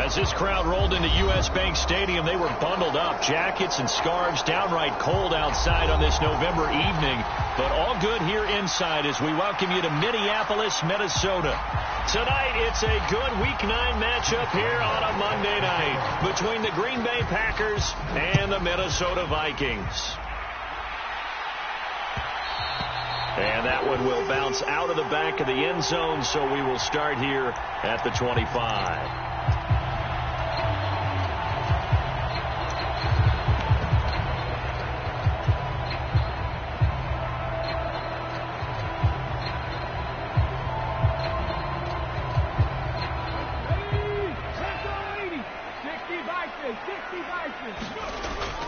As this crowd rolled into U.S. Bank Stadium, they were bundled up, jackets and scarves, downright cold outside on this November evening. But all good here inside as we welcome you to Minneapolis, Minnesota. Tonight, it's a good Week 9 matchup here on a Monday night between the Green Bay Packers and the Minnesota Vikings. And that one will bounce out of the back of the end zone, so we will start here at the 25.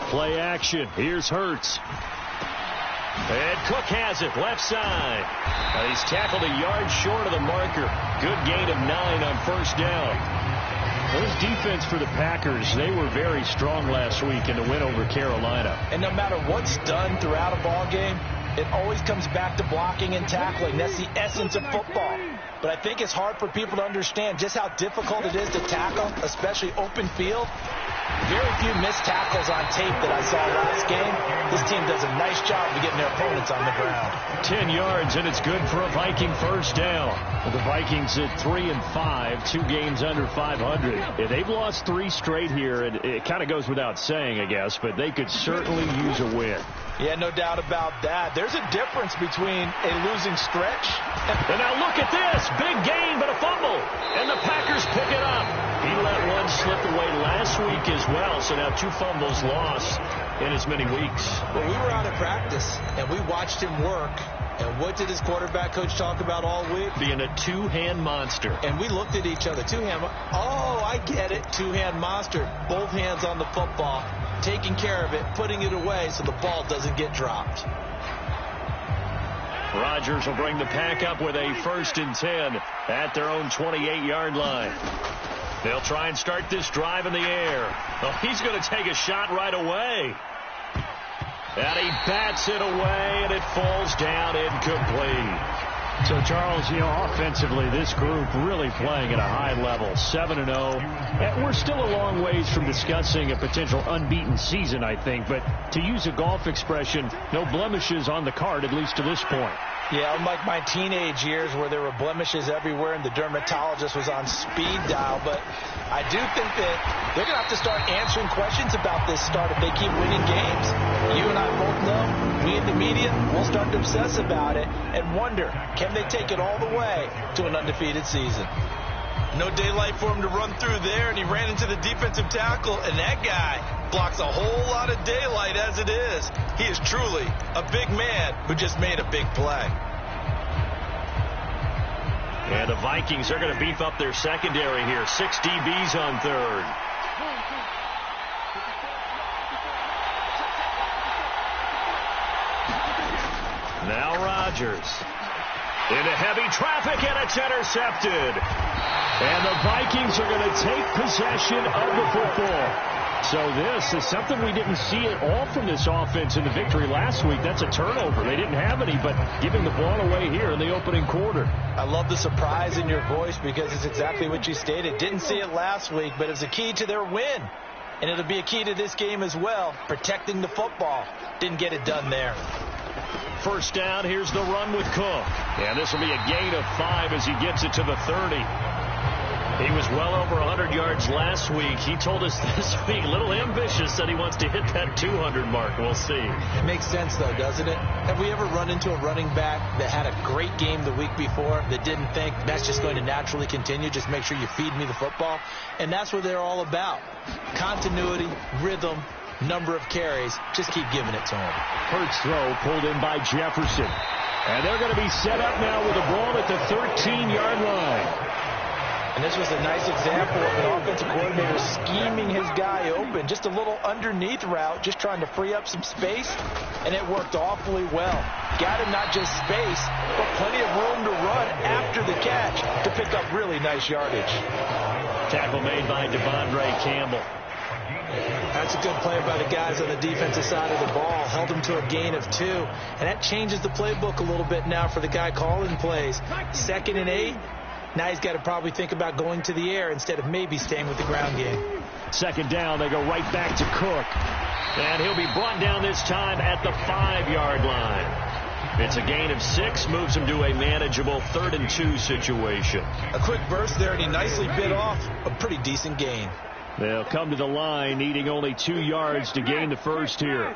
Play action. Here's Hurts. And Cook has it, left side. He's tackled a yard short of the marker. Good gain of 9 on first down. This defense for the Packers, they were very strong last week in the win over Carolina. And no matter what's done throughout a ball game, it always comes back to blocking and tackling. That's the essence of football. But I think it's hard for people to understand just how difficult it is to tackle, especially open field. Very few missed tackles on tape that I saw last game. This team does a nice job of getting their opponents on the ground. 10 yards, and it's good for a Viking first down. Well, the Vikings at 3-5, 2 games under 500. Yeah, they've lost 3 straight here, and it kind of goes without saying, I guess, but they could certainly use a win. Yeah, no doubt about that. There's a difference between a losing stretch. And now look at this. Big gain, but a fumble. And the Packers pick it up. He let one slip away last week as well, so now 2 fumbles lost in as many weeks. Well, we were out of practice, and we watched him work. And what did his quarterback coach talk about all week? Being a 2-hand monster. And we looked at each other. 2-hand. Oh, I get it. 2-hand monster. Both hands on the football, taking care of it, putting it away so the ball doesn't get dropped. Rodgers will bring the pack up with a 1st and 10 at their own 28-yard line. They'll try and start this drive in the air. Oh, he's going to take a shot right away. And he bats it away, and it falls down incomplete. So, Charles, offensively, this group really playing at a high level, 7-0. And we're still a long ways from discussing a potential unbeaten season, I think. But to use a golf expression, no blemishes on the card, at least to this point. Yeah, unlike my teenage years where there were blemishes everywhere and the dermatologist was on speed dial. But I do think that they're going to have to start answering questions about this start if they keep winning games. You and I both know, we in the media, we'll start to obsess about it and wonder, can they take it all the way to an undefeated season? No daylight for him to run through there, and he ran into the defensive tackle, and that guy blocks a whole lot of daylight as it is. He is truly a big man who just made a big play. And the Vikings are going to beef up their secondary here. 6 DBs on third. Now Rodgers. Into heavy traffic, and it's intercepted. And the Vikings are going to take possession of the football. So this is something we didn't see at all from this offense in the victory last week. That's a turnover. They didn't have any, but giving the ball away here in the opening quarter. I love the surprise in your voice because it's exactly what you stated. Didn't see it last week, but it's a key to their win. And it'll be a key to this game as well, protecting the football. Didn't get it done there. First down, here's the run with Cook. And this will be a gain of 5 as he gets it to the 30. He was well over 100 yards last week. He told us this week, a little ambitious, that he wants to hit that 200 mark. We'll see. It makes sense, though, doesn't it? Have we ever run into a running back that had a great game the week before that didn't think that's just going to naturally continue? Just make sure you feed me the football. And that's what they're all about. Continuity, rhythm, number of carries. Just keep giving it to him. Hurts throw pulled in by Jefferson. And they're going to be set up now with the ball at the 13-yard line. And this was a nice example of an offensive coordinator scheming his guy open. Just a little underneath route, just trying to free up some space, and it worked awfully well. Got him not just space, but plenty of room to run after the catch to pick up really nice yardage. Tackle made by Devondre Campbell. That's a good play by the guys on the defensive side of the ball. Held him to a gain of 2. And that changes the playbook a little bit now for the guy calling plays. 2nd and 8. Now he's got to probably think about going to the air instead of maybe staying with the ground game. Second down, they go right back to Cook. And he'll be brought down this time at the 5-yard line. It's a gain of 6, moves him to a manageable 3rd and 2 situation. A quick burst there, and he nicely bit off a pretty decent gain. They'll come to the line, needing only 2 yards to gain the first here.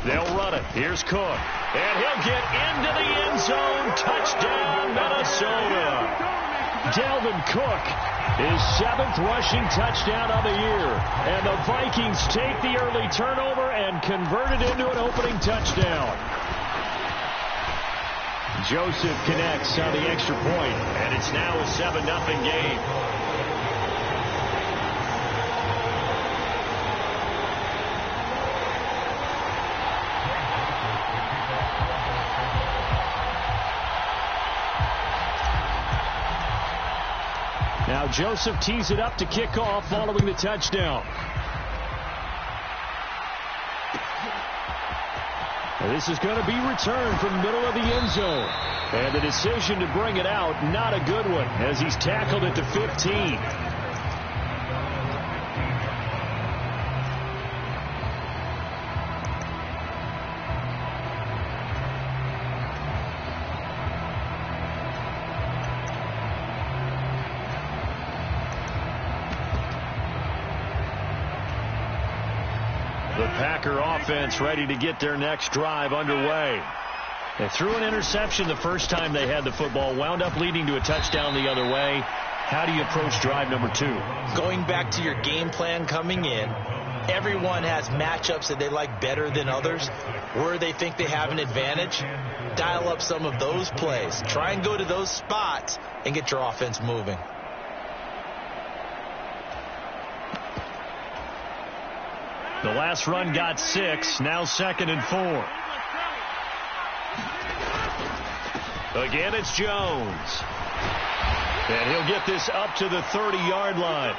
They'll run it. Here's Cook. And he'll get into the end zone. Touchdown, Minnesota. Dalvin Cook, his 7th rushing touchdown of the year. And the Vikings take the early turnover and convert it into an opening touchdown. Joseph connects on the extra point, and it's now a 7-0 game. Now Joseph tees it up to kick off following the touchdown. This is going to be returned from the middle of the end zone. And the decision to bring it out, not a good one, as he's tackled at the 15. The Packer offense ready to get their next drive underway. They threw an interception the first time they had the football, wound up leading to a touchdown the other way. How do you approach drive number 2? Going back to your game plan coming in, everyone has matchups that they like better than others, where they think they have an advantage. Dial up some of those plays. Try and go to those spots and get your offense moving. The last run got 6, now 2nd and 4. Again, it's Jones. And he'll get this up to the 30-yard line.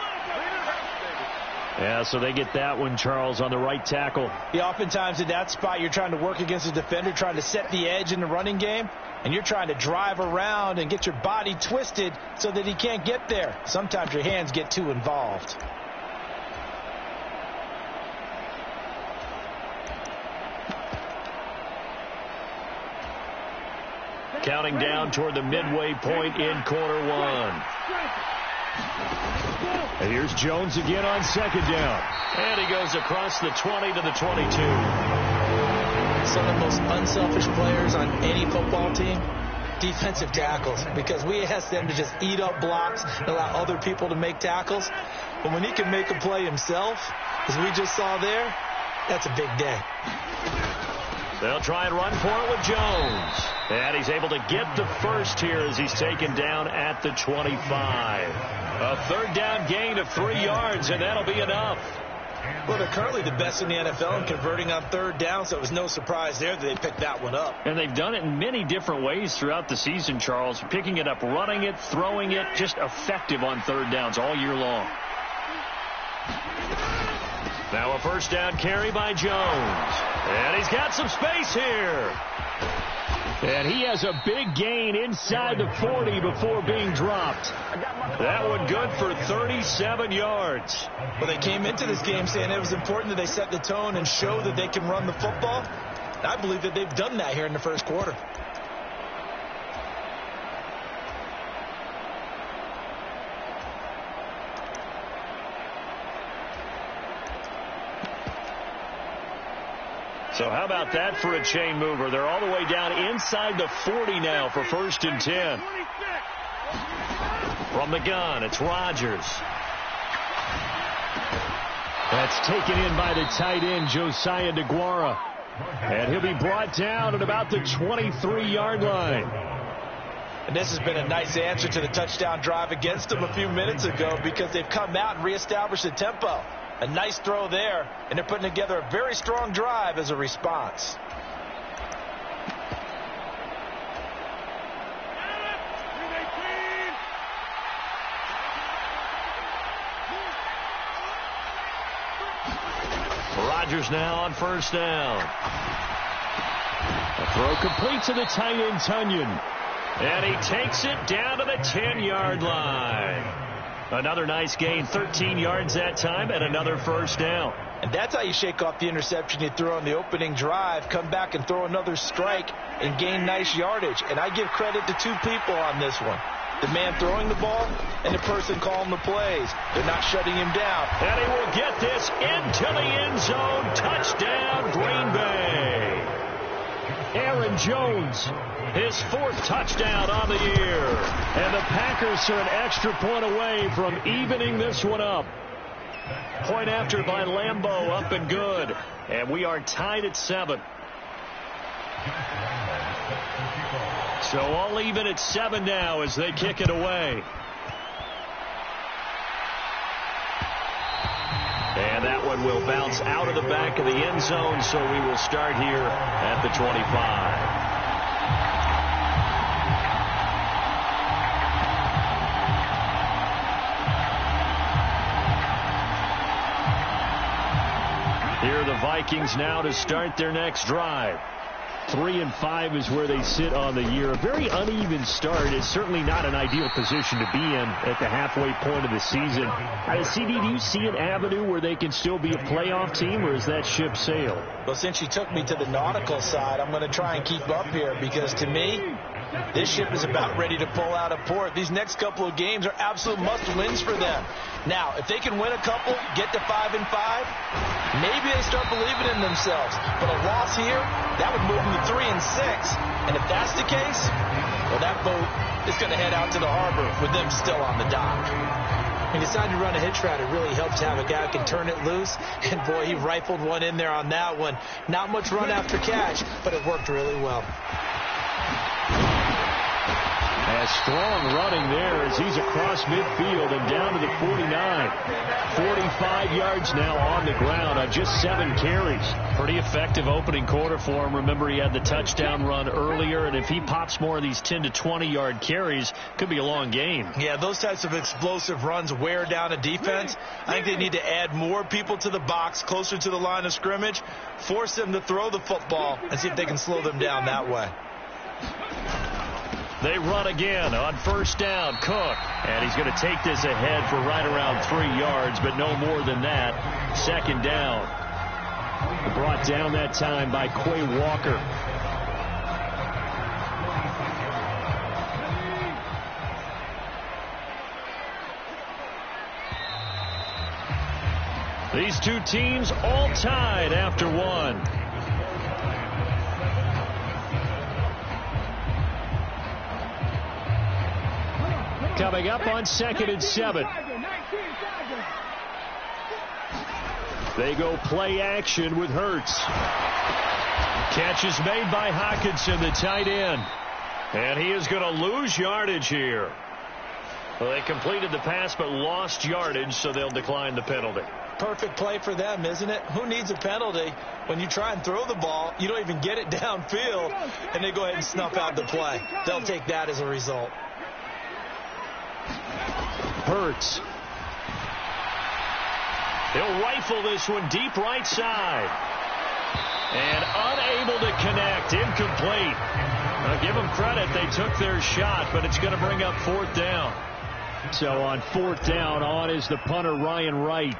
Yeah, so they get that one, Charles, on the right tackle. Yeah, oftentimes in that spot, you're trying to work against a defender, trying to set the edge in the running game, and you're trying to drive around and get your body twisted so that he can't get there. Sometimes your hands get too involved. Counting down toward the midway point in quarter 1. And here's Jones again on 2nd down. And he goes across the 20 to the 22. Some of the most unselfish players on any football team, defensive tackles, because we ask them to just eat up blocks and allow other people to make tackles. But when he can make a play himself, as we just saw there, that's a big day. They'll try and run for it with Jones. And he's able to get the first here as he's taken down at the 25. A 3rd down gain of 3 yards, and that'll be enough. Well, they're currently the best in the NFL in converting on 3rd down, so it was no surprise there that they picked that one up. And they've done it in many different ways throughout the season, Charles. Picking it up, running it, throwing it, just effective on 3rd downs all year long. Now a 1st down carry by Jones. And he's got some space here. And he has a big gain inside the 40 before being dropped. That one good for 37 yards. Well, they came into this game saying it was important that they set the tone and show that they can run the football. And I believe that they've done that here in the first quarter. So how about that for a chain mover? They're all the way down inside the 40 now for 1st and 10. From the gun, it's Rodgers. That's taken in by the tight end, Josiah DeGuara. And he'll be brought down at about the 23-yard line. And this has been a nice answer to the touchdown drive against them a few minutes ago, because they've come out and reestablished the tempo. A nice throw there, and they're putting together a very strong drive as a response. Chargers now on first down. A throw complete to the tight end, Tunyon. And he takes it down to the 10-yard line. Another nice gain, 13 yards that time, and another first down. And that's how you shake off the interception you threw on the opening drive, come back and throw another strike and gain nice yardage. And I give credit to two people on this one. The man throwing the ball and the person calling the plays. They're not shutting him down. And he will get this into the end zone. Touchdown, Green Bay. Aaron Jones, his 4th touchdown on the year. And the Packers are an extra point away from evening this one up. Point after by Lambeau, up and good. And we are tied at 7. So all even at 7 now as they kick it away. And that one will bounce out of the back of the end zone, so we will start here at the 25. Here are the Vikings now to start their next drive. 3-5 is where they sit on the year. A very uneven start. It's certainly not an ideal position to be in at the halfway point of the season. CD, do you see an avenue where they can still be a playoff team, or is that ship sailed? Well, since you took me to the nautical side, I'm going to try and keep up here because to me, this ship is about ready to pull out of port. These next couple of games are absolute must-wins for them. Now, if they can win a couple, get to 5-5, maybe they start believing in themselves. But a loss here, that would move them to 3-6. And if that's the case, well, that boat is going to head out to the harbor with them still on the dock. When you decide to run a hitch route, it really helps to have a guy who can turn it loose. And, boy, he rifled one in there on that one. Not much run after catch, but it worked really well. A strong running there as he's across midfield and down to the 49. 45 yards now on the ground on just 7 carries. Pretty effective opening quarter for him. Remember, he had the touchdown run earlier, and if he pops more of these 10 to 20-yard carries, could be a long game. Yeah, those types of explosive runs wear down a defense. I think they need to add more people to the box, closer to the line of scrimmage, force them to throw the football, and see if they can slow them down that way. They run again on first down. Cook. And he's going to take this ahead for right around 3 yards, but no more than that. Second down. Brought down that time by Quay Walker. These two teams all tied after one. Coming up on 2nd and 7. They go play action with Hurts. Catch is made by Hockenson, the tight end. And he is going to lose yardage here. Well, they completed the pass but lost yardage, so they'll decline the penalty. Perfect play for them, isn't it? Who needs a penalty when you try and throw the ball, you don't even get it downfield, and they go ahead and snuff out the play. They'll take that as a result. Hurts. He'll rifle this one deep right side. And unable to connect. Incomplete. Now give them credit. They took their shot, but it's going to bring up 4th down. So on 4th down, on is the punter, Ryan Wright.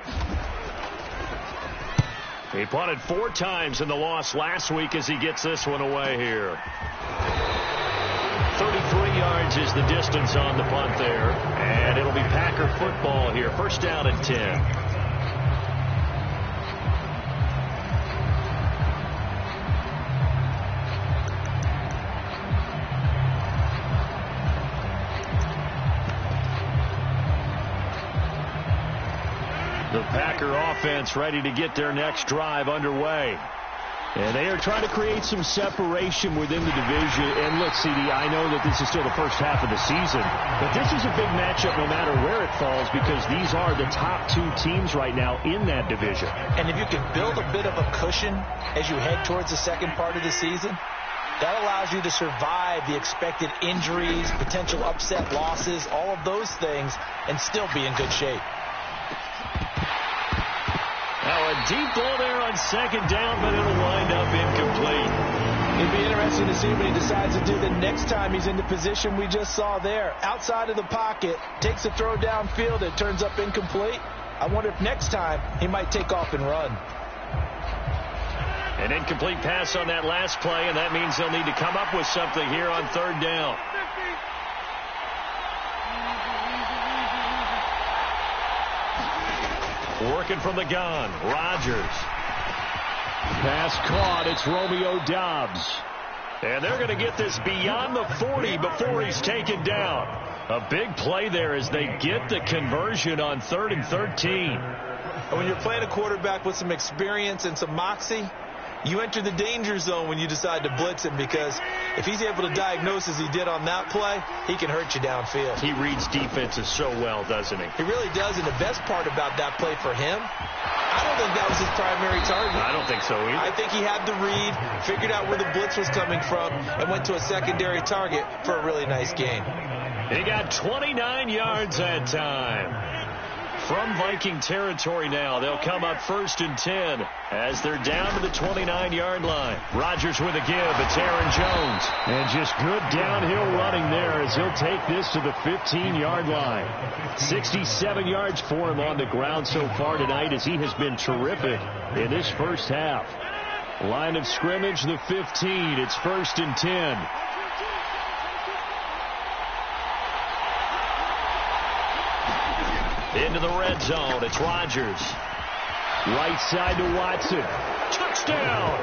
He punted 4 times in the loss last week as he gets this one away here. 33 yards is the distance on the punt there. And it'll be Packer football here. First down and 10. The Packer offense ready to get their next drive underway. And they are trying to create some separation within the division. And look, CD, I know that this is still the first half of the season, but this is a big matchup no matter where it falls because these are the top 2 teams right now in that division. And if you can build a bit of a cushion as you head towards the second part of the season, that allows you to survive the expected injuries, potential upset losses, all of those things, and still be in good shape. Now a deep ball there on second down, but it'll wind up incomplete. It'd be interesting to see what he decides to do the next time he's in the position we just saw there. Outside of the pocket, takes a throw downfield, it turns up incomplete. I wonder if next time he might take off and run. An incomplete pass on that last play, and that means they'll need to come up with something here on third down. Working from the gun, Rodgers. Pass caught, it's Romeo Doubs. And they're going to get this beyond the 40 before he's taken down. A big play there as they get the conversion on 3rd and 13. And when you're playing a quarterback with some experience and some moxie, you enter the danger zone when you decide to blitz him, because if he's able to diagnose as he did on that play, he can hurt you downfield. He reads defenses so well, doesn't he? He really does, and the best part about that play for him, I don't think that was his primary target. I don't think so either. I think he had the read, figured out where the blitz was coming from, and went to a secondary target for a really nice gain. He got 29 yards that time. From Viking territory now, they'll come up 1st and 10 as they're down to the 29-yard line. Rodgers with a give. It's Aaron Jones. And just good downhill running there as he'll take this to the 15-yard line. 67 yards for him on the ground so far tonight as he has been terrific in this first half. Line of scrimmage, the 15. It's 1st and 10. Into the red zone. It's Rodgers. Right side to Watson. Touchdown!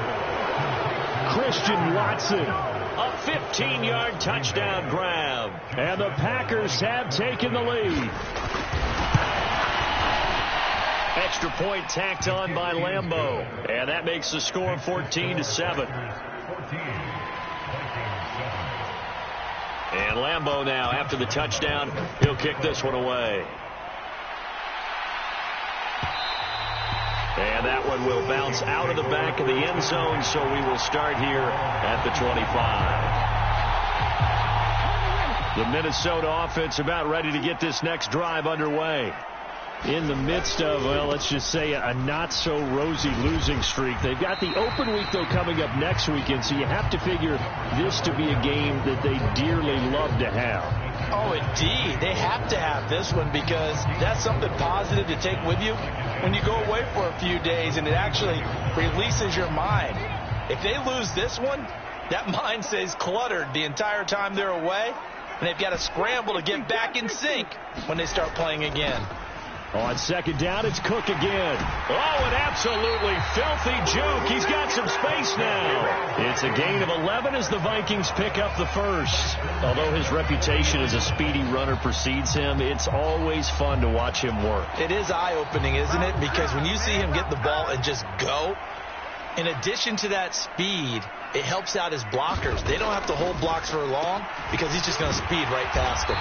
Christian Watson. A 15-yard touchdown grab. And the Packers have taken the lead. Extra point tacked on by Lambeau. And that makes the score 14-7. And Lambeau now, after the touchdown, he'll kick this one away. And that one will bounce out of the back of the end zone, so we will start here at the 25. The Minnesota offense about ready to get this next drive underway. In the midst of, well, let's just say a not-so-rosy losing streak. They've got the open week, though, coming up next weekend, so you have to figure this to be a game that they dearly love to have. Oh, indeed. They have to have this one because that's something positive to take with you when you go away for a few days, and it actually releases your mind. If they lose this one, that mind stays cluttered the entire time they're away, and they've got to scramble to get back in sync when they start playing again. On second down, it's Cook again. Oh, an absolutely filthy juke. He's got some space now. It's a gain of 11 as the Vikings pick up the first. Although his reputation as a speedy runner precedes him, it's always fun to watch him work. It is eye-opening, isn't it? Because when you see him get the ball and just go, in addition to that speed, it helps out his blockers. They don't have to hold blocks for long because he's just going to speed right past them.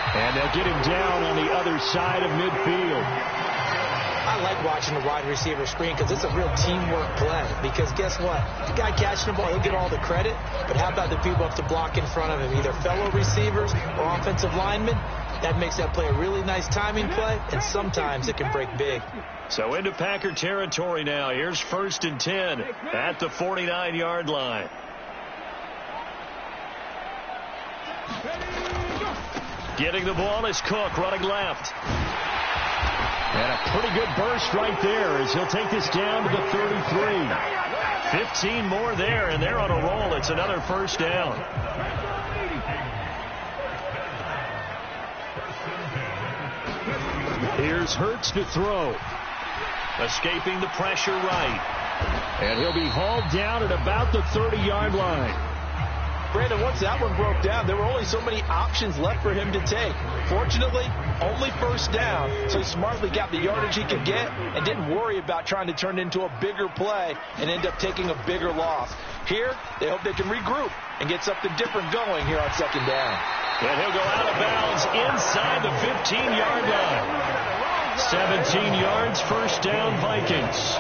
And they'll get him down on the other side of midfield. I like watching the wide receiver screen because it's a real teamwork play. Because guess what? The guy catching the ball, he'll get all the credit. But how about the people have to block in front of him, either fellow receivers or offensive linemen? That makes that play a really nice timing play, and sometimes it can break big. So into Packer territory now. Here's 1st and 10 at the 49-yard line. Getting the ball is Cook running left. And a pretty good burst right there as he'll take this down to the 33. 15 more there, and they're on a roll. It's another first down. Here's Hurts to throw. Escaping the pressure right. And he'll be hauled down at about the 30-yard line. Brandon, once that one broke down, there were only so many options left for him to take. Fortunately, only first down, so he smartly got the yardage he could get and didn't worry about trying to turn it into a bigger play and end up taking a bigger loss. Here, they hope they can regroup and get something different going here on second down. And he'll go out of bounds inside the 15-yard line. 17 yards, first down, Vikings.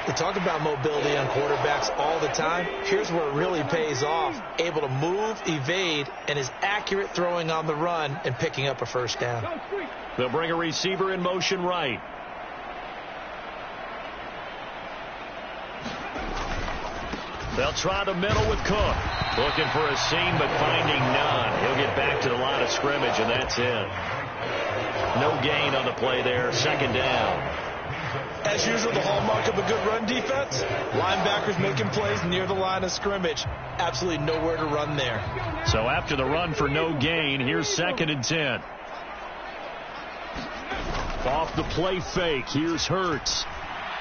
We talk about mobility on quarterbacks all the time. Here's where it really pays off. Able to move, evade, and is accurate throwing on the run and picking up a first down. They'll bring a receiver in motion right. They'll try the middle with Cook. Looking for a seam, but finding none. He'll get back to the line of scrimmage, and that's it. No gain on the play there. Second down. As usual, the hallmark of a good run defense, linebackers making plays near the line of scrimmage. Absolutely nowhere to run there. So after the run for no gain, here's 2nd and 10. Off the play fake, here's Hurts.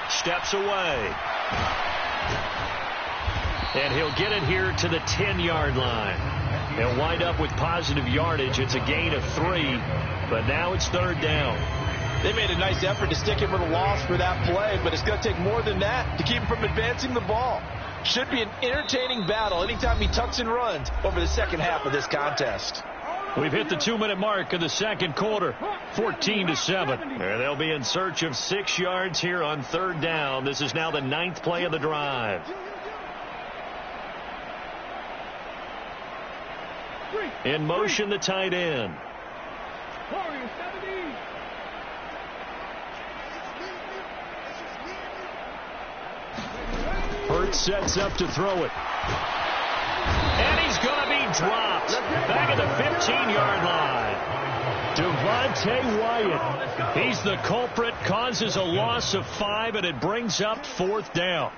Steps away. And he'll get it here to the 10-yard line. They'll wind up with positive yardage. It's a gain of 3, but now it's 3rd down. They made a nice effort to stick him with a loss for that play, but it's going to take more than that to keep him from advancing the ball. Should be an entertaining battle anytime he tucks and runs over the second half of this contest. We've hit the 2-minute mark of the second quarter, 14-7. And they'll be in search of 6 yards here on 3rd down. This is now the 9th play of the drive. In motion, the tight end. Hurts sets up to throw it. And he's going to be dropped back at the 15-yard line. Devontae Wyatt. He's the culprit, causes a loss of 5, and it brings up 4th down.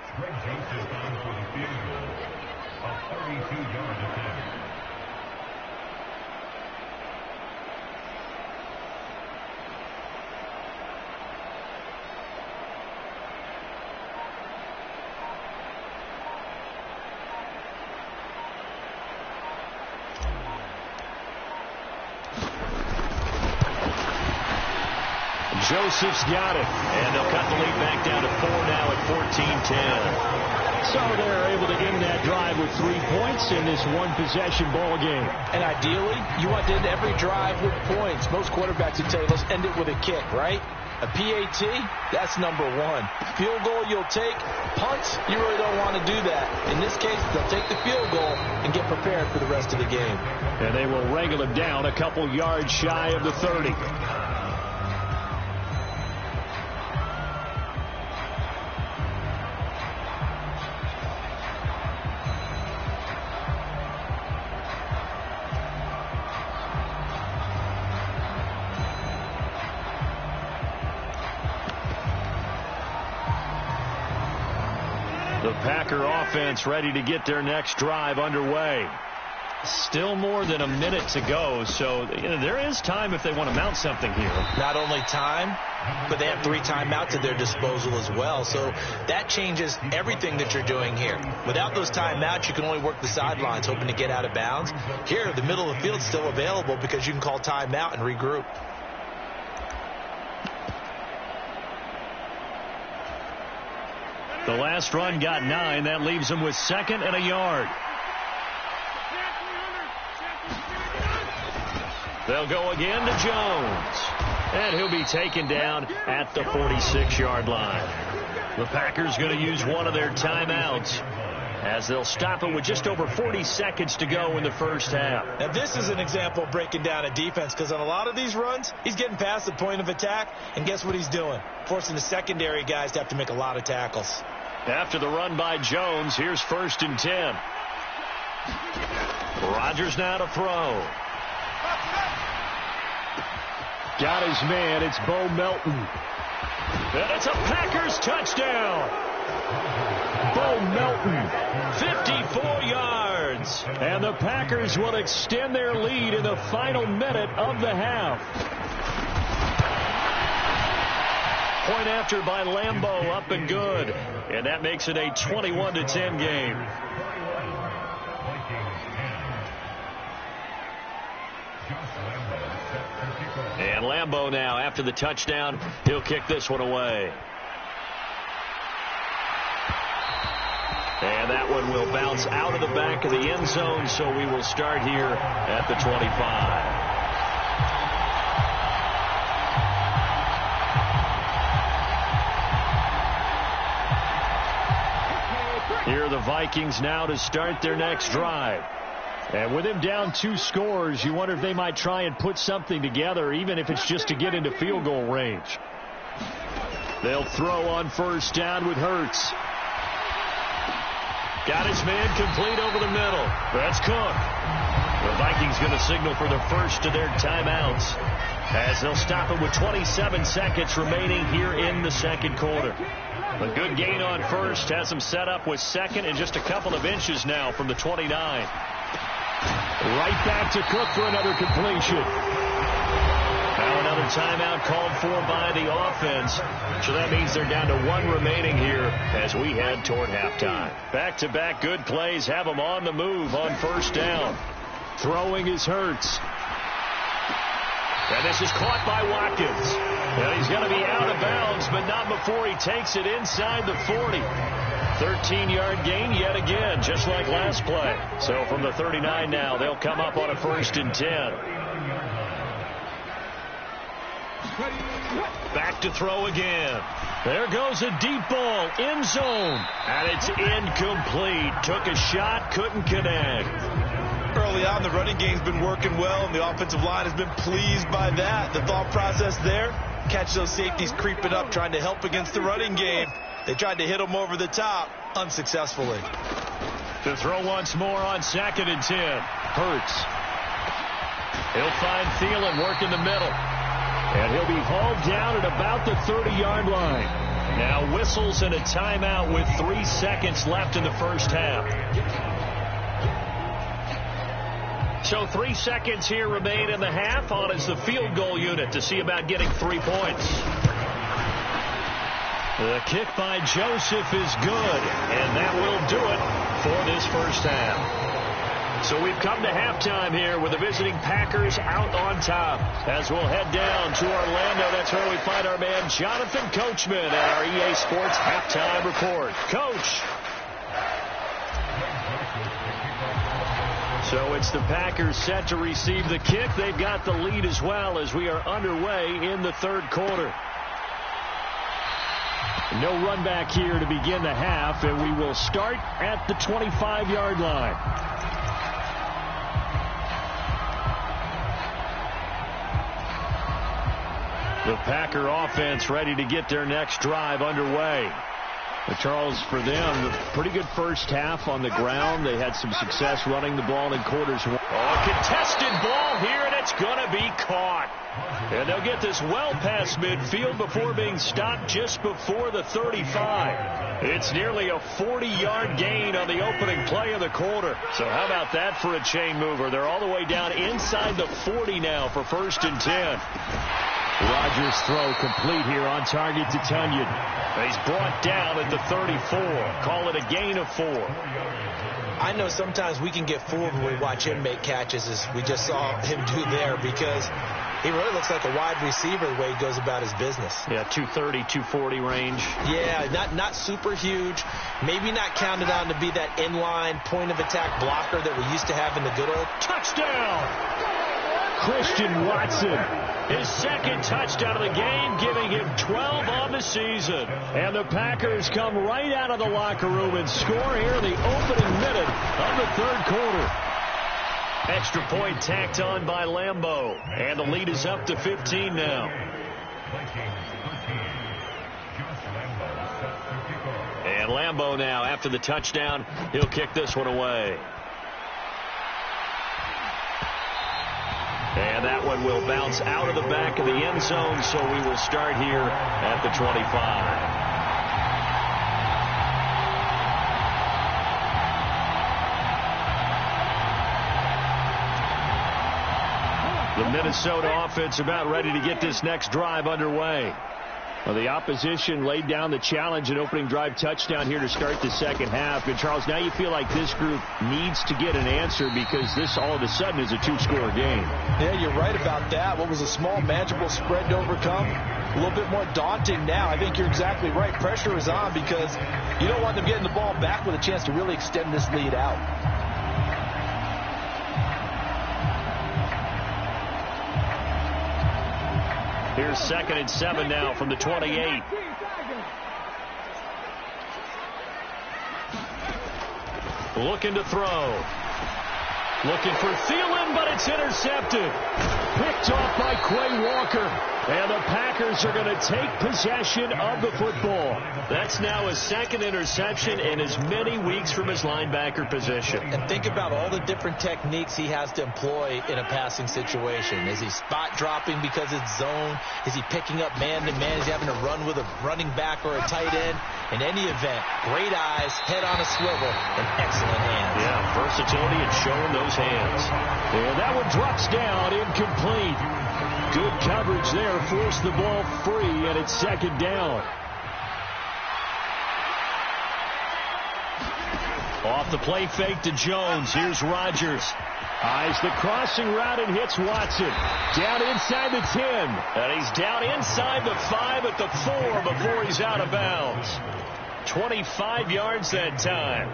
Joseph's got it, and they'll cut the lead back down to 4 now at 14-10. So they're able to end that drive with 3 points in this one-possession ball game. And ideally, you want to end every drive with points. Most quarterbacks would tell you, let's end it with a kick, right? A PAT, that's number 1. Field goal you'll take. Punts, you really don't want to do that. In this case, they'll take the field goal and get prepared for the rest of the game. And they will wrangle him down a couple yards shy of the 30. The Packer offense ready to get their next drive underway. Still more than a minute to go, so there is time if they want to mount something here. Not only time, but they have 3 timeouts at their disposal as well, so that changes everything that you're doing here. Without those timeouts, you can only work the sidelines, hoping to get out of bounds. Here, the middle of the field is still available because you can call timeout and regroup. The last run got 9. That leaves them with 2nd and a yard. They'll go again to Jones. And he'll be taken down at the 46-yard line. The Packers going to use one of their timeouts as they'll stop it with just over 40 seconds to go in the first half. Now, this is an example of breaking down a defense, because on a lot of these runs, he's getting past the point of attack, and guess what he's doing? Forcing the secondary guys to have to make a lot of tackles. After the run by Jones, here's 1st and 10. Rodgers now to throw. Got his man. It's Bo Melton. And it's a Packers touchdown. Bo Melton. 54 yards. And the Packers will extend their lead in the final minute of the half. Point after by Lambeau, up and good. And that makes it a 21-10 game. And Lambeau now, after the touchdown, he'll kick this one away. And that one will bounce out of the back of the end zone, so we will start here at the 25. Here are the Vikings now to start their next drive. And with him down 2 scores, you wonder if they might try and put something together, even if it's just to get into field goal range. They'll throw on 1st down with Hurts. Got his man complete over the middle. That's Cook. The Vikings going to signal for the first of their timeouts as they'll stop it with 27 seconds remaining here in the second quarter. A good gain on first has them set up with second and just a couple of inches now from the 29. Right back to Cook for another completion. Now another timeout called for by the offense. So that means they're down to one remaining here as we head toward halftime. Back-to-back good plays have them on the move on first down. Throwing is Hurts. And this is caught by Watkins. And he's going to be out of bounds, but not before he takes it inside the 40. 13-yard gain yet again, just like last play. So from the 39 now, they'll come up on a 1st and 10. Back to throw again. There goes a deep ball, end zone. And it's incomplete. Took a shot, couldn't connect. Early on, the running game's been working well, and the offensive line has been pleased by that. The thought process there, catch those safeties creeping up, trying to help against the running game. They tried to hit them over the top, unsuccessfully. To throw once more on 2nd and 10. Hurts. He'll find Thielen working the middle. And he'll be hauled down at about the 30-yard line. Now whistles and a timeout with 3 seconds left in the first half. So 3 seconds here remain in the half. On is the field goal unit to see about getting 3 points. The kick by Joseph is good, and that will do it for this first half. So we've come to halftime here with the visiting Packers out on top. As we'll head down to Orlando, that's where we find our man Jonathan Coachman at our EA Sports Halftime Report. Coach. So it's the Packers set to receive the kick. They've got the lead as well as we are underway in the third quarter. No run back here to begin the half, and we will start at the 25-yard line. The Packer offense ready to get their next drive underway. But Charles, for them, a pretty good first half on the ground. They had some success running the ball in quarters. A contested ball here, and it's going to be caught. And they'll get this well past midfield before being stopped just before the 35. It's nearly a 40-yard gain on the opening play of the quarter. So how about that for a chain mover? They're all the way down inside the 40 now for 1st and 10. Rodgers' throw complete here on target to Tunyon. He's brought down at the 34. Call it a gain of 4. I know sometimes we can get fooled when we watch him make catches, as we just saw him do there, because he really looks like a wide receiver the way he goes about his business. Yeah, 230, 240 range. Yeah, not super huge. Maybe not counted on to be that inline point-of-attack blocker that we used to have in the good old. Touchdown! Christian Watson. His second touchdown of the game, giving him 12 on the season. And the Packers come right out of the locker room and score here in the opening minute of the third quarter. Extra point tacked on by Lambeau. And the lead is up to 15 now. And Lambeau now, after the touchdown, he'll kick this one away. And that one will bounce out of the back of the end zone, so we will start here at the 25. The Minnesota offense about ready to get this next drive underway. Well, the opposition laid down the challenge and opening drive touchdown here to start the second half. And, Charles, now you feel like this group needs to get an answer because this all of a sudden is a 2-score game. Yeah, you're right about that. What was a small, manageable spread to overcome, a little bit more daunting now. I think you're exactly right. Pressure is on because you don't want them getting the ball back with a chance to really extend this lead out. Here's 2nd and 7 now from the 28. Looking to throw. Looking for Thielen, but it's intercepted. Picked Picked off by Quay Walker. And the Packers are going to take possession of the football. That's now his second interception in as many weeks from his linebacker position. And think about all the different techniques he has to employ in a passing situation. Is he spot dropping because it's zone? Is he picking up man-to-man? Is he having to run with a running back or a tight end? In any event, great eyes, head on a swivel, and excellent hands. Yeah, versatility and showing those hands. And that one drops down, incomplete. Good coverage there, forced the ball free, and it's second down. Off the play fake to Jones. Here's Rodgers. Eyes the crossing route and hits Watson. Down inside the 10. And he's down inside the 5 at the 4 before he's out of bounds. 25 yards that time.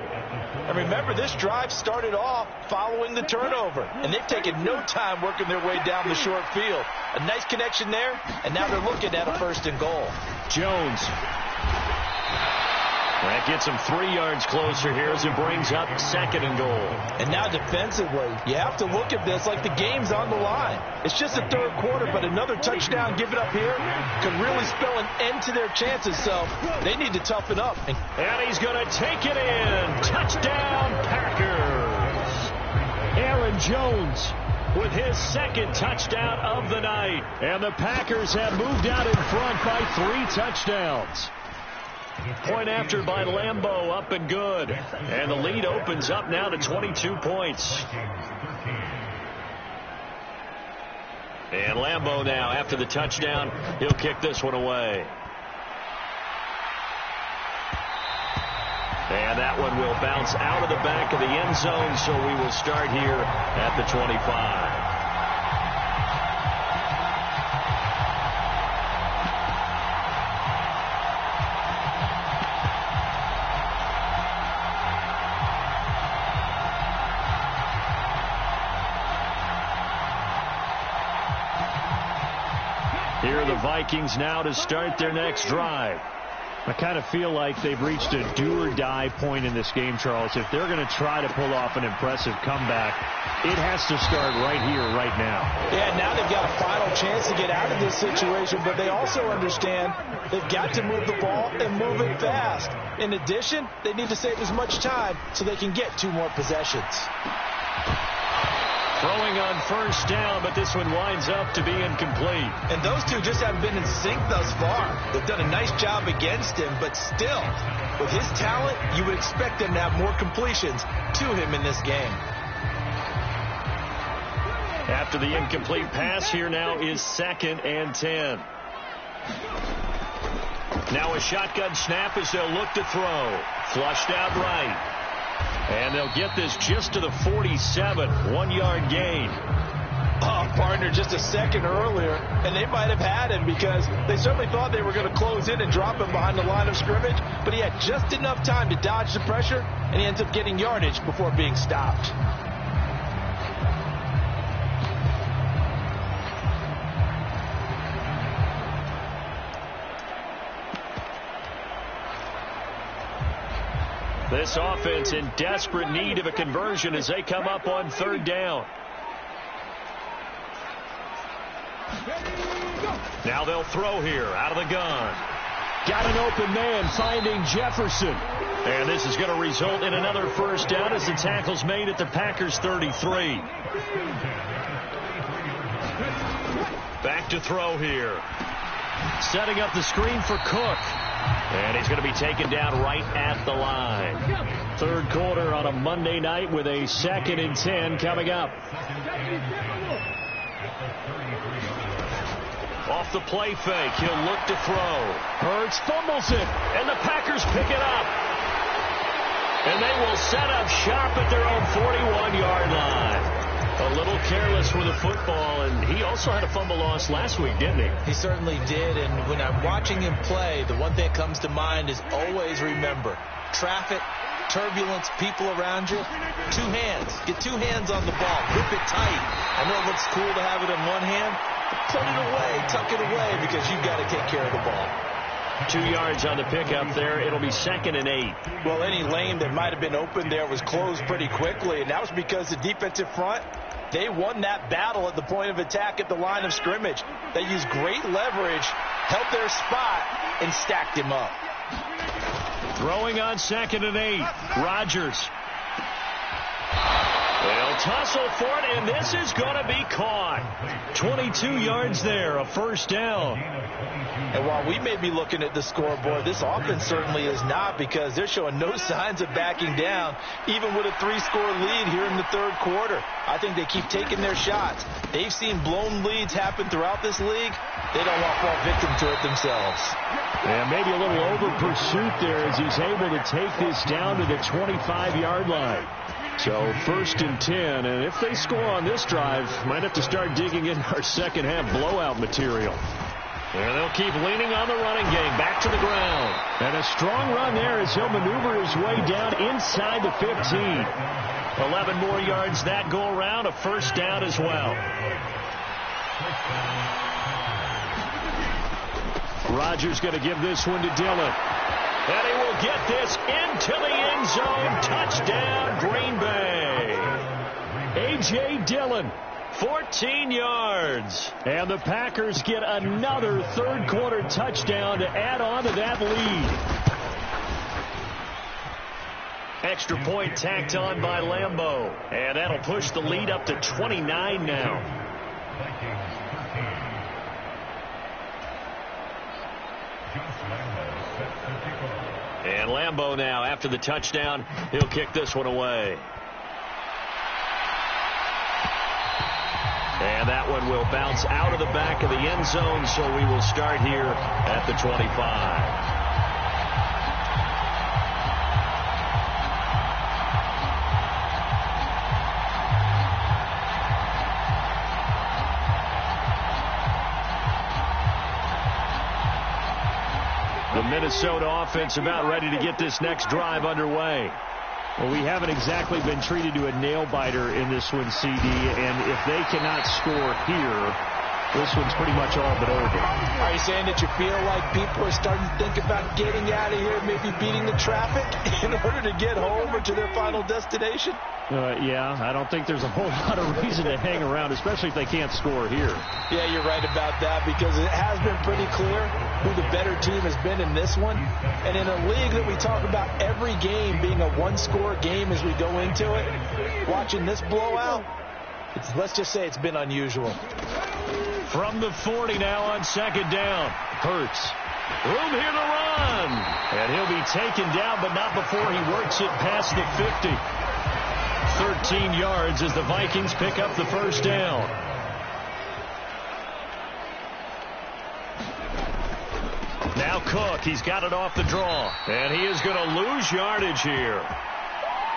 And remember, this drive started off following the turnover. And they've taken no time working their way down the short field. A nice connection there, and now they're looking at a first and goal. Jones. That gets him 3 yards closer here as it brings up second and goal. And now defensively, you have to look at this like the game's on the line. It's just the third quarter, but another touchdown given up here could really spell an end to their chances, so they need to toughen up. And he's going to take it in. Touchdown, Packers. Aaron Jones with his second touchdown of the night. And the Packers have moved out in front by 3 touchdowns. Point after by Lambeau, up and good. And the lead opens up now to 22 points. And Lambeau now, after the touchdown, he'll kick this one away. And that one will bounce out of the back of the end zone, so we will start here at the 25. Here are the Vikings now to start their next drive. I kind of feel like they've reached a do-or-die point in this game, Charles. If they're going to try to pull off an impressive comeback, it has to start right here, right now. Yeah, now they've got a final chance to get out of this situation, but they also understand they've got to move the ball and move it fast. In addition, they need to save as much time so they can get 2 more possessions. Throwing on first down, but this one winds up to be incomplete. And those two just haven't been in sync thus far. They've done a nice job against him, but still, with his talent, you would expect them to have more completions to him in this game. After the incomplete pass, here now is 2nd and 10. Now a shotgun snap as they'll look to throw. Flushed out right. And they'll get this just to the 47, 1-yard gain. Oh, partner, just a second earlier, and they might have had him because they certainly thought they were going to close in and drop him behind the line of scrimmage, but he had just enough time to dodge the pressure, and he ends up getting yardage before being stopped. This offense in desperate need of a conversion as they come up on 3rd down. Now they'll throw here out of the gun. Got an open man finding Jefferson. And this is going to result in another first down as the tackle's made at the Packers 33. Back to throw here. Setting up the screen for Cook. And he's going to be taken down right at the line. 3rd quarter on a Monday night with a 2nd and 10 coming up. Off the play fake, he'll look to throw. Hurts fumbles it. And the Packers pick it up. And they will set up shop at their own 41-yard line. A little careless with the football, and he also had a fumble loss last week, didn't he? He certainly did, and when I'm watching him play, the one thing that comes to mind is always remember, traffic, turbulence, people around you, 2 hands. Get 2 hands on the ball. Grip it tight. I know it looks cool to have it in one hand, but put it away, tuck it away, because you've got to take care of the ball. 2 yards on the pickup there. It'll be 2nd and 8. Well, any lane that might have been open there was closed pretty quickly, and that was because the defensive front, they won that battle at the point of attack at the line of scrimmage. They used great leverage, held their spot, and stacked him up. Throwing on 2nd and 8. Rodgers. They'll tussle for it, and this is going to be caught. 22 yards there, a first down. And while we may be looking at the scoreboard, this offense certainly is not, because they're showing no signs of backing down, even with a 3-score lead here in the third quarter. I think they keep taking their shots. They've seen blown leads happen throughout this league. They don't want to fall victim to it themselves. And maybe a little over pursuit there as he's able to take this down to the 25-yard line. So 1st and 10, and if they score on this drive, might have to start digging in our second half blowout material. And they'll keep leaning on the running game, back to the ground. And a strong run there as he'll maneuver his way down inside the 15. 11 more yards that go around, a first down as well. Rodgers going to give this one to Dillon. And he will get this into the end zone. Touchdown, Green Bay. A.J. Dillon, 14 yards. And the Packers get another third-quarter touchdown to add on to that lead. Extra point tacked on by Lambeau. And that'll push the lead up to 29 now. And Lambeau now, after the touchdown, he'll kick this one away. And that one will bounce out of the back of the end zone, so we will start here at the 25. The Minnesota offense about ready to get this next drive underway. Well, we haven't exactly been treated to a nail-biter in this one, CD, and if they cannot score here, this one's pretty much all but over. Are you saying that you feel like people are starting to think about getting out of here, maybe beating the traffic in order to get home or to their final destination? Yeah, I don't think there's a whole lot of reason to hang around, especially if they can't score here. Yeah, you're right about that, because it has been pretty clear who the better team has been in this one. And in a league that we talk about every game being a one-score game as we go into it, watching this blowout, let's just say it's been unusual. From the 40 now on 2nd down. Hurts. Room here to run. And he'll be taken down, but not before he works it past the 50. 13 yards as the Vikings pick up the first down. Now Cook, he's got it off the draw. And he is going to lose yardage here.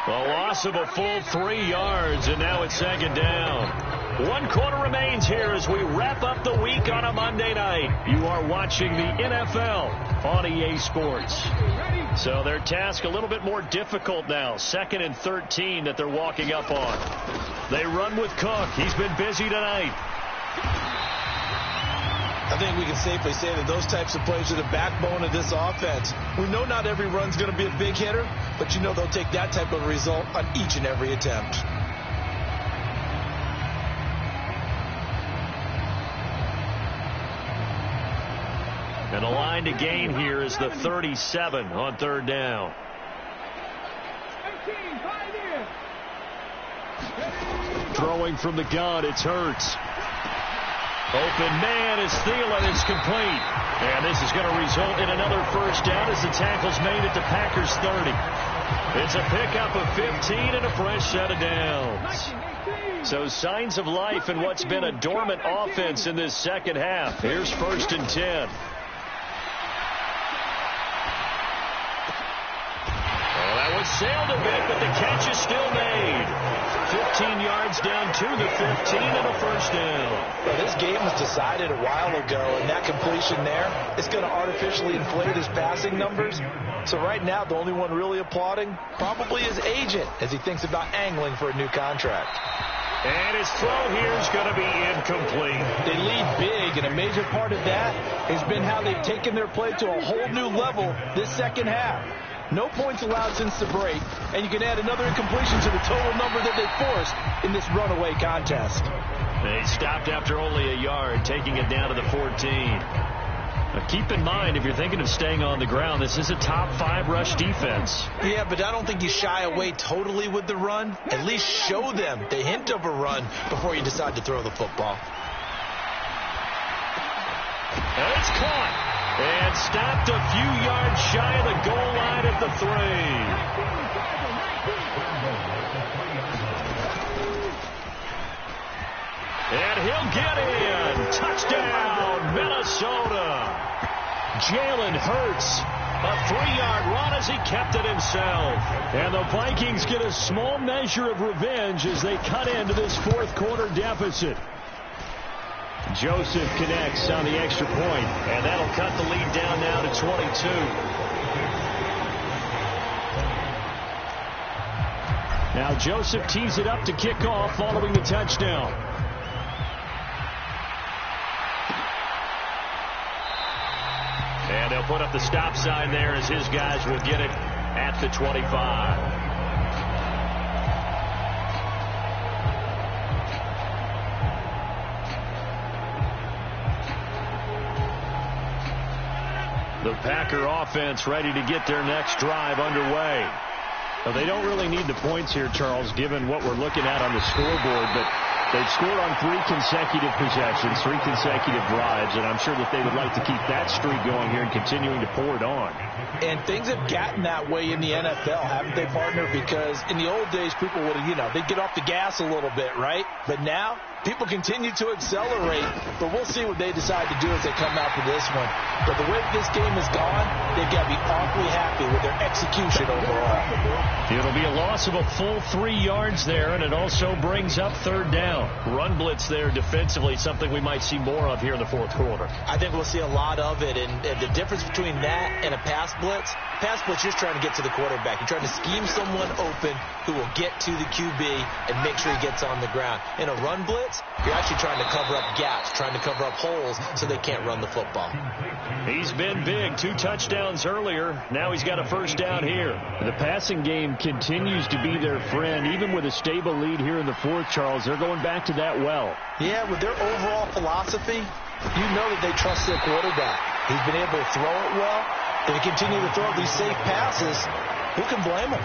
A loss of a full 3 yards, and now it's 2nd down. 1 quarter remains here as we wrap up the week on a Monday night. You are watching the NFL on EA Sports. So their task a little bit more difficult now. 2nd and 13 that they're walking up on. They run with Cook. He's been busy tonight. I think we can safely say that those types of plays are the backbone of this offense. We know not every run's going to be a big hitter, but you know they'll take that type of result on each and every attempt. And the line to gain here is the 37 on 3rd down. Throwing from the gun, it's Hurts. Open man is Thielen. It's complete. And this is going to result in another first down as the tackle's made at the Packers 30. It's a pickup of 15 and a fresh set of downs. So signs of life in what's been a dormant offense in this second half. Here's 1st and 10. Well, that one sailed a bit, but the catch is still made. 15 yards down to the 15 and a first down. Well, this game was decided a while ago, and that completion there is going to artificially inflate his passing numbers. So right now, the only one really applauding probably his agent as he thinks about angling for a new contract. And his throw here is going to be incomplete. They lead big, and a major part of that has been how they've taken their play to a whole new level this second half. No points allowed since the break, and you can add another incompletion to the total number that they forced in this runaway contest. They stopped after only a yard, taking it down to the 14. Now keep in mind, if you're thinking of staying on the ground, this is a top 5 rush defense. Yeah, but I don't think you shy away totally with the run. At least show them the hint of a run before you decide to throw the football. And it's caught and stopped a few yards shy of the goal line at the 3. And he'll get in. Touchdown, Minnesota. Jalen Hurts, a 3-yard run as he kept it himself. And the Vikings get a small measure of revenge as they cut into this fourth quarter deficit. Joseph connects on the extra point. And that'll cut the lead down now to 22. Now Joseph tees it up to kick off following the touchdown. And they'll put up the stop sign there as his guys will get it at the 25. The Packer offense ready to get their next drive underway. Well, they don't really need the points here, Charles, given what we're looking at on the scoreboard, but they've scored on 3 consecutive possessions, 3 consecutive drives, and I'm sure that they would like to keep that streak going here and continuing to pour it on. And things have gotten that way in the NFL, haven't they, partner? Because in the old days, people would have, they'd get off the gas a little bit, right? But now, people continue to accelerate, but we'll see what they decide to do as they come out for this one. But the way this game has gone, they've got to be awfully happy with their execution overall. It'll be a loss of a full 3 yards there, and it also brings up third down. Run blitz there defensively, something we might see more of here in the fourth quarter. I think we'll see a lot of it, and the difference between that and a pass blitz, you're trying to get to the quarterback. You're trying to scheme someone open who will get to the QB and make sure he gets on the ground. In a run blitz, you're actually trying to cover up gaps, trying to cover up holes so they can't run the football. He's been big. 2 touchdowns earlier. Now he's got a first down here. The passing game continues to be their friend. Even with a stable lead here in the fourth, Charles, they're going back to that well. Yeah, with their overall philosophy, you know that they trust their quarterback. He's been able to throw it well. If he continue to throw these safe passes, who can blame him?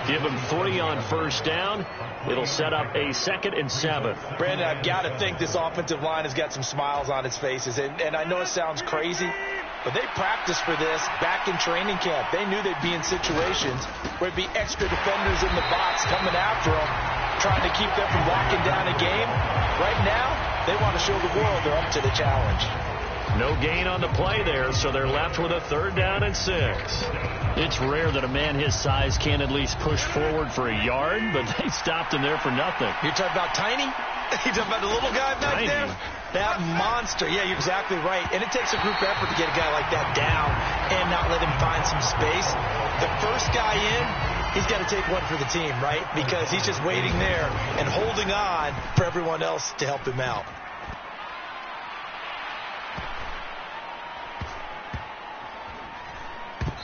Give him 3 on first down. It'll set up a 2nd and 7. Brandon, I've got to think this offensive line has got some smiles on its faces. And I know it sounds crazy, but they practiced for this back in training camp. They knew they'd be in situations where there'd be extra defenders in the box coming after them, trying to keep them from locking down a game. Right now, they want to show the world they're up to the challenge. No gain on the play there, so they're left with a 3rd down and 6. It's rare that a man his size can at least push forward for a yard, but they stopped him there for nothing. You're talking about Tiny? You're talking about the little guy back there? That monster. Yeah, you're exactly right. And it takes a group effort to get a guy like that down and not let him find some space. The first guy in, he's got to take one for the team, right? Because he's just waiting there and holding on for everyone else to help him out.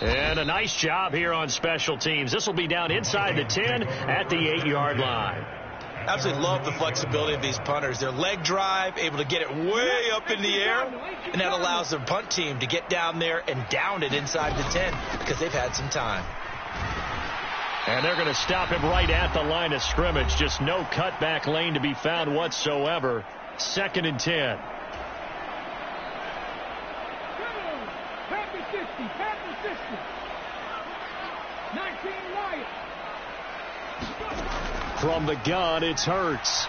And a nice job here on special teams. This will be down inside the 10 at the 8-yard line. Absolutely love the flexibility of these punters. Their leg drive, able to get it way up in the air, and that allows their punt team to get down there and down it inside the 10 because they've had some time. And they're going to stop him right at the line of scrimmage. Just no cutback lane to be found whatsoever. 2nd and 10. From the gun, it's Hurts.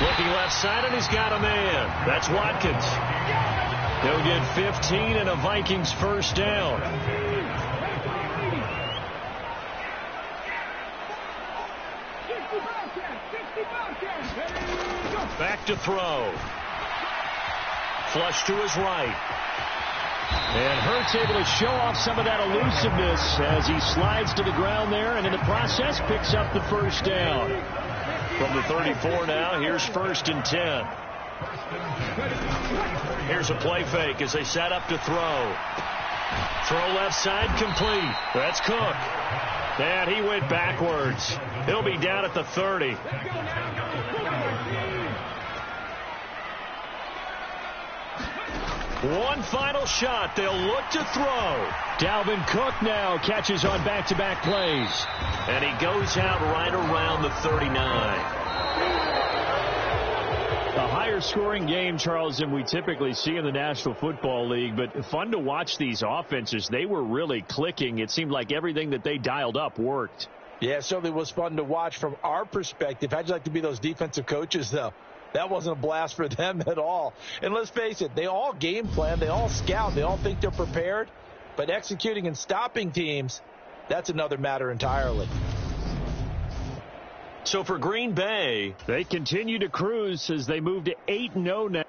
Looking left side, and he's got a man. That's Watkins. He'll get 15 and a Vikings first down. Back to throw. Flush to his right. And Hurts able to show off some of that elusiveness as he slides to the ground there, and in the process picks up the first down. From the 34 now, here's 1st and 10. Here's a play fake as they set up to throw. Throw left side complete. That's Cook. And he went backwards. He'll be down at the 30. One final shot. They'll look to throw. Dalvin Cook now catches on back-to-back plays. And he goes out right around the 39. A higher scoring game, Charles, than we typically see in the National Football League, but fun to watch these offenses. They were really clicking. It seemed like everything that they dialed up worked. Yeah, it certainly was fun to watch from our perspective. How'd you like to be those defensive coaches, though? That wasn't a blast for them at all. And let's face it, they all game plan, they all scout, they all think they're prepared, but executing and stopping teams, that's another matter entirely. So for Green Bay, they continue to cruise as they move to 8-0 now.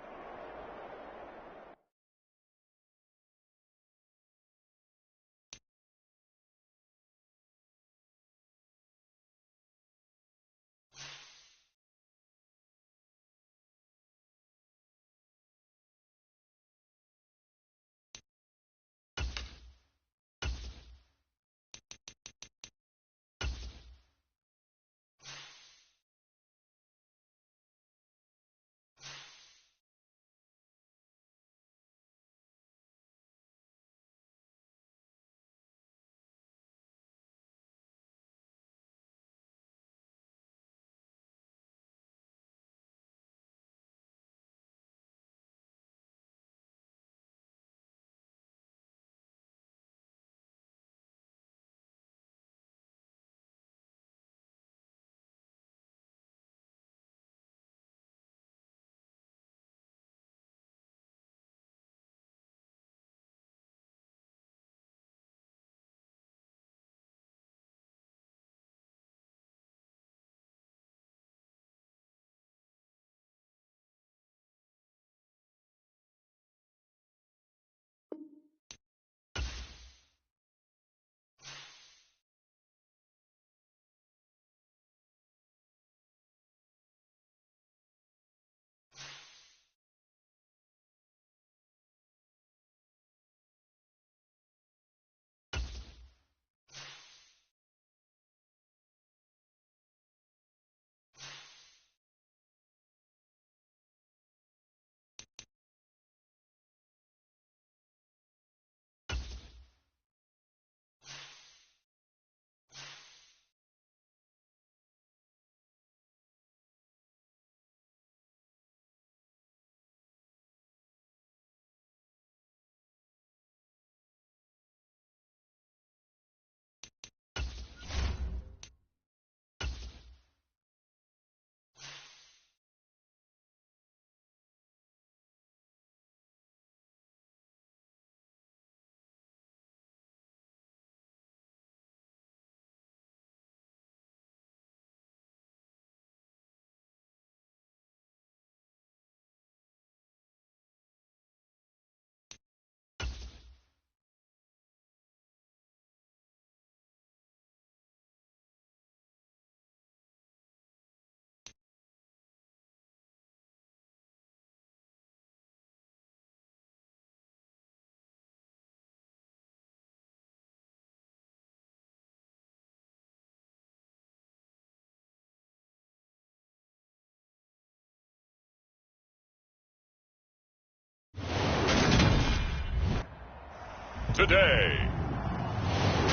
Today,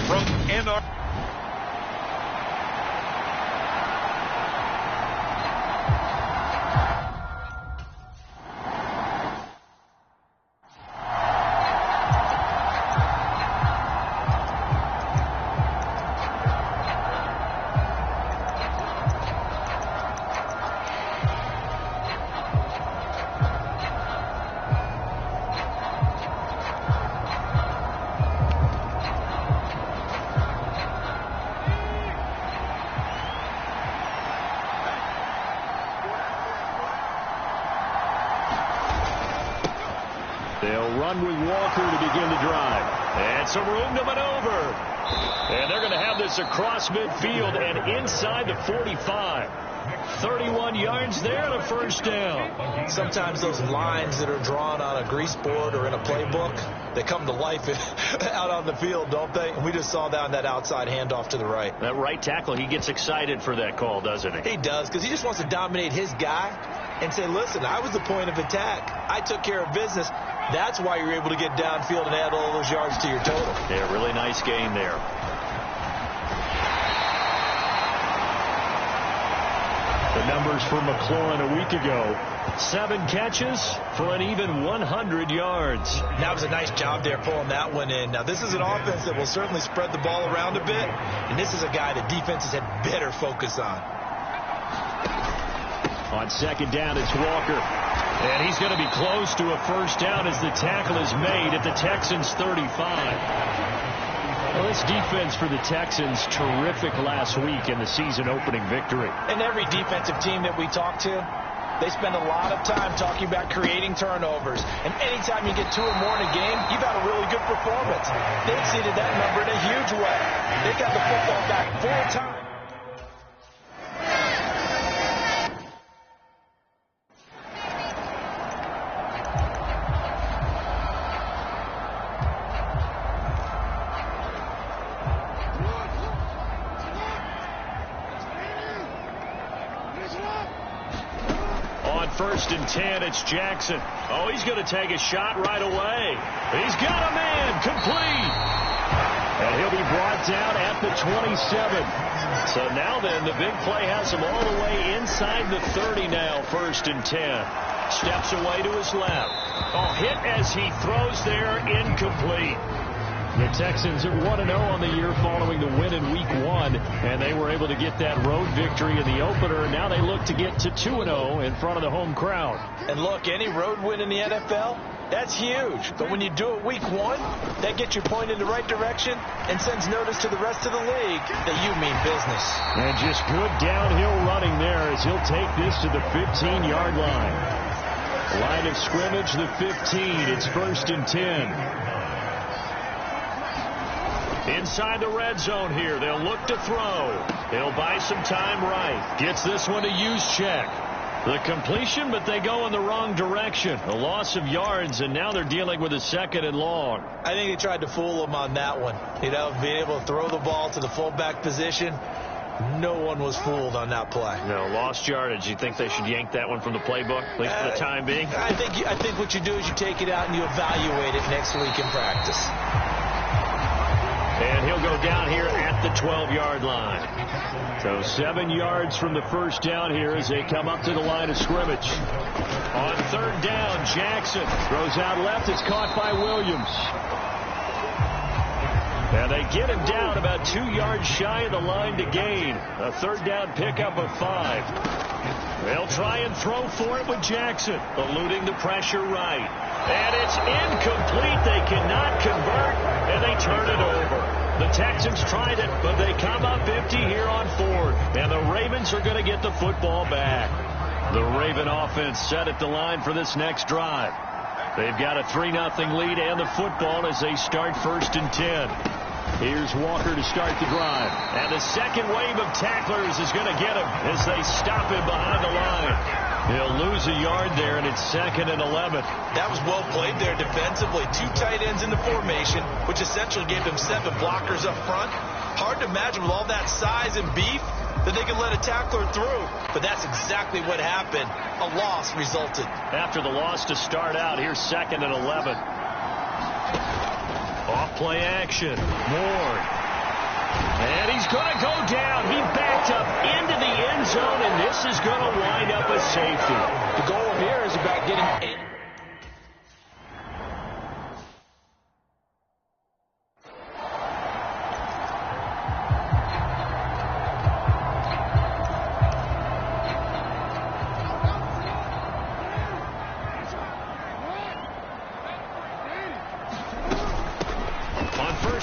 from NR. They'll run with Walker to begin the drive. And some room to maneuver. And they're going to have this across midfield and inside the 45. 31 yards there and a first down. Sometimes those lines that are drawn on a grease board or in a playbook, they come to life out on the field, don't they? And we just saw that on that outside handoff to the right. That right tackle, he gets excited for that call, doesn't he? He does, because he just wants to dominate his guy and say, listen, I was the point of attack. I took care of business. That's why you're able to get downfield and add all those yards to your total. Yeah, really nice game there. The numbers for McLaurin a week ago. 7 catches for an even 100 yards. That was a nice job there pulling that one in. Now, this is an offense that will certainly spread the ball around a bit, and this is a guy that defenses had better focus on. On second down, it's Walker. And he's going to be close to a first down as the tackle is made at the Texans' 35. Well, this defense for the Texans, terrific last week in the season-opening victory. And every defensive team that we talk to, they spend a lot of time talking about creating turnovers. And anytime you get 2 or more in a game, you've had a really good performance. They exceeded that number in a huge way. They got the football back 4 times. First and 10, it's Jackson. Oh, he's going to take a shot right away. He's got a man, complete. And he'll be brought down at the 27. So now then, the big play has him all the way inside the 30 now, first and 10. Steps away to his left. Oh, hit as he throws there, incomplete. The Texans are 1-0 on the year following the win in Week 1, and they were able to get that road victory in the opener. Now they look to get to 2-0 in front of the home crowd. And look, any road win in the NFL, that's huge. But when you do it Week 1, that gets your point in the right direction and sends notice to the rest of the league that you mean business. And just good downhill running there as he'll take this to the 15-yard line. Line of scrimmage, the 15. It's first and 10. Inside the red zone here. They'll look to throw. He'll buy some time right. Gets this one to Juszczyk. The completion, but they go in the wrong direction. A loss of yards, and now they're dealing with a second and long. I think they tried to fool him on that one. You know, being able to throw the ball to the fullback position. No one was fooled on that play. No, lost yardage. You think they should yank that one from the playbook, at least for the time being? I think what you do is you take it out and you evaluate it next week in practice. And he'll go down here at the 12-yard line. So 7 yards from the first down here as they come up to the line of scrimmage. On third down, Jackson throws out left. It's caught by Williams. And they get him down about 2 yards shy of the line to gain. A third down pickup of 5. They'll try and throw for it with Jackson, eluding the pressure right. And it's incomplete. They cannot convert, and they turn it over. The Texans tried it, but they come up empty here on 4th. And the Ravens are going to get the football back. The Raven offense set at the line for this next drive. They've got a 3-0 lead and the football as they start first and 10. Here's Walker to start the drive. And the second wave of tacklers is going to get him as they stop him behind the line. He'll lose a yard there, and it's second and 11. That was well played there defensively. 2 tight ends in the formation, which essentially gave them 7 blockers up front. Hard to imagine with all that size and beef that they could let a tackler through. But that's exactly what happened. A loss resulted. After the loss to start out, here's second and 11. Off play action. Moore. And he's going to go down. He backed up into the end zone, and this is going to wind up a safety. The goal here is about getting 8.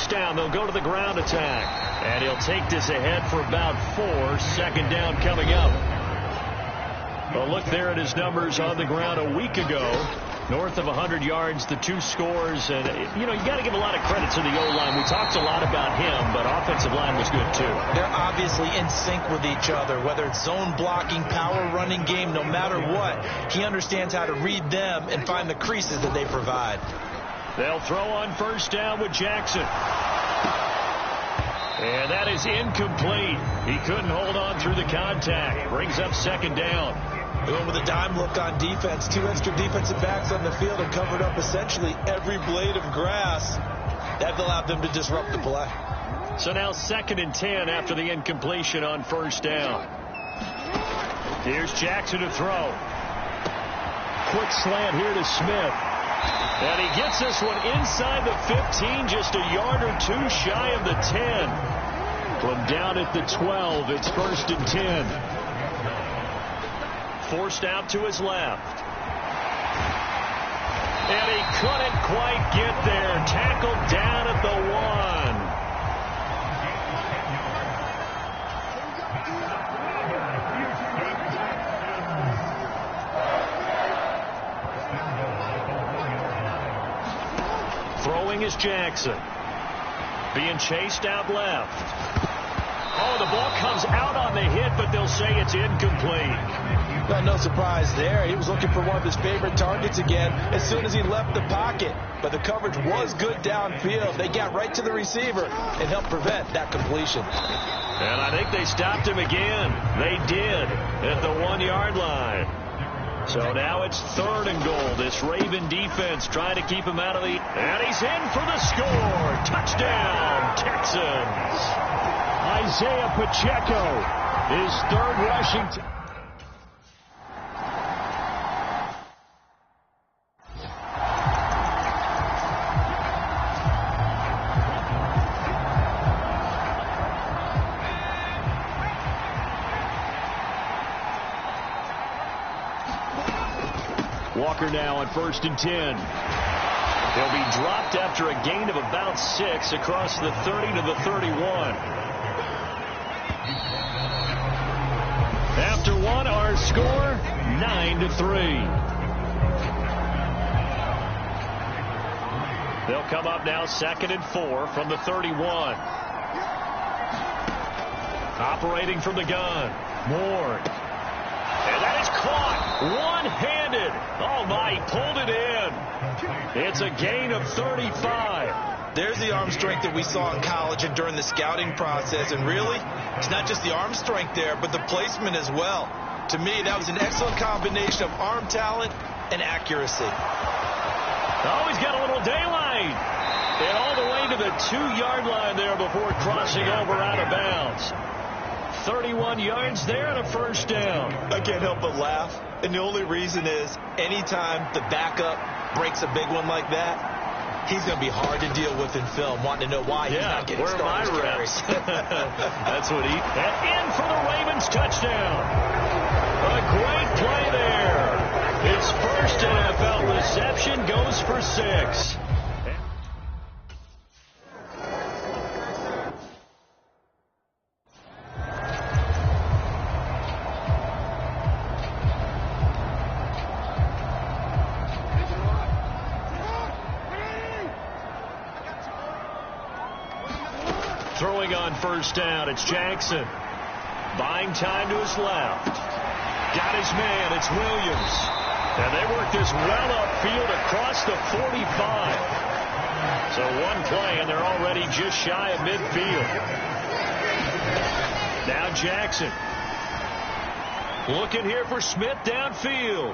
Down, they'll go to the ground attack, and he'll take this ahead for about 4. Second down coming up. Well, look there at his numbers on the ground a week ago. North of 100 yards, the 2 scores. And, you know, you got to give a lot of credit to the O-line. We talked a lot about him, but offensive line was good, too. They're obviously in sync with each other, whether it's zone blocking, power running game, no matter what. He understands how to read them and find the creases that they provide. They'll throw on first down with Jackson. And that is incomplete. He couldn't hold on through the contact. Brings up second down. Going with a dime look on defense. 2 extra defensive backs on the field and covered up essentially every blade of grass. That allowed them to disrupt the play. So now 2nd and 10 after the incompletion on first down. Here's Jackson to throw. Quick slant here to Smith. And he gets this one inside the 15, just a yard or 2 shy of the 10. From down at the 12, it's 1st and 10. Forced out to his left. And he couldn't quite get there. Tackled down at the 1. Throwing is Jackson. Being chased out left. Oh, the ball comes out on the hit, but they'll say it's incomplete. Well, no surprise there. He was looking for one of his favorite targets again as soon as he left the pocket. But the coverage was good downfield. They got right to the receiver and helped prevent that completion. And I think they stopped him again. They did at the 1-yard line. So now it's 3rd and goal. This Raven defense trying to keep him out of the... And he's in for the score. Touchdown, Texans. Isaiah Pacheco, his 3rd rushing... Walker now on 1st and 10. He'll be dropped after a gain of about 6 across the 30 to the 31. After 1, our score 9-3. They'll come up now 2nd and 4 from the 31. Operating from the gun. Moore. And that is caught one-handed. Oh, my, he pulled it in. It's a gain of 35. There's the arm strength that we saw in college and during the scouting process. And really, it's not just the arm strength there, but the placement as well. To me, that was an excellent combination of arm talent and accuracy. Oh, he's got a little daylight. And all the way to the 2-yard line there before crossing over out of bounds. 31 yards there and a first down. I can't help but laugh. And the only reason is anytime the backup breaks a big one like that, he's going to be hard to deal with in film, wanting to know why he's not getting started. Where are my reps? That's what he... And in for the Ravens touchdown. A great play there. His first NFL reception goes for 6. Throwing on first down, it's Jackson. Buying time to his left. Got his man, it's Williams. And they work this well upfield across the 45. So one play, and they're already just shy of midfield. Now Jackson. Looking here for Smith downfield.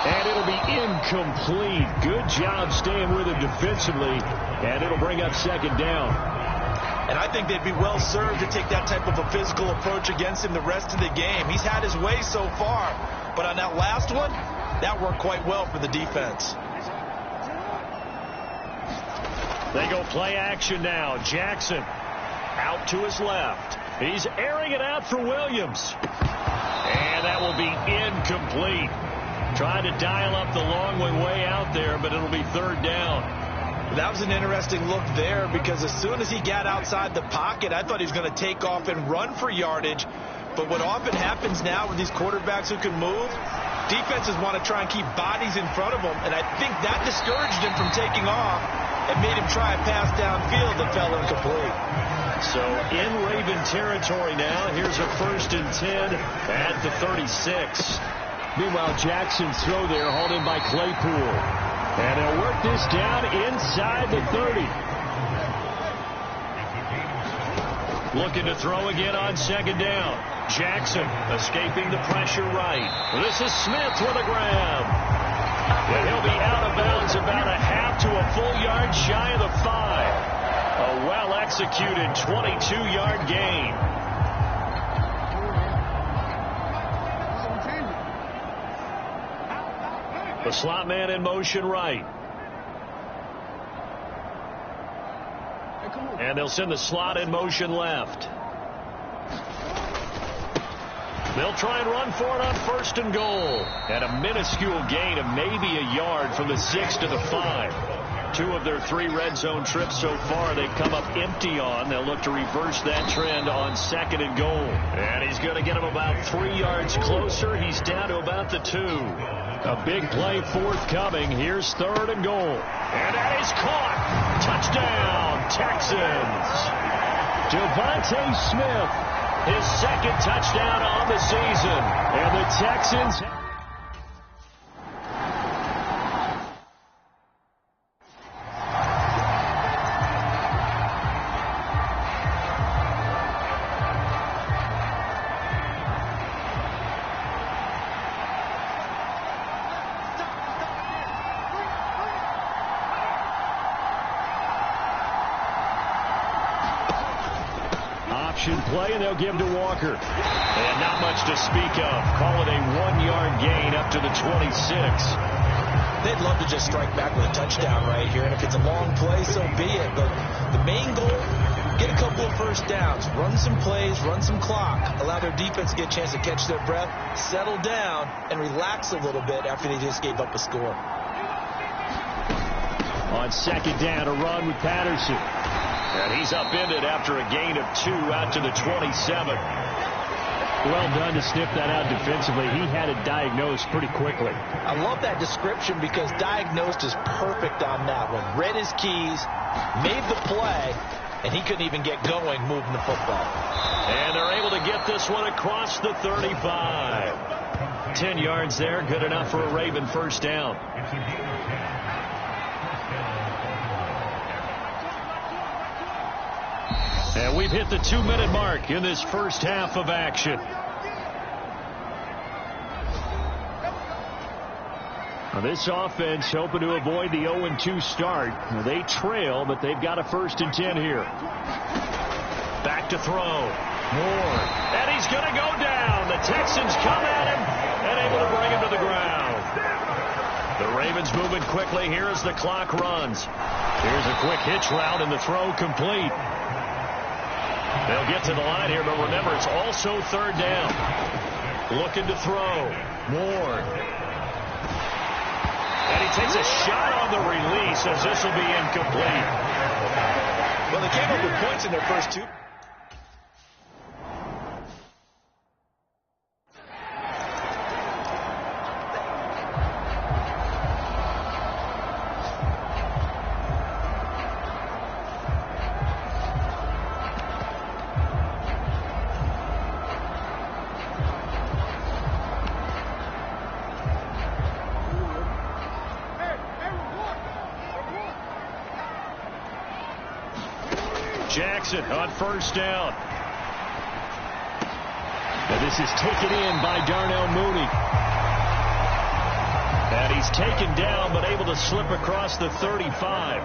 And it'll be incomplete. Good job staying with him defensively. And it'll bring up second down. And I think they'd be well served to take that type of a physical approach against him the rest of the game. He's had his way so far. But on that last one, that worked quite well for the defense. They go play action now. Jackson out to his left. He's airing it out for Williams. And that will be incomplete. Trying to dial up the long way out there, but it'll be third down. That was an interesting look there because as soon as he got outside the pocket, I thought he was going to take off and run for yardage. But what often happens now with these quarterbacks who can move, defenses want to try and keep bodies in front of him, and I think that discouraged him from taking off and made him try a pass downfield that fell incomplete. So in Raven territory now. Here's a 1st and 10 at the 36. Meanwhile, Jackson's throw there hauled in by Claypool. And they'll work this down inside the 30. Looking to throw again on 2nd down. Jackson escaping the pressure right. This is Smith with a grab. And he'll be out of bounds about a half to a full yard shy of the 5. A well-executed 22-yard gain. The slot man in motion right. And they'll send the slot in motion left. They'll try and run for it on 1st and goal. And a minuscule gain of maybe a yard from the 6 to the 5. 2 of their 3 red zone trips so far they've come up empty on. They'll look to reverse that trend on 2nd and goal. And he's going to get him about 3 yards closer. He's down to about the 2. A big play forthcoming. Here's 3rd and goal. And that is caught. Touchdown, Texans. Devontae Smith, his 2nd touchdown on the season. And the Texans... play, and they'll give to Walker. And not much to speak of. Call it a 1-yard gain up to the 26. They'd love to just strike back with a touchdown right here, and if it's a long play, so be it. But the main goal, get a couple of 1st downs, run some plays, run some clock, allow their defense to get a chance to catch their breath, settle down, and relax a little bit after they just gave up a score. On 2nd down, a run with Patterson. And he's upended after a gain of 2 out to the 27. Well done to sniff that out defensively. He had it diagnosed pretty quickly. I love that description because diagnosed is perfect on that one. Read his keys, made the play, and he couldn't even get going moving the football. And they're able to get this one across the 35. 10 yards there, good enough for a Raven 1st down. And we've hit the 2-minute mark in this first half of action. Now this offense hoping to avoid the 0-2 start. They trail, but they've got a 1st and 10 here. Back to throw. Moore. And he's going to go down. The Texans come at him and able to bring him to the ground. The Ravens moving quickly here as the clock runs. Here's a quick hitch route and the throw complete. They'll get to the line here, but remember, it's also 3rd down. Looking to throw. Moore. And he takes a shot on the release as this will be incomplete. Well, they came up with points in their first 2. Jackson on 1st down. And this is taken in by Darnell Mooney. And he's taken down but able to slip across the 35.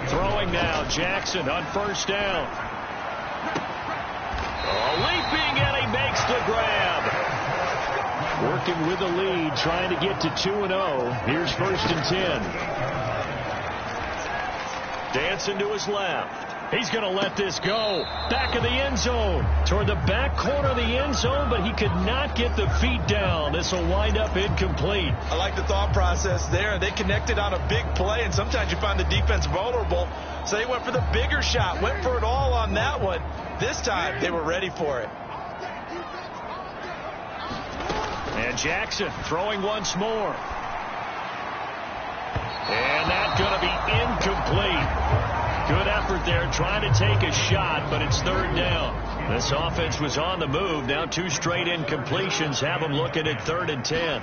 Throwing now, Jackson on 1st down. Leaping, and he makes the grab. Working with the lead, trying to get to 2-0. Here's 1st and 10. Dancing to his left. He's going to let this go. Back of the end zone. Toward the back corner of the end zone, but he could not get the feet down. This will wind up incomplete. I like the thought process there. They connected on a big play, and sometimes you find the defense vulnerable. So they went for the bigger shot. Went for it all on that one. This time, they were ready for it. And Jackson throwing once more. And that's going to be incomplete. Good effort there trying to take a shot, but it's third down. This offense was on the move. Now 2 straight incompletions have them looking at 3rd and 10.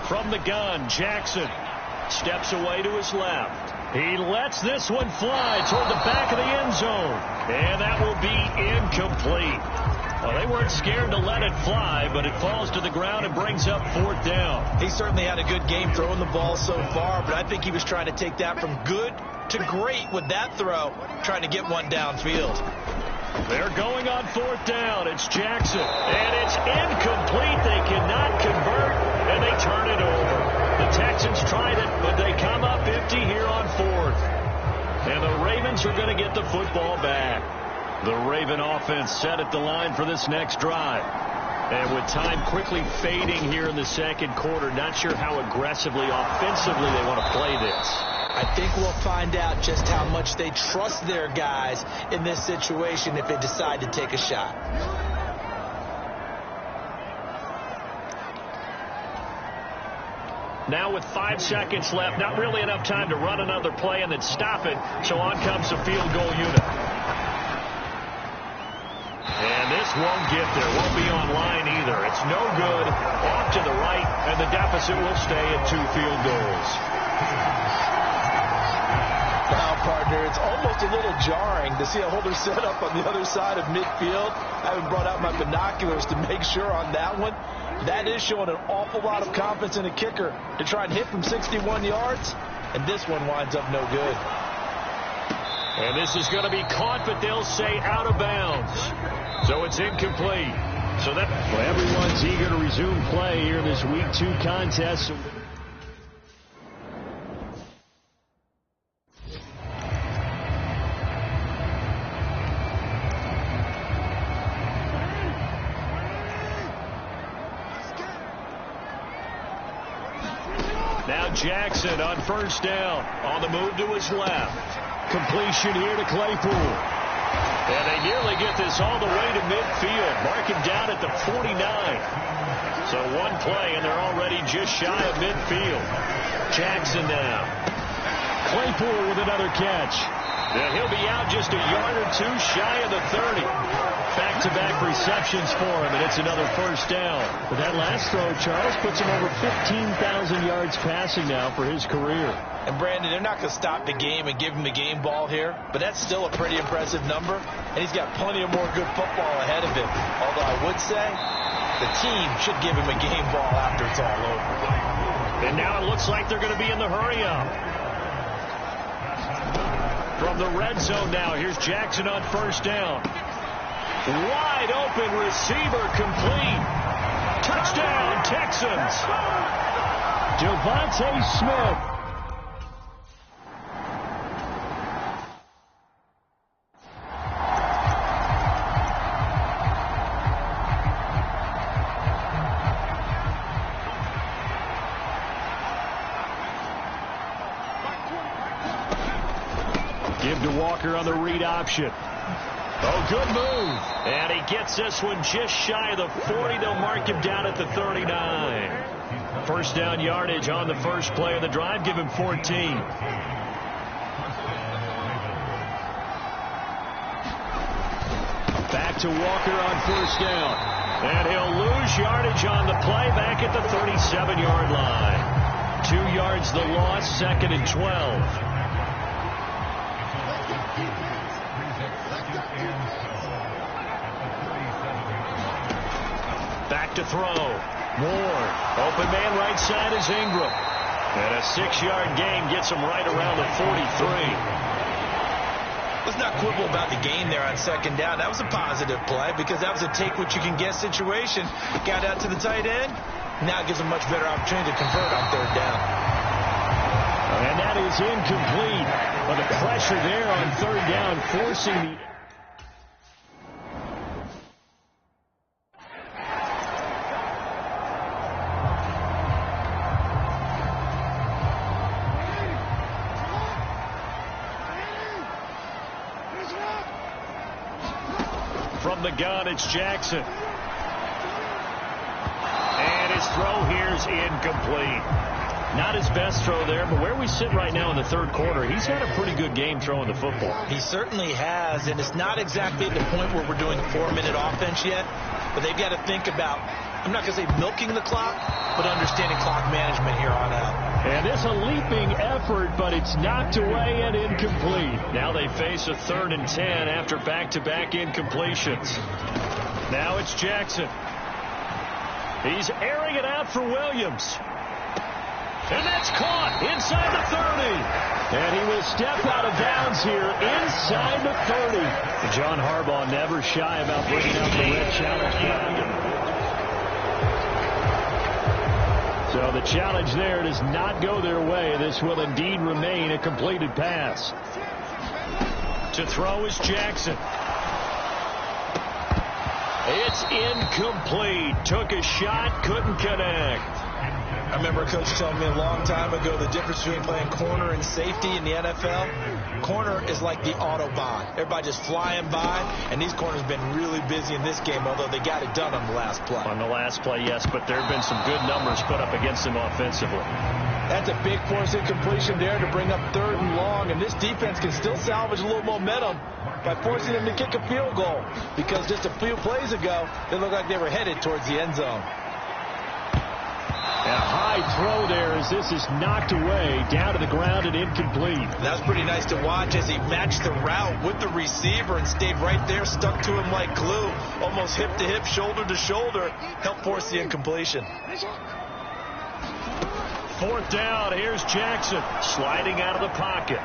From the gun, Jackson steps away to his left. He lets this one fly toward the back of the end zone. And that will be incomplete. Well, they weren't scared to let it fly, but it falls to the ground and brings up 4th down. He certainly had a good game throwing the ball so far, but I think he was trying to take that from good to great with that throw, trying to get one downfield. They're going on 4th down. It's Jackson. And it's incomplete. They cannot convert, and they turn it over. The Texans tried it, but they come up empty here on 4th. And the Ravens are going to get the football back. The Raven offense set at the line for this next drive. And with time quickly fading here in the second quarter, not sure how aggressively, offensively they want to play this. I think we'll find out just how much they trust their guys in this situation if they decide to take a shot. Now with 5 seconds left, not really enough time to run another play and then stop it, so on comes the field goal unit. And this won't get there, won't be on line either. It's no good, off to the right, and the deficit will stay at 2 field goals. Now, partner, it's almost a little jarring to see a holder set up on the other side of midfield. I haven't brought out my binoculars to make sure on that one. That is showing an awful lot of confidence in a kicker to try and hit from 61 yards, and this one winds up no good. And this is going to be caught, but they'll say out of bounds. So it's incomplete. So that everyone's eager to resume play here in this Week 2 contest. Now Jackson on 1st down. On the move to his left. Completion here to Claypool. And they nearly get this all the way to midfield. Mark him down at the 49. So one play, and they're already just shy of midfield. Jackson now. Claypool with another catch. And he'll be out just a yard or 2 shy of the 30. Back-to-back receptions for him, and it's another 1st down. But that last throw, Charles, puts him over 15,000 yards passing now for his career. And, Brandon, they're not going to stop the game and give him the game ball here, but that's still a pretty impressive number, and he's got plenty of more good football ahead of him. Although I would say the team should give him a game ball after it's all over. And now it looks like they're going to be in the hurry-up. From the red zone now, here's Jackson on 1st down. Wide open receiver complete. Touchdown, Texans. Devontae Smith. Give to Walker on the read option. Oh, good move. And he gets this one just shy of the 40. They'll mark him down at the 39. 1st down yardage on the first play of the drive. Give him 14. Back to Walker on 1st down. And he'll lose yardage on the play back at the 37-yard line. 2 yards the loss, 2nd and 12. Back to throw. Moore. Open man right side is Ingram. And a 6-yard gain gets him right around the 43. Let's not quibble about the gain there on 2nd down. That was a positive play because that was a take-what-you-can-get situation. Got out to the tight end. Now it gives him a much better opportunity to convert on 3rd down. And that is incomplete. But the pressure there on 3rd down forcing the... From the gun, it's Jackson. And his His throw here's incomplete. Not his best throw there, but where we sit right now in the third quarter, he's had a pretty good game throwing the football. He certainly has, and it's not exactly at the point where we're doing 4-minute offense yet, but they've got to think about, I'm not going to say milking the clock, but understanding clock management here on out. And it's a leaping effort, but it's knocked away and incomplete. Now they face a 3rd and 10 after back-to-back incompletions. Now it's Jackson. He's airing it out for Williams. And that's caught inside the 30. And he will step out of bounds here inside the 30. John Harbaugh never shy about bringing out the red challenge flag. So the challenge there does not go their way. This will indeed remain a completed pass. To throw is Jackson. It's incomplete. Took a shot, couldn't connect. I remember a coach telling me a long time ago the difference between playing corner and safety in the NFL. Corner is like the Autobahn. Everybody just flying by, and these corners have been really busy in this game, although they got it done on the last play. On the last play, yes, but there have been some good numbers put up against him offensively. That's a big force incompletion there to bring up 3rd and long, and this defense can still salvage a little momentum by forcing them to kick a field goal, because just a few plays ago, they looked like they were headed towards the end zone. A high throw there as this is knocked away, down to the ground and incomplete. That was pretty nice to watch as he matched the route with the receiver and stayed right there, stuck to him like glue, almost hip to hip, shoulder to shoulder, helped force the incompletion. 4th down, here's Jackson, sliding out of the pocket.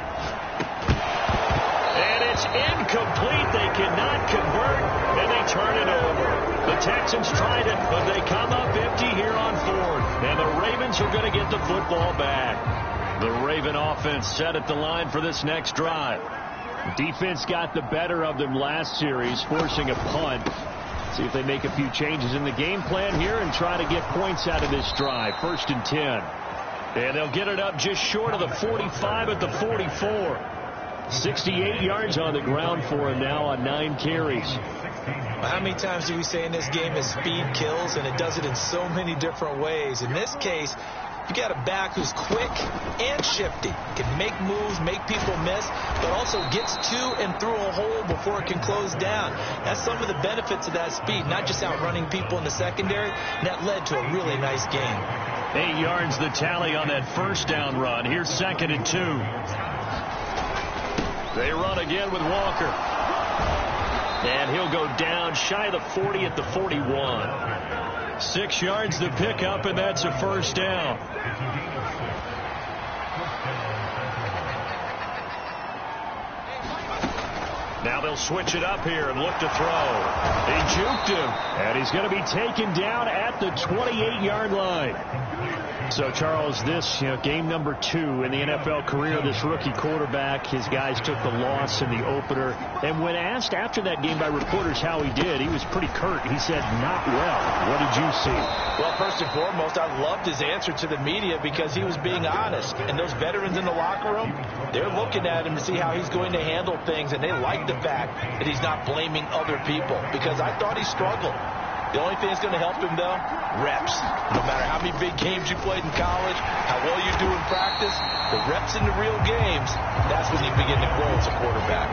And it's incomplete. They cannot convert, and they turn it over. The Texans tried it, but they come up empty here on 4th. And the Ravens are going to get the football back. The Raven offense set at the line for this next drive. Defense got the better of them last series, forcing a punt. See if they make a few changes in the game plan here and try to get points out of this drive. 1st and 10. And they'll get it up just short of the 45 at the 44. 68 yards on the ground for him now on 9 carries. Well, how many times do we say in this game is speed kills, and it does it in so many different ways. In this case, you got a back who's quick and shifty, can make moves, make people miss, but also gets to and through a hole before it can close down. That's some of the benefits of that speed, not just outrunning people in the secondary, and that led to a really nice game. 8 yards the tally on that 1st down run. Here's 2nd and 2. They run again with Walker. And he'll go down shy of the 40 at the 41. 6 yards to pick up, and that's a 1st down. Now they'll switch it up here and look to throw. He juked him. And he's going to be taken down at the 28-yard line. So, Charles, this game number 2 in the NFL career of this rookie quarterback. His guys took the loss in the opener. And when asked after that game by reporters how he did, he was pretty curt. He said, not well. What did you see? Well, first and foremost, I loved his answer to the media because he was being honest. And those veterans in the locker room, they're looking at him to see how he's going to handle things. And they like the fact that he's not blaming other people, because I thought he struggled. The only thing that's going to help him, though, reps. No matter how many big games you played in college, how well you do in practice, the reps in the real games, that's when you begin to grow as a quarterback.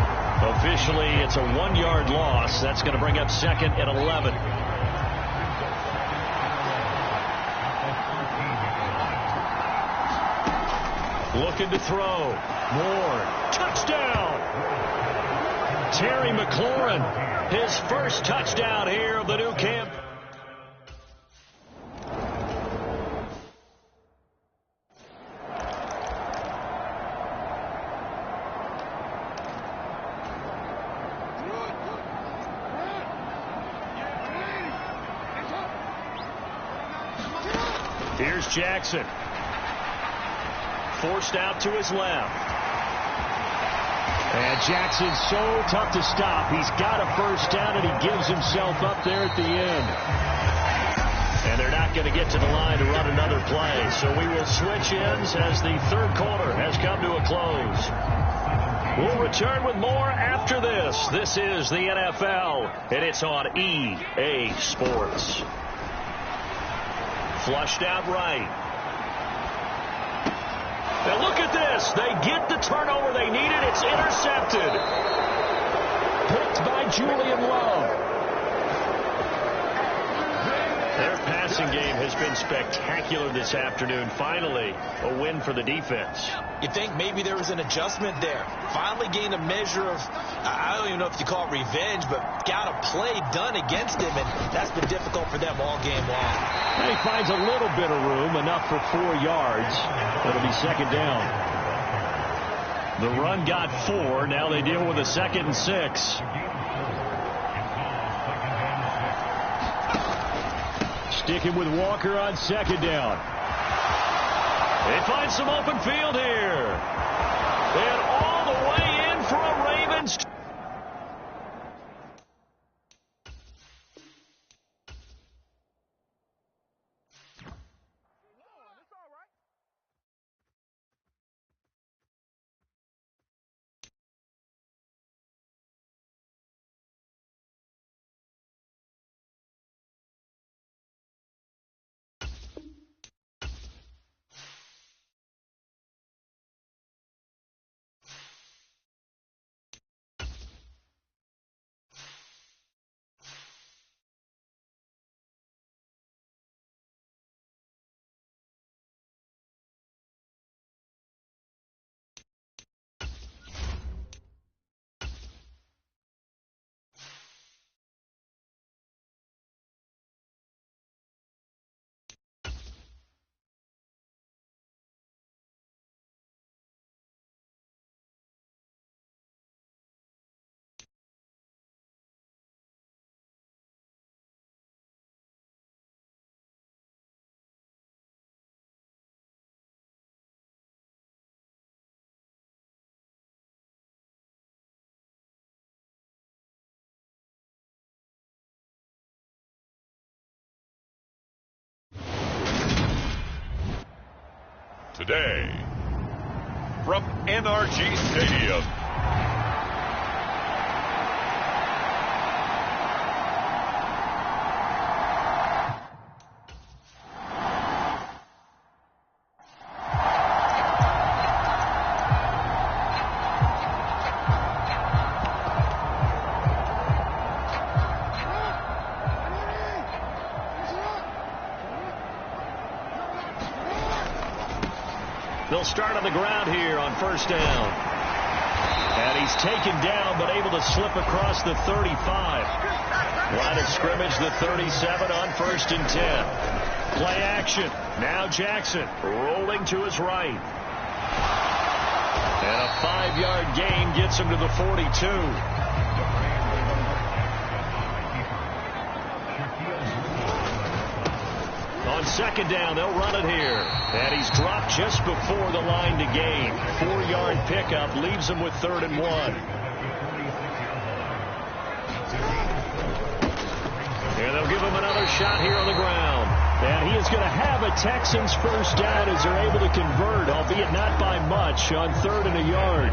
Officially, it's a 1-yard loss. That's going to bring up 2nd and 11. Looking to throw. Moore. Touchdown! Terry McLaurin, his first touchdown here of the new camp. Here's Jackson. Forced out to his left. And Jackson's so tough to stop. He's got a 1st down, and he gives himself up there at the end. And they're not going to get to the line to run another play. So we will switch ends as the 3rd quarter has come to a close. We'll return with more after this. This is the NFL, and it's on EA Sports. Flushed out right. Now look at this. They get the turnover they needed. It's intercepted. Picked by Julian Love. Their passing game has been spectacular this afternoon. Finally, a win for the defense. You think maybe there was an adjustment there. Finally gained a measure of, I don't even know if you call it revenge, but got a play done against him, and that's been difficult for them all game long. And he finds a little bit of room, enough for 4 yards. It'll be second down. The run got 4. Now they deal with a 2nd and 6. Sticking with Walker on second down. They find some open field here. And all the way in for a Ravens. Today, from NRG Stadium, they'll start on the ground here on first down. And he's taken down, but able to slip across the 35. Line of scrimmage, the 37 on 1st and 10. Play action. Now Jackson rolling to his right. And a 5-yard gain gets him to the 42. On second down, they'll run it here. And he's dropped just before the line to gain. 4-yard pickup leaves him with 3rd and 1. And they'll give him another shot here on the ground. And he is going to have a Texans first down as they're able to convert, albeit not by much, on 3rd and a yard.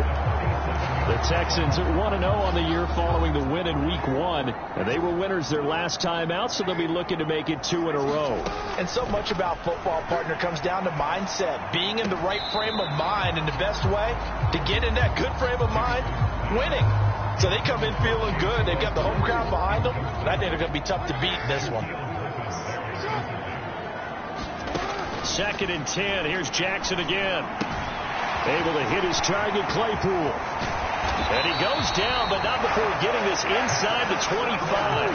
The Texans are 1-0 on the year following the win in Week 1. And they were winners their last time out, so they'll be looking to make it 2 in a row. And so much about football, partner, comes down to mindset. Being in the right frame of mind, and the best way to get in that good frame of mind, winning. So they come in feeling good. They've got the home crowd behind them. And I think they're going to be tough to beat in this one. 2nd and 10. Here's Jackson again. Able to hit his target, Claypool. And he goes down, but not before getting this inside the 25.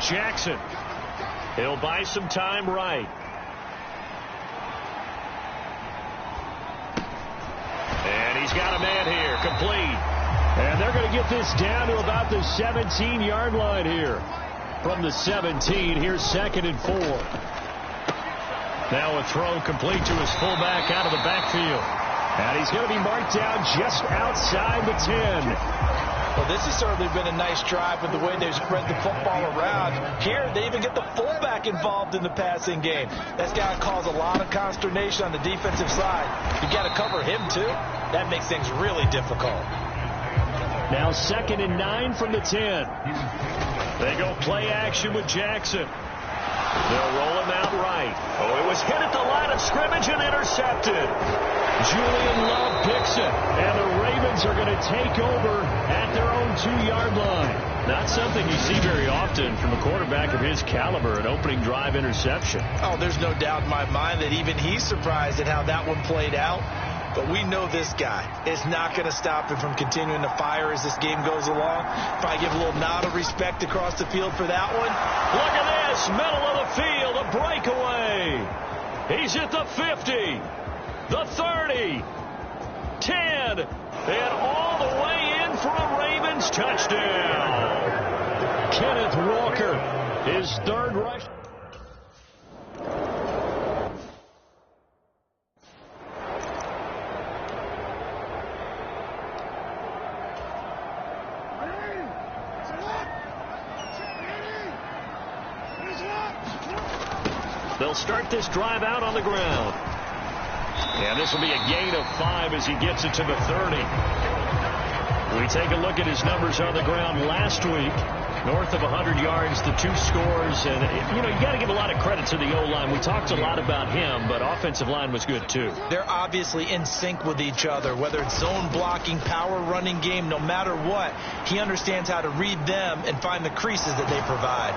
Jackson. He'll buy some time right. And he's got a man here, complete. And they're going to get this down to about the 17-yard line here. From the 17, here's 2nd and 4. Now a throw complete to his fullback out of the backfield. And he's going to be marked down just outside the 10. Well, this has certainly been a nice drive with the way they've spread the football around. Here, they even get the fullback involved in the passing game. That's got to cause a lot of consternation on the defensive side. You got to cover him, too. That makes things really difficult. Now 2nd and 9 from the 10. They go play action with Jackson. They'll roll him out right. Oh, it was hit at the line of scrimmage and intercepted. Julian Love picks it, and the Ravens are going to take over at their own 2-yard line. Not something you see very often from a quarterback of his caliber, an opening drive interception. Oh, there's no doubt in my mind that even he's surprised at how that one played out. But we know this guy is not going to stop him from continuing to fire as this game goes along. If I give a little nod of respect across the field for that one. Look at this, middle of the field, a breakaway. He's at the 50, the 30, 10, and all the way in for a Ravens touchdown. Kenneth Walker, his third rush. They'll start this drive out on the ground. And this will be a gain of 5 as he gets it to the 30. We take a look at his numbers on the ground last week. North of 100 yards, the 2 scores. And, you know, you got to give a lot of credit to the O-line. We talked a lot about him, but offensive line was good, too. They're obviously in sync with each other, whether it's zone blocking, power running game, no matter what. He understands how to read them and find the creases that they provide.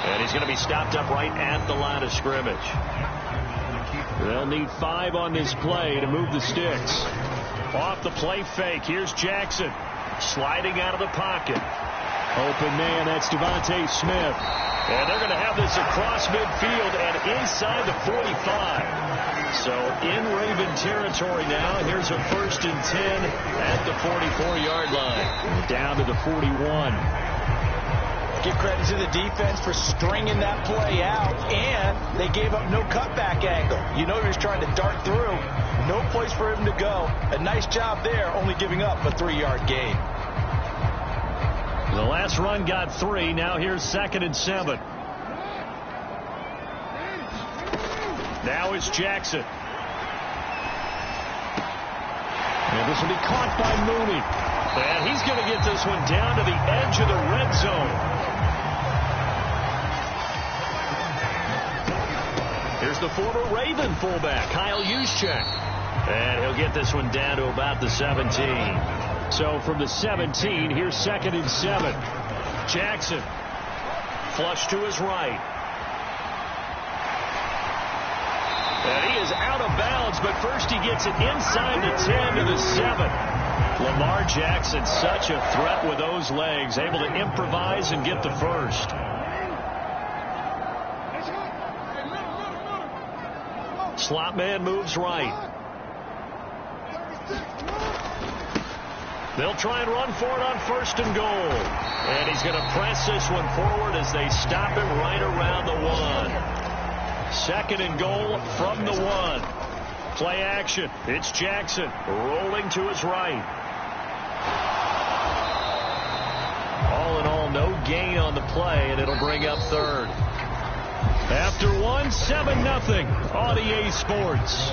And he's going to be stopped up right at the line of scrimmage. They'll need 5 on this play to move the sticks. Off the play fake, here's Jackson. Sliding out of the pocket. Open man, that's Devontae Smith. And they're going to have this across midfield and inside the 45. So in Raven territory now. Here's a 1st and 10 at the 44-yard line. Down to the 41. Give credit to the defense for stringing that play out, and they gave up no cutback angle. You know he was trying to dart through. No place for him to go. A nice job there, only giving up a 3-yard gain. The last run got 3. Now here's 2nd and 7. Now it's Jackson. And this will be caught by Mooney. And he's going to get this one down to the edge of the red zone. Here's the former Raven fullback, Kyle Juszczyk. And he'll get this one down to about the 17. So from the 17, here's 2nd and 7. Jackson, flush to his right. And he is out of bounds, but first he gets it inside the 10 to the 7. Lamar Jackson, such a threat with those legs, able to improvise and get the first. Slot man moves right. They'll try and run for it on 1st and goal. And he's going to press this one forward as they stop him right around the 1. 2nd and goal from the 1. Play action. It's Jackson rolling to his right. All in all, no gain on the play, and it'll bring up 3rd. After 1, 7-0 on EA Sports.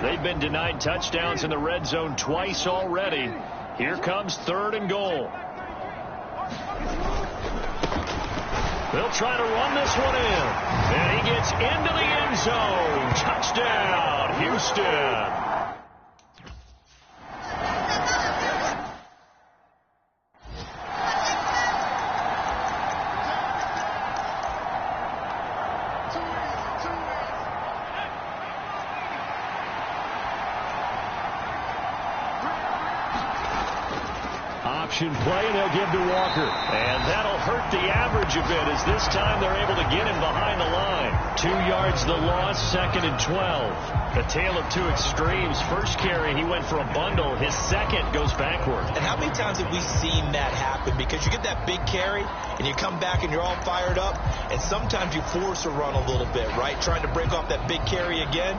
They've been denied touchdowns in the red zone twice already. Here comes 3rd and goal. They'll try to run this one in. And he gets into the end zone. Touchdown, Houston. Option play, and they'll give to Walker. And that'll hurt the average a bit as this time they're able to get him behind the line. 2 yards the loss, 2nd and 12. A tale of 2 extremes. First carry, he went for a bundle. His second goes backward. And how many times have we seen that happen? Because you get that big carry, and you come back and you're all fired up, and sometimes you force a run a little bit, right? Trying to break off that big carry again,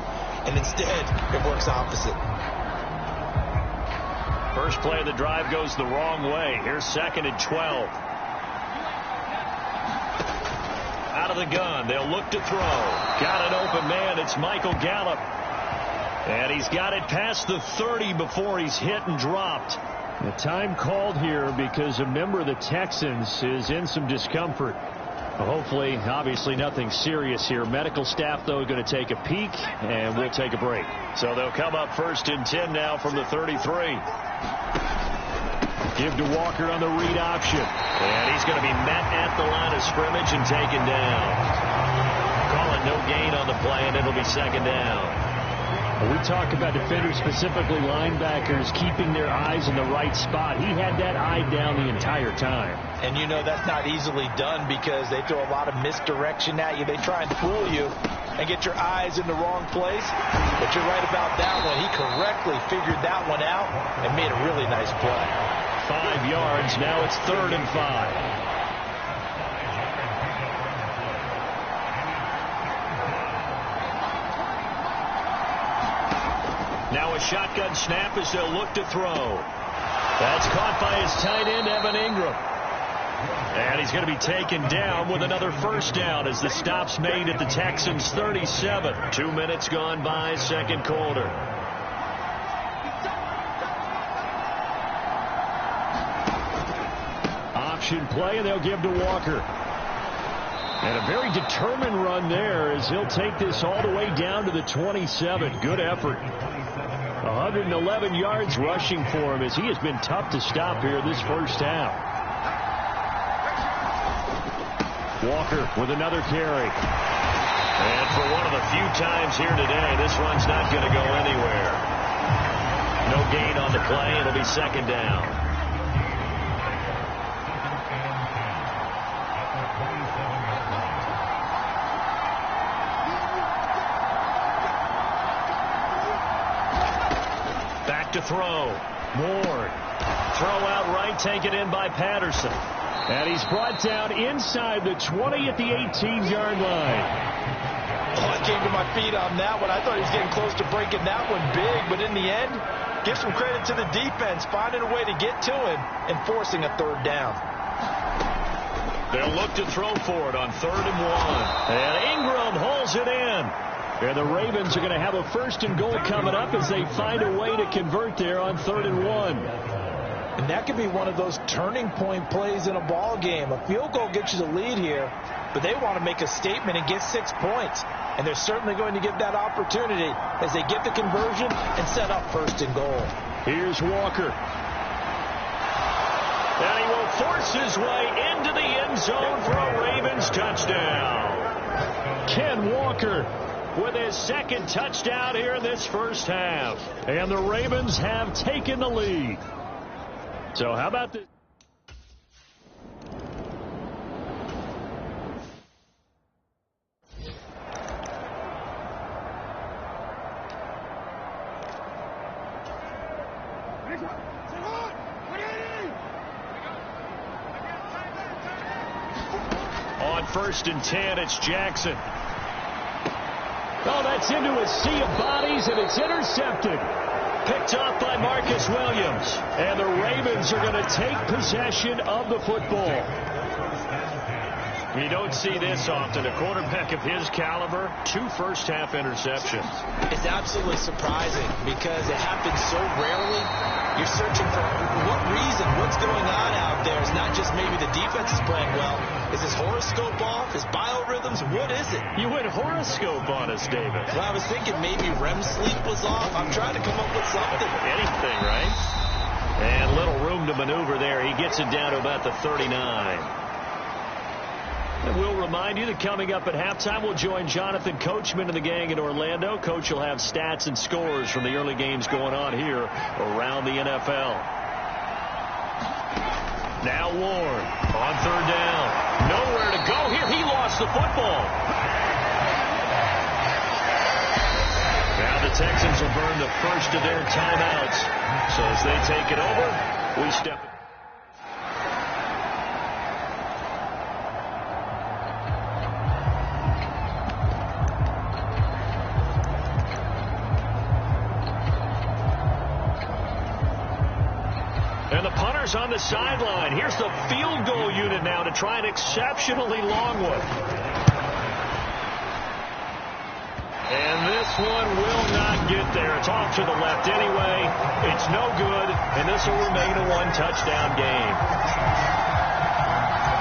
and instead it works opposite. First play of the drive goes the wrong way. Here's 2nd and 12. Out of the gun. They'll look to throw. Got an open man. It's Michael Gallup. And he's got it past the 30 before he's hit and dropped. The time called here because a member of the Texans is in some discomfort. Hopefully, obviously nothing serious here. Medical staff, though, going to take a peek, and we'll take a break. So they'll come up 1st and 10 now from the 33. Give to Walker on the read option. And he's going to be met at the line of scrimmage and taken down. Calling no gain on the play, and it'll be 2nd down. We talk about defenders, specifically linebackers, keeping their eyes in the right spot. He had that eye down the entire time. And you know that's not easily done because they throw a lot of misdirection at you. They try and fool you and get your eyes in the wrong place. But you're right about that one. He correctly figured that one out and made a really nice play. 5 yards. Now it's 3rd and 5. Now a shotgun snap as they'll look to throw. That's caught by his tight end, Evan Ingram. And he's going to be taken down with another 1st down as the stop's made at the Texans' 37. 2 minutes gone by, 2nd quarter. Option play, and they'll give to Walker. And a very determined run there as he'll take this all the way down to the 27. Good effort. 111 yards rushing for him as he has been tough to stop here this 1st half. Walker with another carry. And for one of the few times here today, this one's not going to go anywhere. No gain on the play. It'll be 2nd down. To throw. Ward. Throw out right, taken in by Patterson. And he's brought down inside the 20 at the 18-yard line. Oh, I came to my feet on that one. I thought he was getting close to breaking that one big, but in the end, give some credit to the defense, finding a way to get to him and forcing a 3rd down. They'll look to throw for it on 3rd and 1. And Ingram holds it in. And the Ravens are going to have a 1st and goal coming up as they find a way to convert there on 3rd and 1. And that could be one of those turning point plays in a ball game. A field goal gets you the lead here, but they want to make a statement and get 6 points. And they're certainly going to get that opportunity as they get the conversion and set up 1st and goal. Here's Walker. And he will force his way into the end zone for a Ravens touchdown. Ken Walker with his 2nd touchdown here in this 1st half. And the Ravens have taken the lead. So how about this? On 1st and 10, it's Jackson. Oh, that's into a sea of bodies, and it's intercepted. Picked off by Marcus Williams. And the Ravens are going to take possession of the football. You don't see this often. A quarterback of his caliber, 2 first-half interceptions. It's absolutely surprising because it happens so rarely. You're searching for what reason, what's going on out there. It's not just maybe the defense is playing well. Is his horoscope off? His biorhythms? What is it? You went horoscope on us, David. Well, I was thinking maybe REM sleep was off. I'm trying to come up with something. Anything, right? And little room to maneuver there. He gets it down to about the 39. And we'll remind you that coming up at halftime, we'll join Jonathan Coachman and the gang in Orlando. Coach will have stats and scores from the early games going on here around the NFL. Now Ward on 3rd down. Nowhere to go here. He lost the football. Now the Texans will burn the first of their timeouts. So as they take it over, we step it. And the punter's on the sideline. Here's the field goal unit now to try an exceptionally long one. And this one will not get there. It's off to the left anyway. It's no good, and this will remain a one-touchdown game.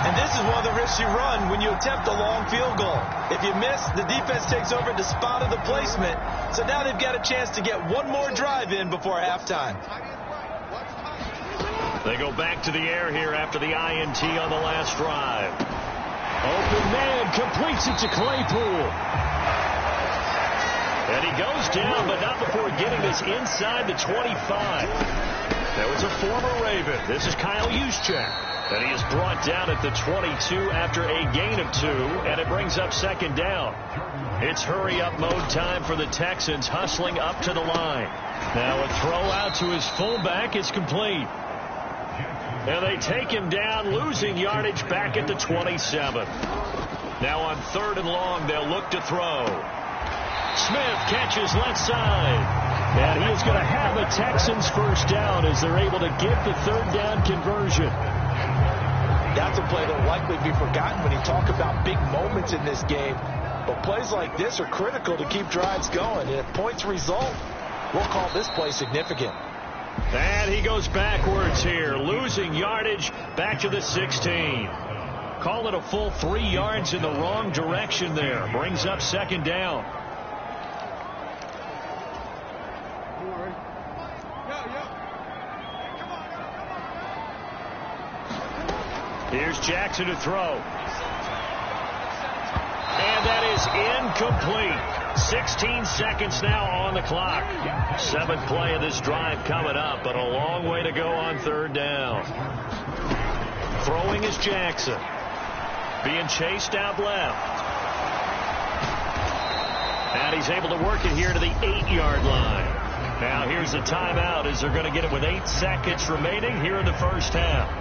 And this is one of the risks you run when you attempt a long field goal. If you miss, the defense takes over the spot of the placement. So now they've got a chance to get one more drive in before halftime. They go back to the air here after the INT on the last drive. Open man completes it to Claypool. And he goes down, but not before getting this inside the 25. That was a former Raven. This is Kyle Juszczyk. And he is brought down at the 22 after a gain of 2, and it brings up second down. It's hurry-up mode time for the Texans, hustling up to the line. Now a throw out to his fullback is complete. And they take him down, losing yardage back at the 27. Now on 3rd and long, they'll look to throw. Smith catches left side. And he is going to have a Texans first down as they're able to get the 3rd down conversion. That's a play that will likely be forgotten when you talk about big moments in this game. But plays like this are critical to keep drives going. And if points result, we'll call this play significant. And he goes backwards here, losing yardage back to the 16. Call it a full 3 yards in the wrong direction there. Brings up second down. Here's Jackson to throw. And that is incomplete. 16 seconds now on the clock. 7th play of this drive coming up, but a long way to go on 3rd down. Throwing is Jackson. Being chased out left. And he's able to work it here to the 8-yard line. Now here's the timeout as they're going to get it with 8 seconds remaining here in the first half.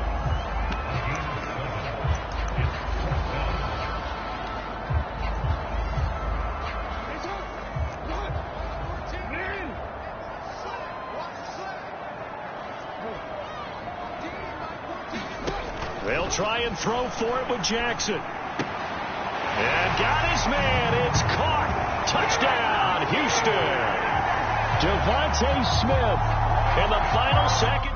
They'll try and throw for it with Jackson. And got his man. It's caught. Touchdown, Houston. Devontae Smith in the final second.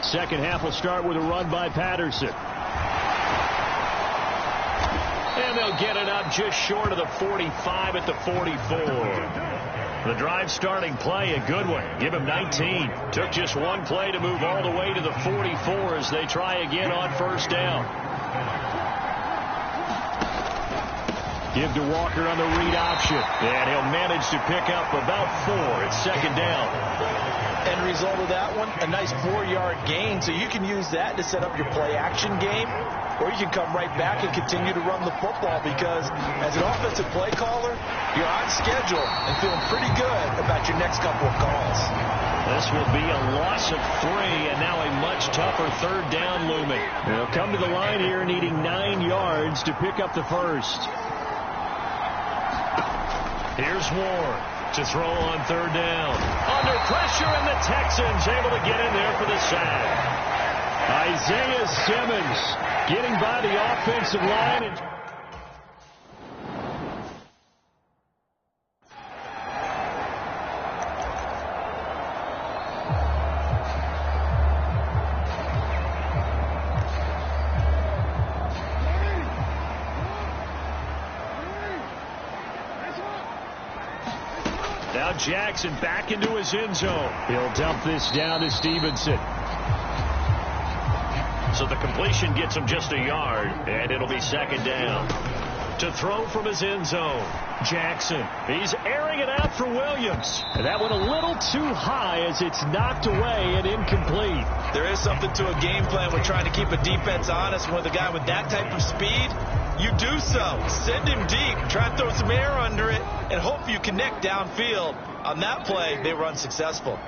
Second half will start with a run by Patterson. And they'll get it up just short of the 45 at the 44. The drive starting play, a good one. Give him 19. Took just one play to move all the way to the 44 as they try again on first down. Give to Walker on the read option. And he'll manage to pick up about 4. It's second down. End result of that one, a nice 4-yard gain. So you can use that to set up your play-action game, or you can come right back and continue to run the football because as an offensive play caller, you're on schedule and feeling pretty good about your next couple of calls. This will be a loss of 3 and now a much tougher 3rd down looming. They'll come to the line here needing 9 yards to pick up the first. Here's Ward to throw on 3rd down. Under pressure, and the Texans able to get in there for the sack. Isaiah Simmons getting by the offensive line. And now Jackson back into his end zone. He'll dump this down to Stevenson. So the completion gets him just a yard, and it'll be second down. To throw from his end zone, Jackson. He's airing it out for Williams. And that went a little too high as it's knocked away and incomplete. There is something to a game plan with trying to keep a defense honest. With a guy with that type of speed, you do so. Send him deep, try and throw some air under it, and hope you connect downfield. On that play, they were unsuccessful.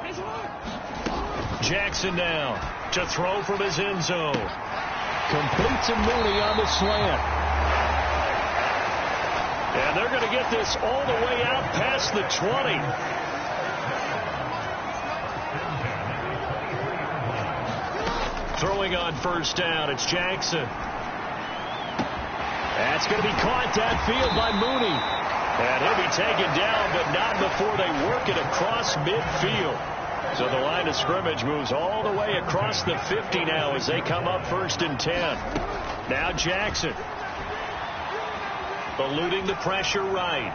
Jackson now to throw from his end zone. Complete to Mooney on the slant. And they're going to get this all the way out past the 20. Throwing on first down, it's Jackson. That's going to be caught downfield by Mooney. And he'll be taken down, but not before they work it across midfield. So the line of scrimmage moves all the way across the 50 now as they come up 1st and 10. Now Jackson. Eluding the pressure right.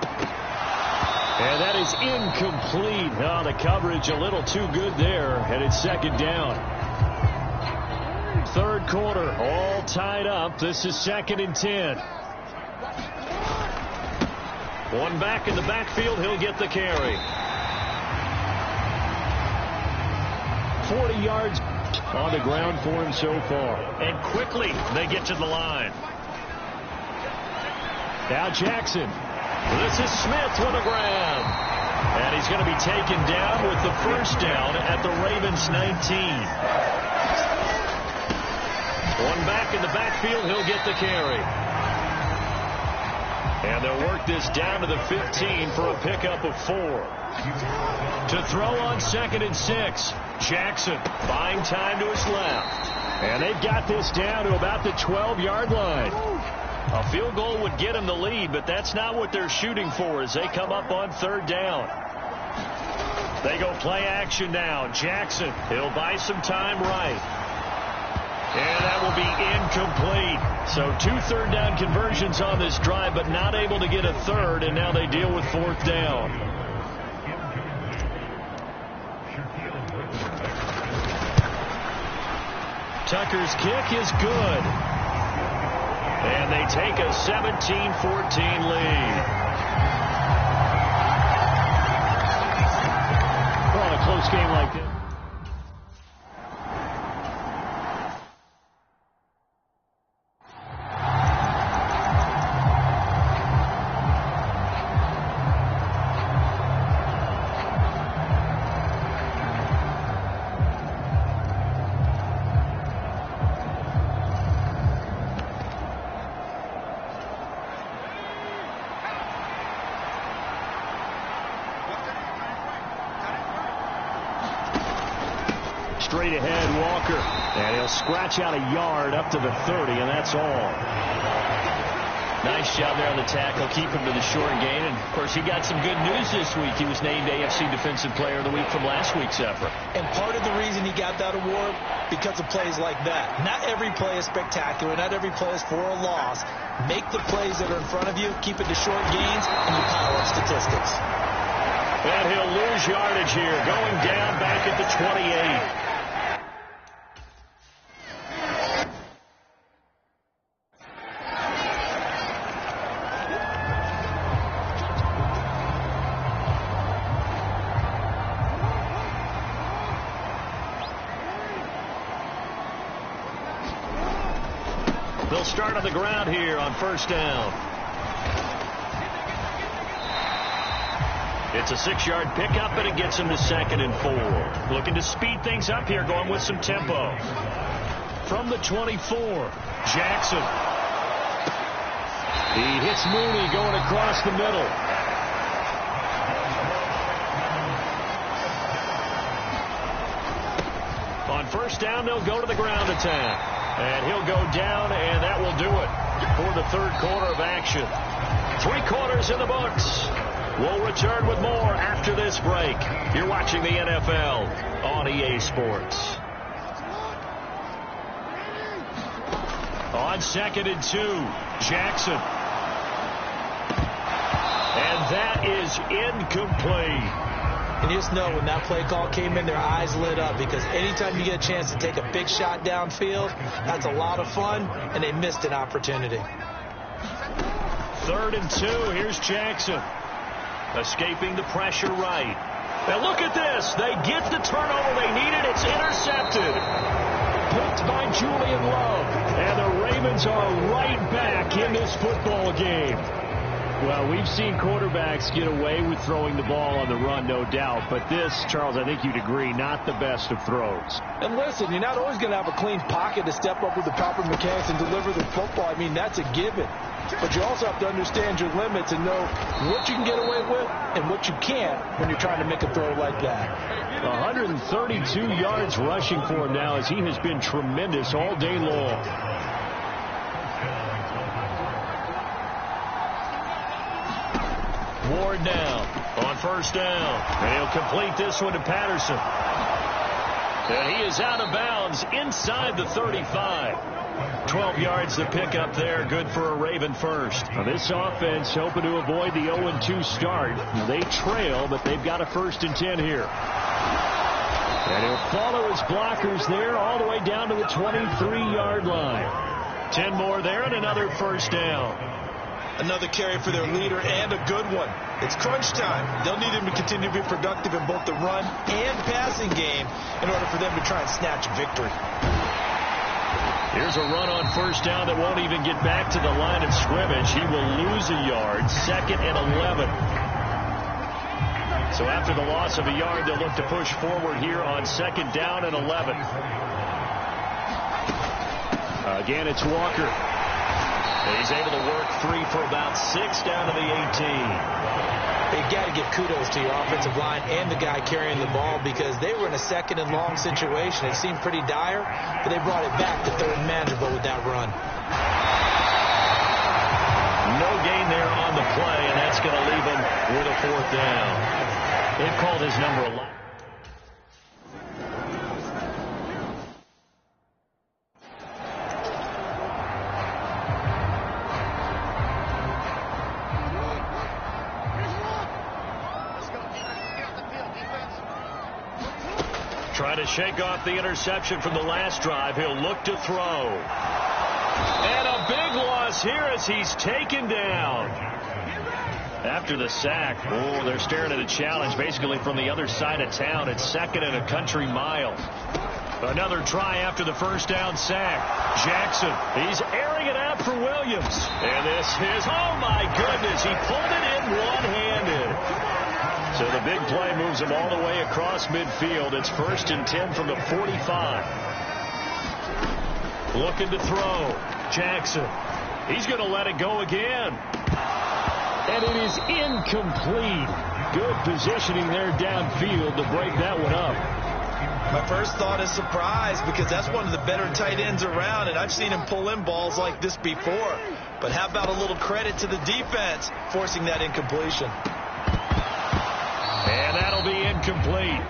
And that is incomplete. Oh, the coverage a little too good there. And it's 2nd down. 3rd quarter, all tied up. This is 2nd and 10. One back in the backfield. He'll get the carry. 40 yards on the ground for him so far. And quickly they get to the line. Now Jackson. This is Smith with a grab. And he's going to be taken down with the first down at the Ravens 19. One back in the backfield. He'll get the carry. And they'll work this down to the 15 for a pickup of 4. To throw on 2nd and 6. Jackson buying time to his left. And they've got this down to about the 12-yard line. A field goal would get him the lead, but that's not what they're shooting for as they come up on 3rd down. They go play action now. Jackson, he'll buy some time right. And that will be incomplete. So 2 third down conversions on this drive, but not able to get a third, and now they deal with 4th down. Tucker's kick is good. And they take a 17-14 lead. Well, a close game like this. Straight ahead, Walker. And he'll scratch out a yard up to the 30, and that's all. Nice job there on the tackle. Keep him to the short gain. And, of course, he got some good news this week. He was named AFC Defensive Player of the Week from last week's effort. And part of the reason he got that award, because of plays like that. Not every play is spectacular. Not every play is for a loss. Make the plays that are in front of you, keep it to short gains, and you pile up statistics. And he'll lose yardage here, going down back at the 28. They'll start on the ground here on 1st down. It's a 6-yard pickup, and it gets him to 2nd and 4. Looking to speed things up here, going with some tempo. From the 24, Jackson. He hits Mooney going across the middle. On 1st down, they'll go to the ground attack. And he'll go down, and that will do it for the 3rd quarter of action. 3 quarters in the books. We'll return with more after this break. You're watching the NFL on EA Sports. On 2nd and 2, Jackson. And that is incomplete. And you just know when that play call came in, their eyes lit up, because anytime you get a chance to take a big shot downfield, that's a lot of fun, and they missed an opportunity. 3rd and 2, here's Jackson. Escaping the pressure right. Now look at this. They get the turnover they needed. It's intercepted. Picked by Julian Love. And the Ravens are right back in this football game. Well, we've seen quarterbacks get away with throwing the ball on the run, no doubt. But this, Charles, I think you'd agree, not the best of throws. And listen, you're not always going to have a clean pocket to step up with the proper mechanics and deliver the football. I mean, that's a given. But you also have to understand your limits and know what you can get away with and what you can't when you're trying to make a throw like that. 132 yards rushing for him now as he has been tremendous all day long. Ward now on first down. And he'll complete this one to Patterson. And he is out of bounds inside the 35. 12 yards to pick up there. Good for a Raven first. Now this offense hoping to avoid the 0-2 start. They trail, but they've got a 1st and 10 here. And he'll follow his blockers there all the way down to the 23-yard line. 10 more there and another first down. Another carry for their leader and a good one. It's crunch time. They'll need him to continue to be productive in both the run and passing game in order for them to try and snatch victory. Here's a run on first down that won't even get back to the line of scrimmage. He will lose a yard. 2nd and 11. So after the loss of a yard, they'll look to push forward here on 2nd down and 11. Again, it's Walker. He's able to work free for about 6 down to the 18. You've got to give kudos to your offensive line and the guy carrying the ball because they were in a 2nd and long situation. It seemed pretty dire, but they brought it back to 3rd and manageable with that run. No gain there on the play, and that's going to leave him with a 4th down. They've called his number 11. Trying to shake off the interception from the last drive. He'll look to throw. And a big loss here as he's taken down. After the sack, oh, they're staring at a challenge basically from the other side of town. It's 2nd and a country mile. Another try after the first down sack. Jackson, he's airing it out for Williams. And this is, oh my goodness, he pulled it in one-handed. So the big play moves him all the way across midfield. It's 1st and 10 from the 45. Looking to throw. Jackson. He's going to let it go again. And it is incomplete. Good positioning there downfield to break that one up. My first thought is surprise because that's one of the better tight ends around, and I've seen him pull in balls like this before. But how about a little credit to the defense forcing that incompletion? And that'll be incomplete.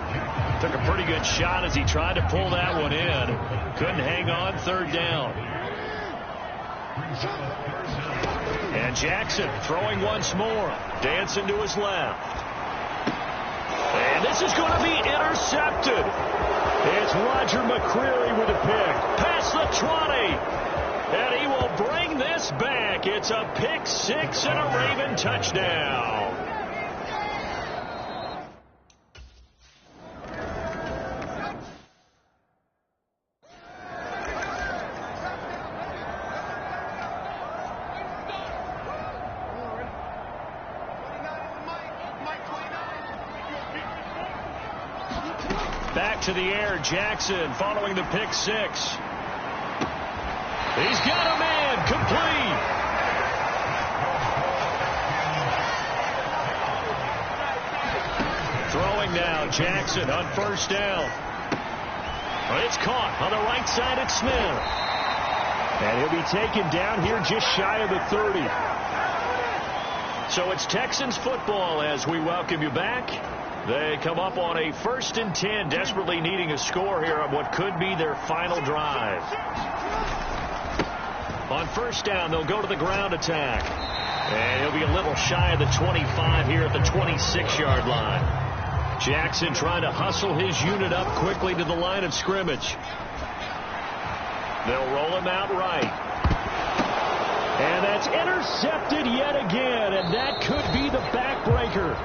Took a pretty good shot as he tried to pull that one in. Couldn't hang on. 3rd down. And Jackson throwing once more. Dancing to his left. And this is going to be intercepted. It's Roger McCreary with a pick. Past the 20. And he will bring this back. It's a pick 6 and a Raven touchdown. Back to the air, Jackson following the pick 6. He's got a man, complete. Throwing now, Jackson on first down. It's caught on the right side at Smith. And he'll be taken down here just shy of the 30. So it's Texans football as we welcome you back. They come up on a 1st and 10, desperately needing a score here on what could be their final drive. On first down, they'll go to the ground attack. And he'll be a little shy of the 25 here at the 26-yard line. Jackson trying to hustle his unit up quickly to the line of scrimmage. They'll roll him out right. And that's intercepted yet again, and that could be the backbreaker.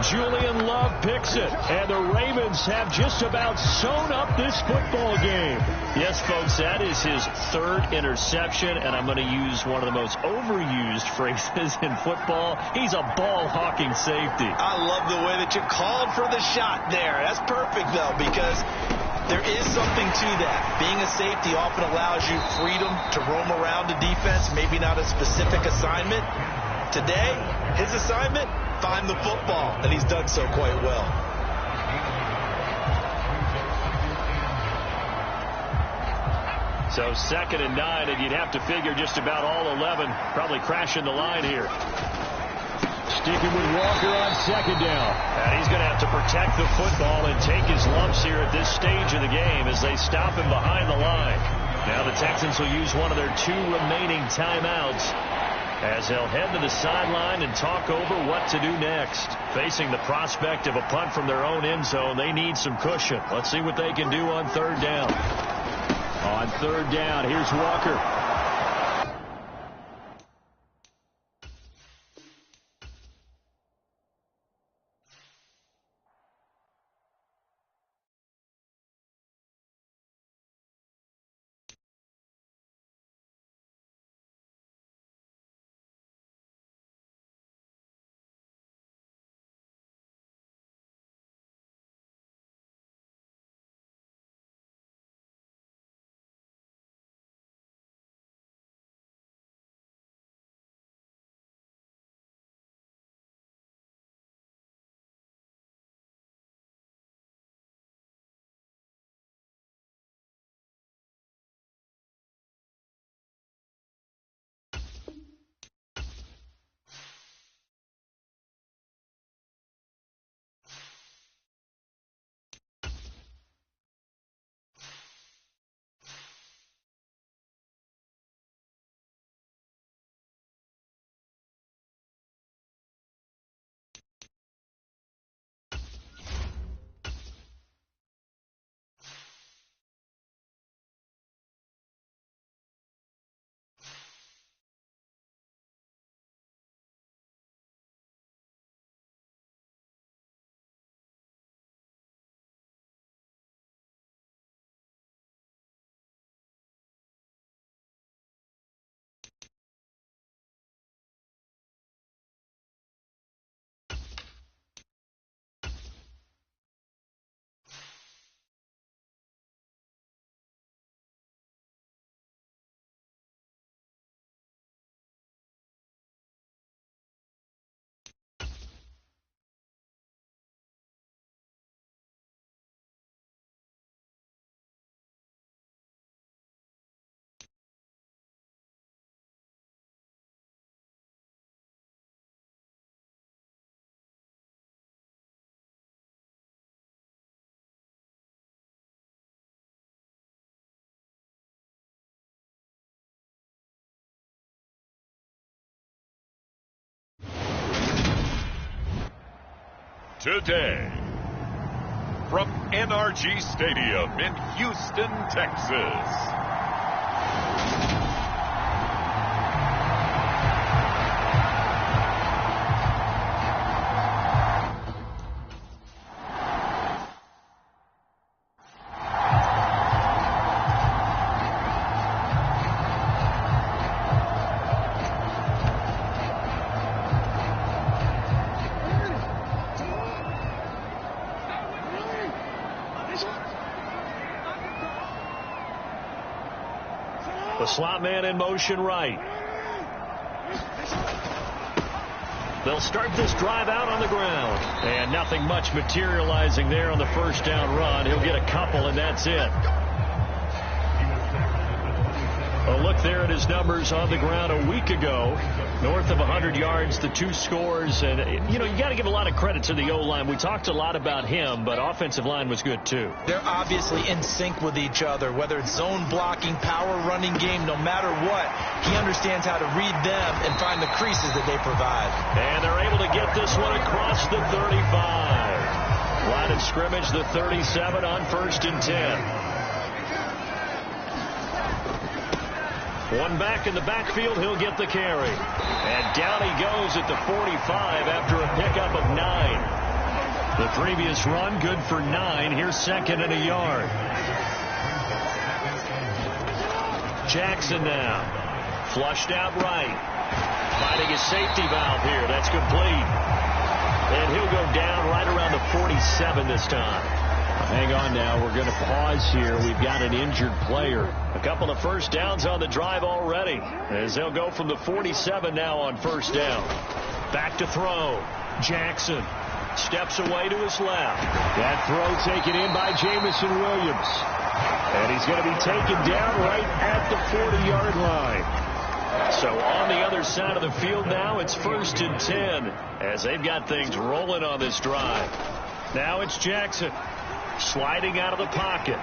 Julian Love picks it, and the Ravens have just about sewn up this football game. Yes, folks, that is his third interception, and I'm going to use one of the most overused phrases in football. He's a ball-hawking safety. I love the way that you called for the shot there. That's perfect, though, because there is something to that. Being a safety often allows you freedom to roam around the defense, maybe not a specific assignment. Today, his assignment, find the football, and he's done so quite well. So 2nd and 9, and you'd have to figure just about all 11 probably crashing the line here. Sticking with Walker on 2nd down. And he's going to have to protect the football and take his lumps here at this stage of the game as they stop him behind the line. Now the Texans will use one of their 2 remaining timeouts as they'll head to the sideline and talk over what to do next. Facing the prospect of a punt from their own end zone, they need some cushion. Let's see what they can do on 3rd down. On 3rd down, here's Walker. Today, from NRG Stadium in Houston, Texas. The slot man in motion right. They'll start this drive out on the ground. And nothing much materializing there on the 1st down run. He'll get a couple, and that's it. A look there at his numbers on the ground a week ago. North of 100 yards, the 2 scores. And, you got to give a lot of credit to the O-line. We talked a lot about him, but offensive line was good, too. They're obviously in sync with each other, whether it's zone blocking, power running game, no matter what. He understands how to read them and find the creases that they provide. And they're able to get this one across the 35. Line of scrimmage, the 37 on 1st and 10. One back in the backfield, he'll get the carry. And down he goes at the 45 after a pickup of 9. The previous run good for 9. Here's second and a yard. Jackson now. Flushed out right. Finding a safety valve here. That's complete. And he'll go down right around the 47 this time. Hang on now. We're going to pause here. We've got an injured player. A couple of first downs on the drive already, as they'll go from the 47 now on first down. Back to throw. Jackson steps away to his left. That throw taken in by Jamison Williams. And he's going to be taken down right at the 40-yard line. So on the other side of the field now, it's 1st and 10, as they've got things rolling on this drive. Now it's Jackson sliding out of the pocket.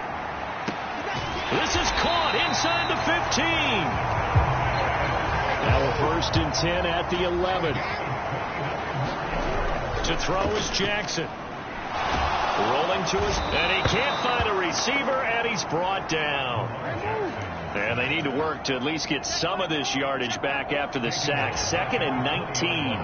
This is caught inside the 15. Now a 1st and 10 at the 11. To throw is Jackson. Rolling to his, and he can't find a receiver, and he's brought down. And they need to work to at least get some of this yardage back after the sack. 2nd and 19.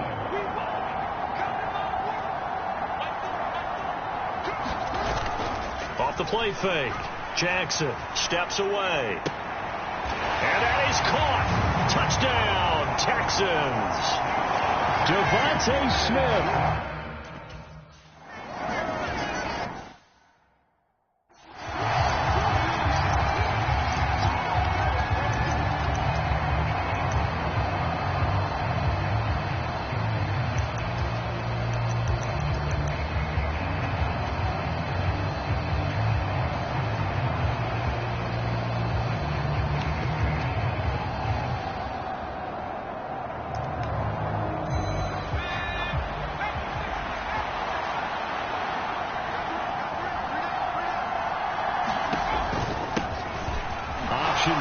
Off the play fake. Jackson steps away. And that is caught. Touchdown, Texans. Devontae Smith.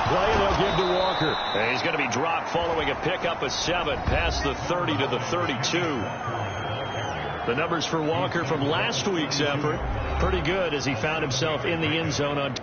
Play, they'll give to Walker. And he's going to be dropped following a pickup of 7 past the 30 to the 32. The numbers for Walker from last week's effort, pretty good as he found himself in the end zone on.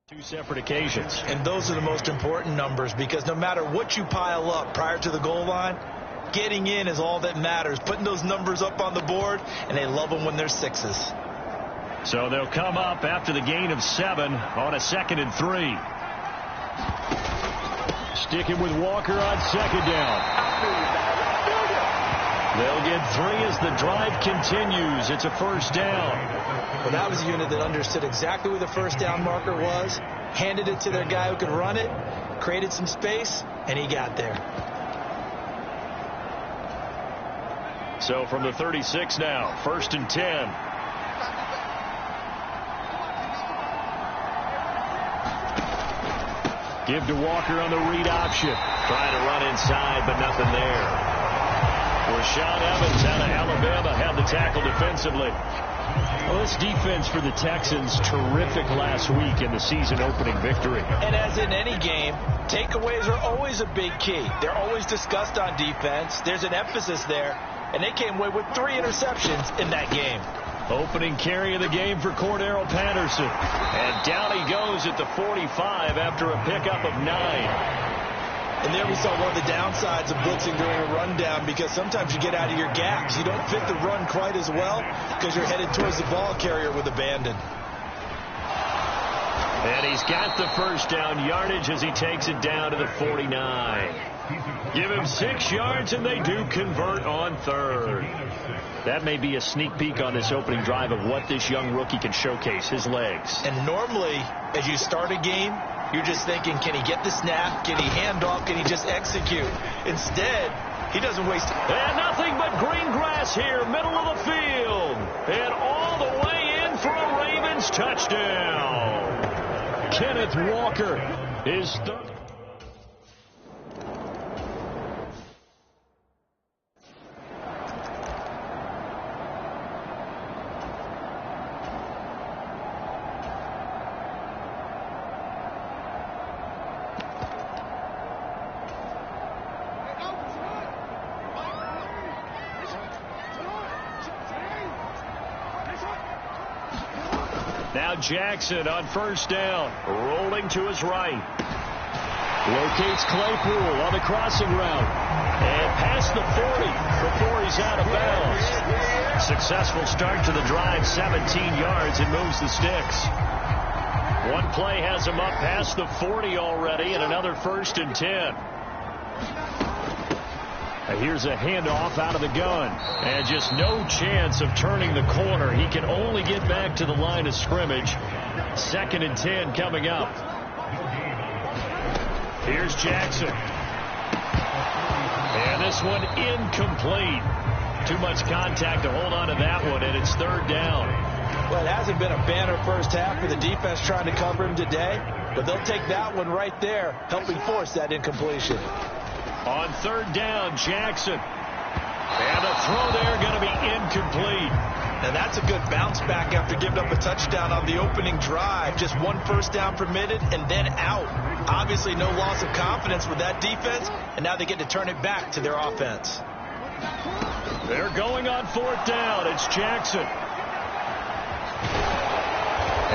Two separate occasions. And those are the most important numbers, because no matter what you pile up prior to the goal line, getting in is all that matters. Putting those numbers up on the board, and they love them when they're 6s. So they'll come up after the gain of 7 on a 2nd and 3. Sticking with Walker on 2nd down. They'll get 3 as the drive continues. It's a 1st down. Well, that was a unit that understood exactly where the 1st down marker was, handed it to their guy who could run it, created some space, and he got there. So from the 36 now, 1st and 10. Give to Walker on the read option. Trying to run inside, but nothing there. Rashaan Evans out of Alabama had the tackle defensively. Well, this defense for the Texans, terrific last week in the season-opening victory. And as in any game, takeaways are always a big key. They're always discussed on defense. There's an emphasis there, and they came away with 3 interceptions in that game. Opening carry of the game for Cordero Patterson. And down he goes at the 45 after a pickup of 9. And there we saw one of the downsides of blitzing during a rundown, because sometimes you get out of your gaps. You don't fit the run quite as well because you're headed towards the ball carrier with abandon. And he's got the first down yardage as he takes it down to the 49. Give him 6 yards, and they do convert on third. That may be a sneak peek on this opening drive of what this young rookie can showcase, his legs. And normally, as you start a game, you're just thinking, can he get the snap? Can he hand off? Can he just execute? Instead, he doesn't waste it. And nothing but green grass here, middle of the field. And all the way in for a Ravens touchdown. Kenneth Walker is third. Now Jackson on first down, rolling to his right. Locates Claypool on the crossing route. And past the 40 before he's out of bounds. Successful start to the drive, 17 yards, and moves the sticks. One play has him up past the 40 already, and another 1st and 10. Here's a handoff out of the gun. And just no chance of turning the corner. He can only get back to the line of scrimmage. 2nd and 10 coming up. Here's Jackson. And this one incomplete. Too much contact to hold on to that one, and it's 3rd down. Well, it hasn't been a banner first half for the defense trying to cover him today, but they'll take that one right there, helping force that incompletion. On 3rd down, Jackson. And a throw there going to be incomplete. Now that's a good bounce back after giving up a touchdown on the opening drive. Just 1 first down permitted and then out. Obviously no loss of confidence with that defense, and now they get to turn it back to their offense. They're going on 4th down. It's Jackson.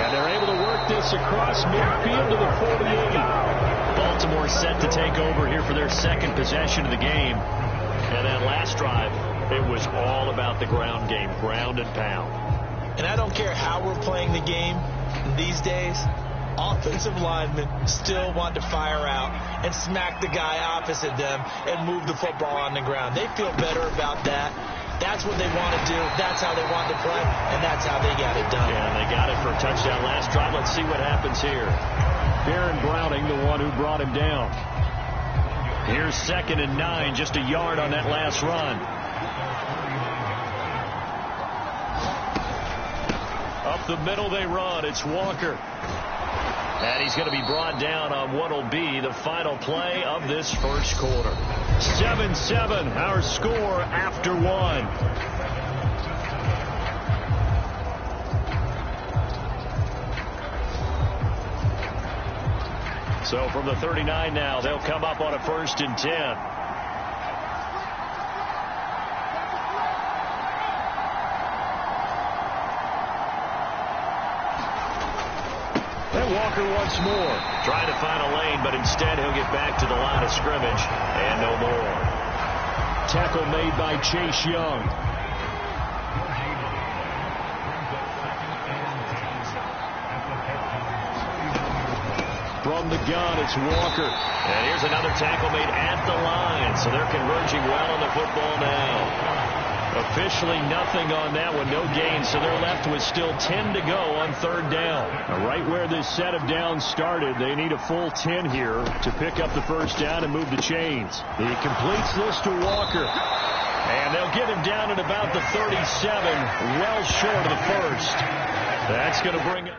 And they're able to work this across midfield to the 48. Baltimore set to take over here for their 2nd possession of the game. And that last drive, it was all about the ground game, ground and pound. And I don't care how we're playing the game these days, offensive linemen still want to fire out and smack the guy opposite them and move the football on the ground. They feel better about that. That's what they want to do. That's how they want to play, and that's how they got it done. Yeah, and they got it for a touchdown last drive. Let's see what happens here. Baron Browning, the one who brought him down. Here's 2nd and 9, just a yard on that last run. Up the middle they run. It's Walker. And he's going to be brought down on what will be the final play of this first quarter. 7-7, our score after 1. So from the 39 now, they'll come up on a 1st and 10. Walker once more, trying to find a lane, but instead he'll get back to the line of scrimmage, and no more. Tackle made by Chase Young. From the gun, it's Walker. And here's another tackle made at the line, so they're converging well on the football now. Officially nothing on that one, no gain, so they're left with still 10 to go on 3rd down. Right where this set of downs started, they need a full 10 here to pick up the first down and move the chains. He completes this to Walker. And they'll get him down at about the 37, well short of the 1st. That's going to bring it.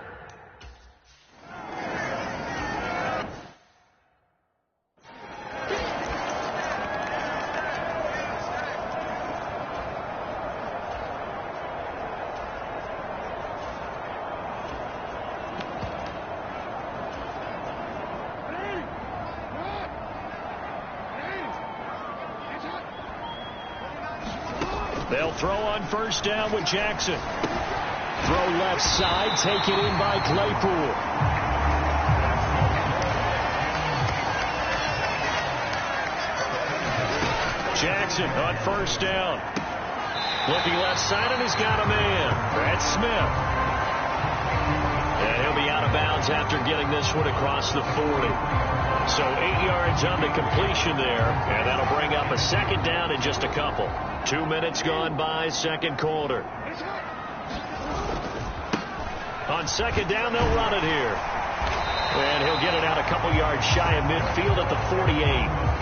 They'll throw on 1st down with Jackson. Throw left side, taken in by Claypool. Jackson on first down. Looking left side, and he's got a man. Brad Smith. And he'll be out of bounds after getting this one across the 40. So 8 yards on the completion there, and that'll bring up a second down in just a couple. 2 minutes gone by, second quarter. On second down, they'll run it here. And he'll get it out a couple yards shy of midfield at the 48.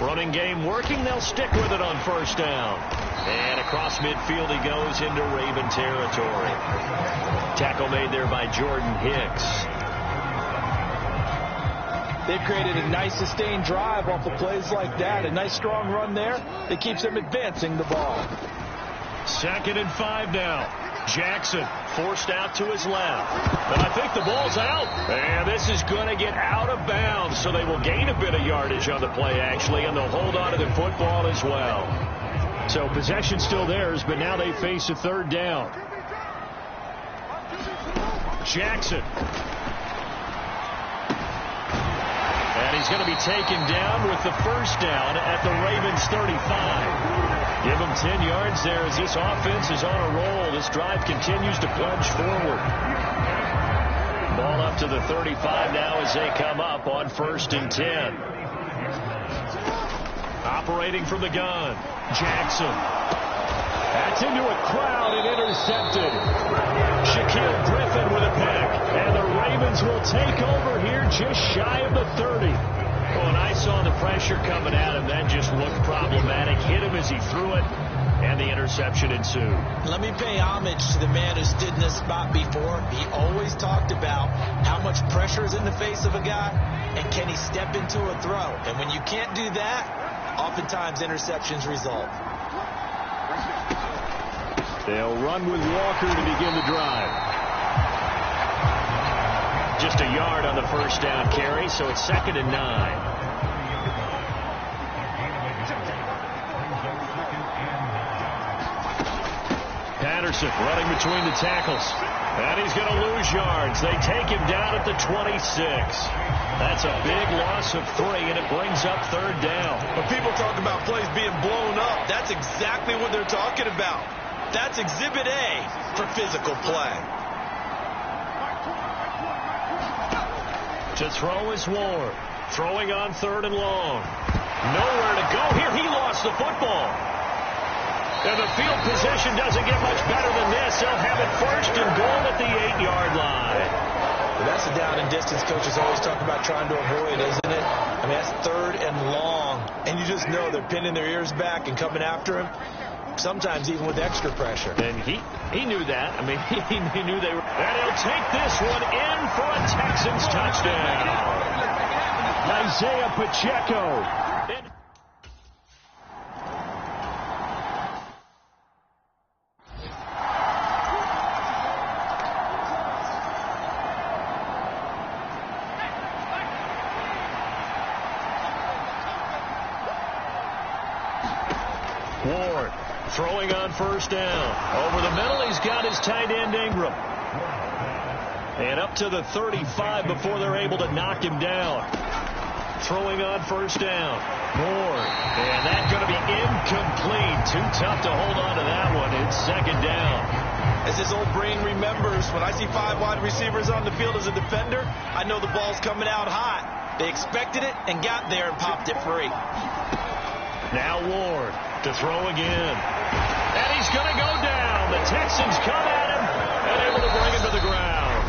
Running game working. They'll stick with it on first down. And across midfield he goes into Raven territory. Tackle made there by Jordan Hicks. They've created a nice sustained drive off of plays like that. A nice strong run there that keeps them advancing the ball. 2nd and 5 now. Jackson forced out to his left. And I think the ball's out. And this is going to get out of bounds. So they will gain a bit of yardage on the play, actually, and they'll hold on to the football as well. So possession still theirs, but now they face a third down. Jackson. And he's going to be taken down with the first down at the Ravens 35. Give him 10 yards there as this offense is on a roll. This drive continues to plunge forward. Ball up to the 35 now as they come up on 1st and 10. Operating from the gun, Jackson. That's into a crowd and intercepted. Shaquille Griffin with a pick. And the Ravens will take over here just shy of the 30. Oh, and I saw the pressure coming at him. That just looked problematic. Hit him as he threw it, and the interception ensued. Let me pay homage to the man who stood in this spot before. He always talked about how much pressure is in the face of a guy, and can he step into a throw. And when you can't do that, oftentimes interceptions result. They'll run with Walker to begin the drive. Just a yard on the first down carry, so it's 2nd and 9. Patterson running between the tackles. And he's going to lose yards. They take him down at the 26. That's a big loss of 3, and it brings up third down. When people talk about plays being blown up, that's exactly what they're talking about. That's Exhibit A for physical play. To throw is Ward. Throwing on 3rd and long. Nowhere to go here. He lost the football. And the field position doesn't get much better than this. They'll have it 1st and goal at the 8-yard line. Well, that's the down and distance coaches always talk about trying to avoid, isn't it? I mean, that's 3rd and long. And you just know they're pinning their ears back and coming after him. Sometimes even with extra pressure. And he knew that. I mean, he knew they were. And he'll take this one in for a Texans touchdown. Isaiah Pacheco. Ward throwing on first down. Over the middle, he's got his tight end Ingram. And up to the 35 before they're able to knock him down. Throwing on first down. Ward. And that's going to be incomplete. Too tough to hold on to that one. It's 2nd down. As his old brain remembers, when I see 5 wide receivers on the field as a defender, I know the ball's coming out hot. They expected it and got there and popped it free. Now Ward to throw again. And he's going to go down. The Texans come at him and able to bring him to the ground.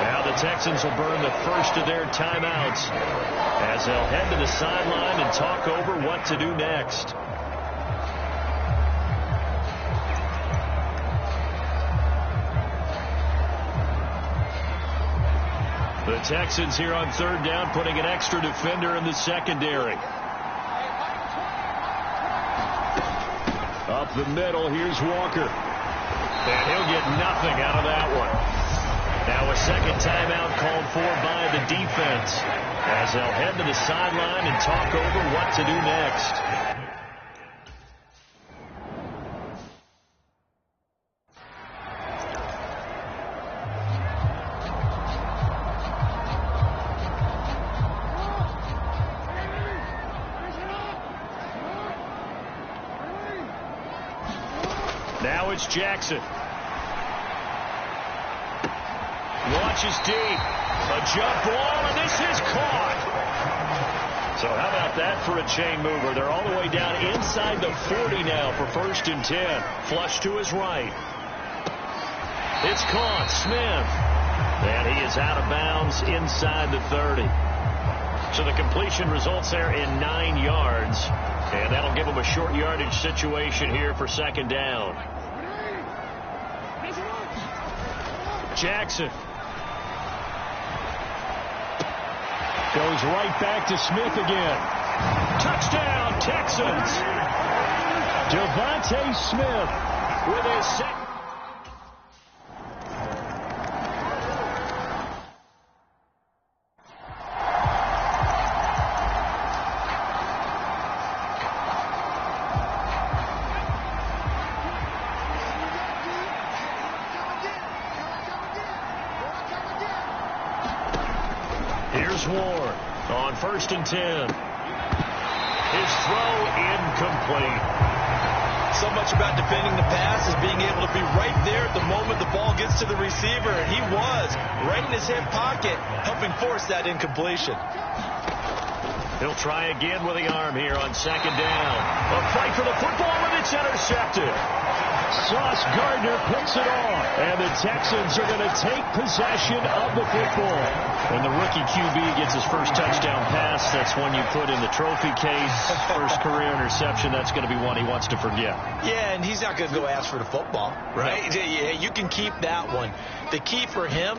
Now the Texans will burn the first of their timeouts as they'll head to the sideline and talk over what to do next. The Texans here on 3rd down putting an extra defender in the secondary. Up the middle, here's Walker. And he'll get nothing out of that one. Now a second timeout called for by the defense as they'll head to the sideline and talk over what to do next. So it's Jackson. Launches deep. A jump ball, and this is caught. So how about that for a chain mover? They're all the way down inside the 40 now for 1st and 10. Flush to his right. It's caught. Smith. And he is out of bounds inside the 30. So the completion results there in 9 yards. And that'll give him a short yardage situation here for 2nd down. Jackson. Goes right back to Smith again. Touchdown, Texans. Devontae Smith With his second. Here's Ward on 1st and 10. His throw incomplete. So much about defending the pass is being able to be right there at the moment the ball gets to the receiver, and he was right in his hip pocket, helping force that incompletion. He'll try again with the arm here on 2nd down. A fight for the football, and it's intercepted. Sauce Gardner picks it off. And the Texans are going to take possession of the football. When the rookie QB gets his first touchdown pass, that's one you put in the trophy case. First career interception, that's going to be one he wants to forget. Yeah, and he's not going to go ask for the football, right? No. Yeah, you can keep that one. The key for him,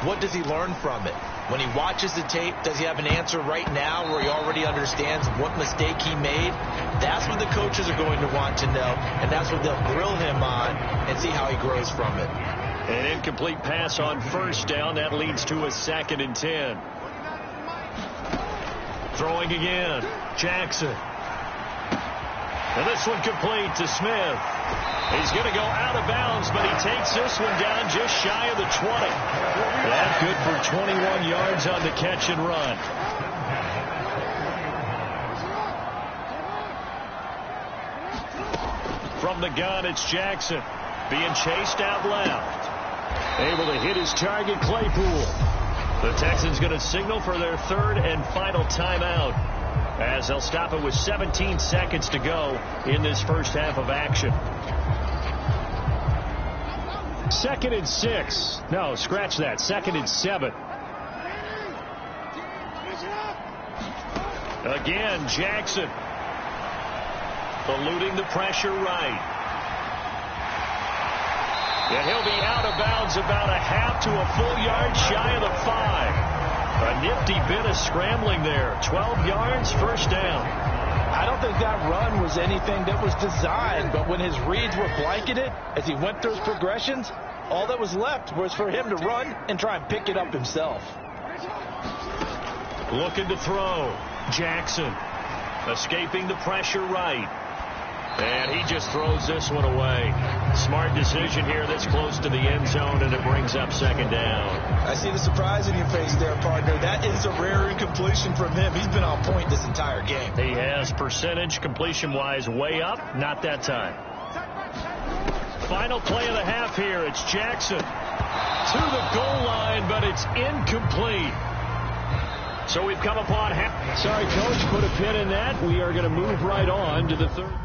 what does he learn from it? When he watches the tape, does he have an answer right now where he already understands what mistake he made? That's what the coaches are going to want to know, and that's what they'll grill him on and see how he grows from it. An incomplete pass on 1st down. That leads to a 2nd and 10. Throwing again. Jackson. And this one complete to Smith. He's going to go out of bounds, but he takes this one down just shy of the 20. That good for 21 yards on the catch and run. From the gun, it's Jackson. Being chased out left. Able to hit his target, Claypool. The Texans going to signal for their 3rd and final timeout, as they'll stop it with 17 seconds to go in this first half of action. 2nd and 6. No, scratch that. 2nd and 7. Again, Jackson. Eluding the pressure right. And he'll be out of bounds about a half to a full yard shy of the 5. A nifty bit of scrambling there. 12 yards, 1st down. I don't think that run was anything that was designed, but when his reads were blanketed, as he went through his progressions, all that was left was for him to run and try and pick it up himself. Looking to throw. Jackson escaping the pressure right. And he just throws this one away. Smart decision here that's close to the end zone, and it brings up 2nd down. I see the surprise in your face there, partner. That is a rare incompletion from him. He's been on point this entire game. He has percentage completion-wise way up. Not that time. Final play of the half here. It's Jackson to the goal line, but it's incomplete. So we've come upon half. Sorry, Coach, put a pin in that. We are going to move right on to the 3rd.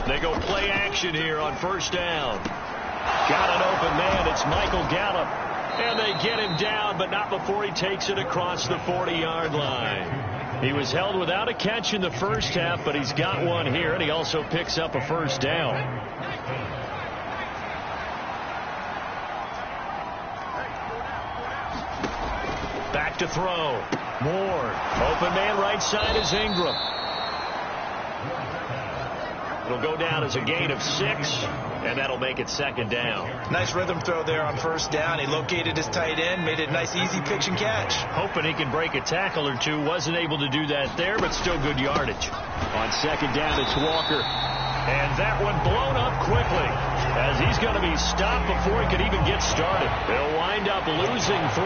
They go play action here on 1st down. Got an open man. It's Michael Gallup. And they get him down, but not before he takes it across the 40-yard line. He was held without a catch in the first half, but he's got one here, and he also picks up a 1st down. Back to throw. Moore. Open man right side is Ingram. It'll go down as a gain of 6, and that'll make it 2nd down. Nice rhythm throw there on 1st down. He located his tight end, made it a nice easy pitch and catch. Hoping he can break a tackle or two. Wasn't able to do that there, but still good yardage. On 2nd down, it's Walker. And that one blown up quickly, as he's going to be stopped before he could even get started. They'll wind up losing 3,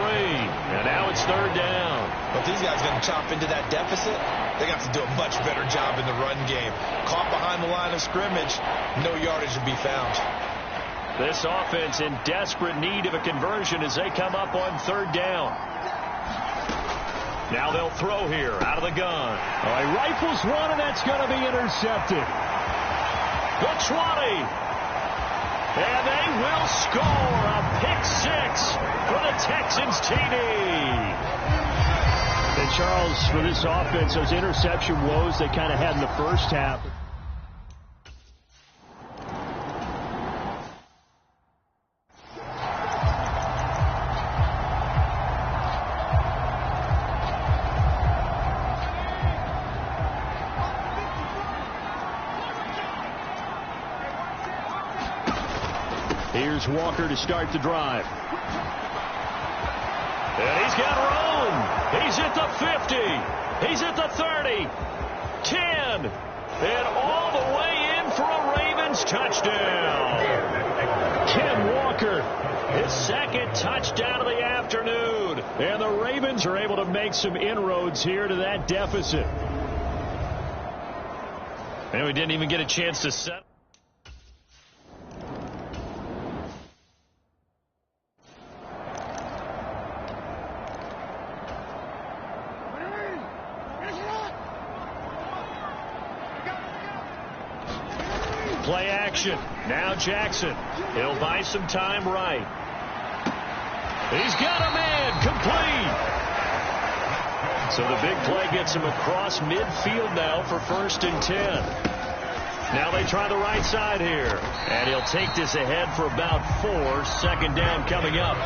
and now it's 3rd down. But these guys are going to chop into that deficit. They got to do a much better job in the run game. Caught behind the line of scrimmage, no yardage to be found. This offense in desperate need of a conversion as they come up on 3rd down. Now they'll throw here out of the gun. He rifles one, and that's going to be intercepted. The 20. And they will score a pick-6 for the Texans TD. And Charles, for this offense, those interception woes they kind of had in the first half. Here's Walker to start the drive. And he's got room. He's at the 50. He's at the 30. 10. And all the way in for a Ravens touchdown. Ken Walker, his 2nd touchdown of the afternoon. And the Ravens are able to make some inroads here to that deficit. And we didn't even get a chance to set. Play action. Now Jackson. He'll buy some time right. He's got a man. Complete. So the big play gets him across midfield now for 1st and 10. Now they try the right side here. And he'll take this ahead for about 4. 2nd down coming up.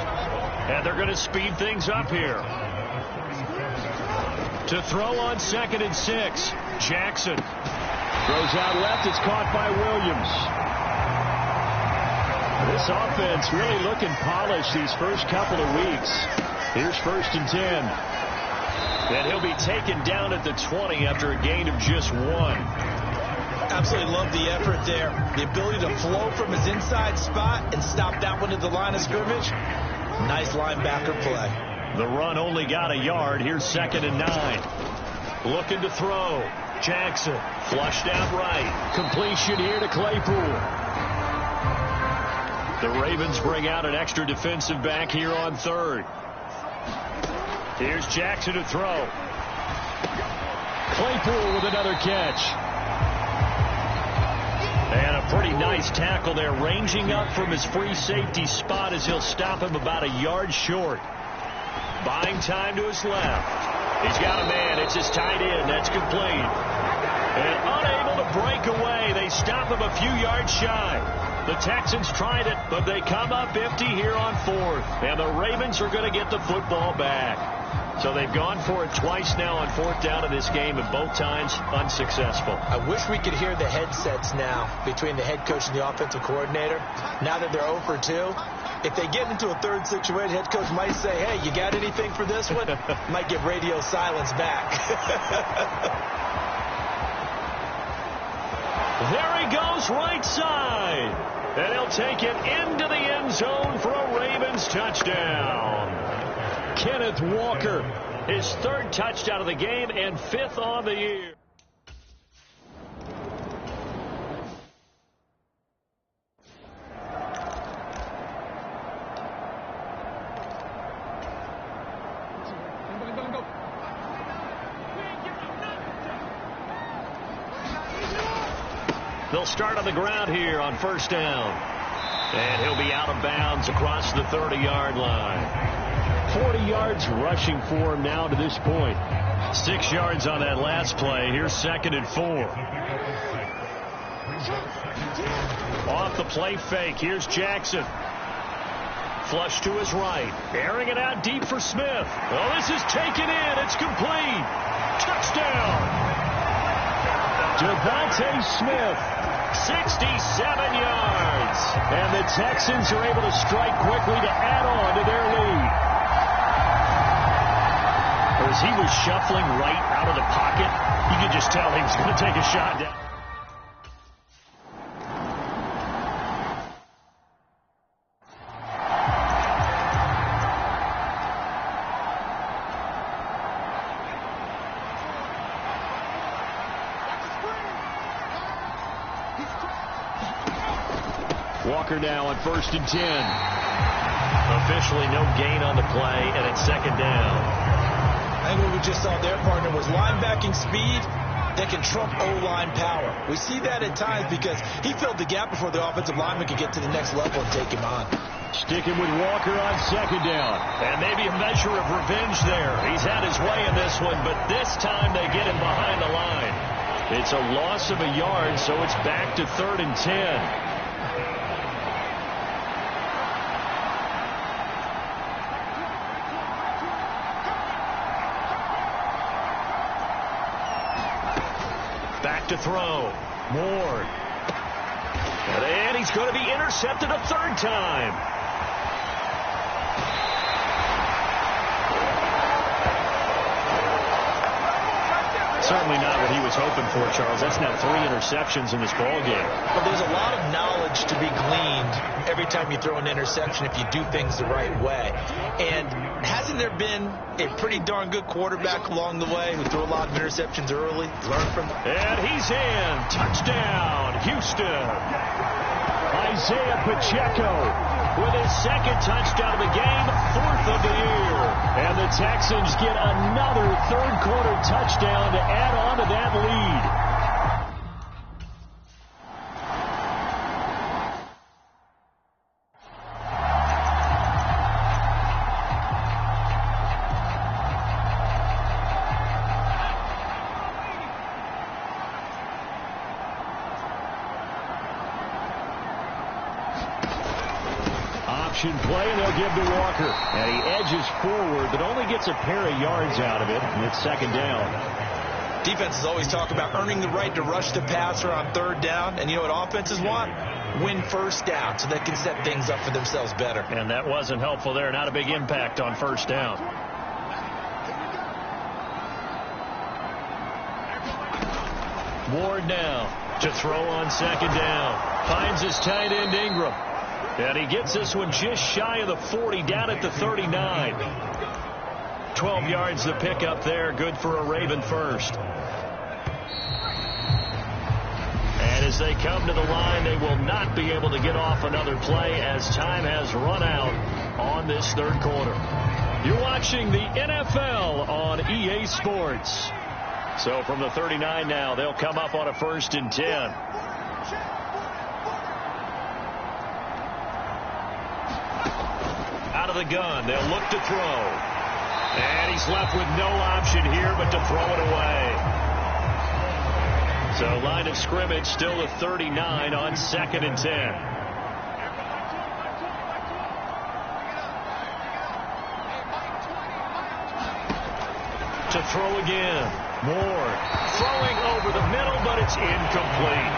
And they're going to speed things up here. To throw on 2nd and 6. Jackson. Throws out left. It's caught by Williams. This offense really looking polished these first couple of weeks. Here's 1st and 10. And he'll be taken down at the 20 after a gain of just 1. Absolutely love the effort there. The ability to flow from his inside spot and stop that one at the line of scrimmage. Nice linebacker play. The run only got a yard. Here's 2nd and 9. Looking to throw. Jackson flushed out right. Completion here to Claypool. The Ravens bring out an extra defensive back here on 3rd. Here's Jackson to throw. Claypool with another catch. And a pretty nice tackle there, ranging up from his free safety spot as he'll stop him about a yard short. Buying time to his left. He's got a man. It's his tight end. That's complete. And unable to break away. They stop him a few yards shy. The Texans tried it, but they come up empty here on 4th. And the Ravens are going to get the football back. So they've gone for it twice now on 4th down in this game, and both times unsuccessful. I wish we could hear the headsets now between the head coach and the offensive coordinator. Now that they're 0 for 2, if they get into a 3rd situation, head coach might say, hey, you got anything for this one? Might get radio silence back. There he goes right side. And he'll take it into the end zone for a Ravens touchdown. Kenneth Walker, his 3rd touchdown of the game and 5th on the year. They'll start on the ground here on 1st down. And he'll be out of bounds across the 30-yard line. 40 yards rushing for him now to this point. 6 yards on that last play. Here's 2nd and 4. Off the play fake. Here's Jackson. Flush to his right. Airing it out deep for Smith. Oh, this is taken in. It's complete. Touchdown. Devontae Smith. 67 yards. And the Texans are able to strike quickly to add on to their lead. As he was shuffling right out of the pocket, you could just tell he was going to take a shot down. Walker now on 1st and 10. Officially no gain on the play, and it's 2nd down. I think what we just saw there, partner, was linebacking speed that can trump O-line power. We see that at times because he filled the gap before the offensive lineman could get to the next level and take him on. Sticking with Walker on 2nd down. And maybe a measure of revenge there. He's had his way in this one, but this time they get him behind the line. It's a loss of a yard, so it's back to 3rd and 10. To throw. Moore. And he's going to be intercepted a 3rd time. Certainly not what he was hoping for, Charles. That's now 3 interceptions in this ball game. Well, there's a lot of knowledge to be gleaned every time you throw an interception if you do things the right way. And hasn't there been a pretty darn good quarterback along the way who threw a lot of interceptions early, learned from them? And he's in. Touchdown, Houston. Isaiah Pacheco with his 2nd touchdown of the game, 4th of the year. And the Texans get another 3rd quarter touchdown to add on to that lead. Play, and they'll give to Walker. And he edges forward, but only gets a pair of yards out of it, and it's 2nd down. Defenses always talk about earning the right to rush the passer on 3rd down, and you know what offenses want? Win 1st down so they can set things up for themselves better. And that wasn't helpful there. Not a big impact on 1st down. Ward now to throw on 2nd down. Finds his tight end Ingram. And he gets this one just shy of the 40, down at the 39. 12 yards to pick up there. Good for a Raven first. And as they come to the line, they will not be able to get off another play as time has run out on this 3rd quarter. You're watching the NFL on EA Sports. So from the 39 now, they'll come up on a 1st and 10. Out of the gun, they'll look to throw. And he's left with no option here but to throw it away. So line of scrimmage still the 39 on 2nd and 10. To throw again. Moore throwing over the middle, but it's incomplete.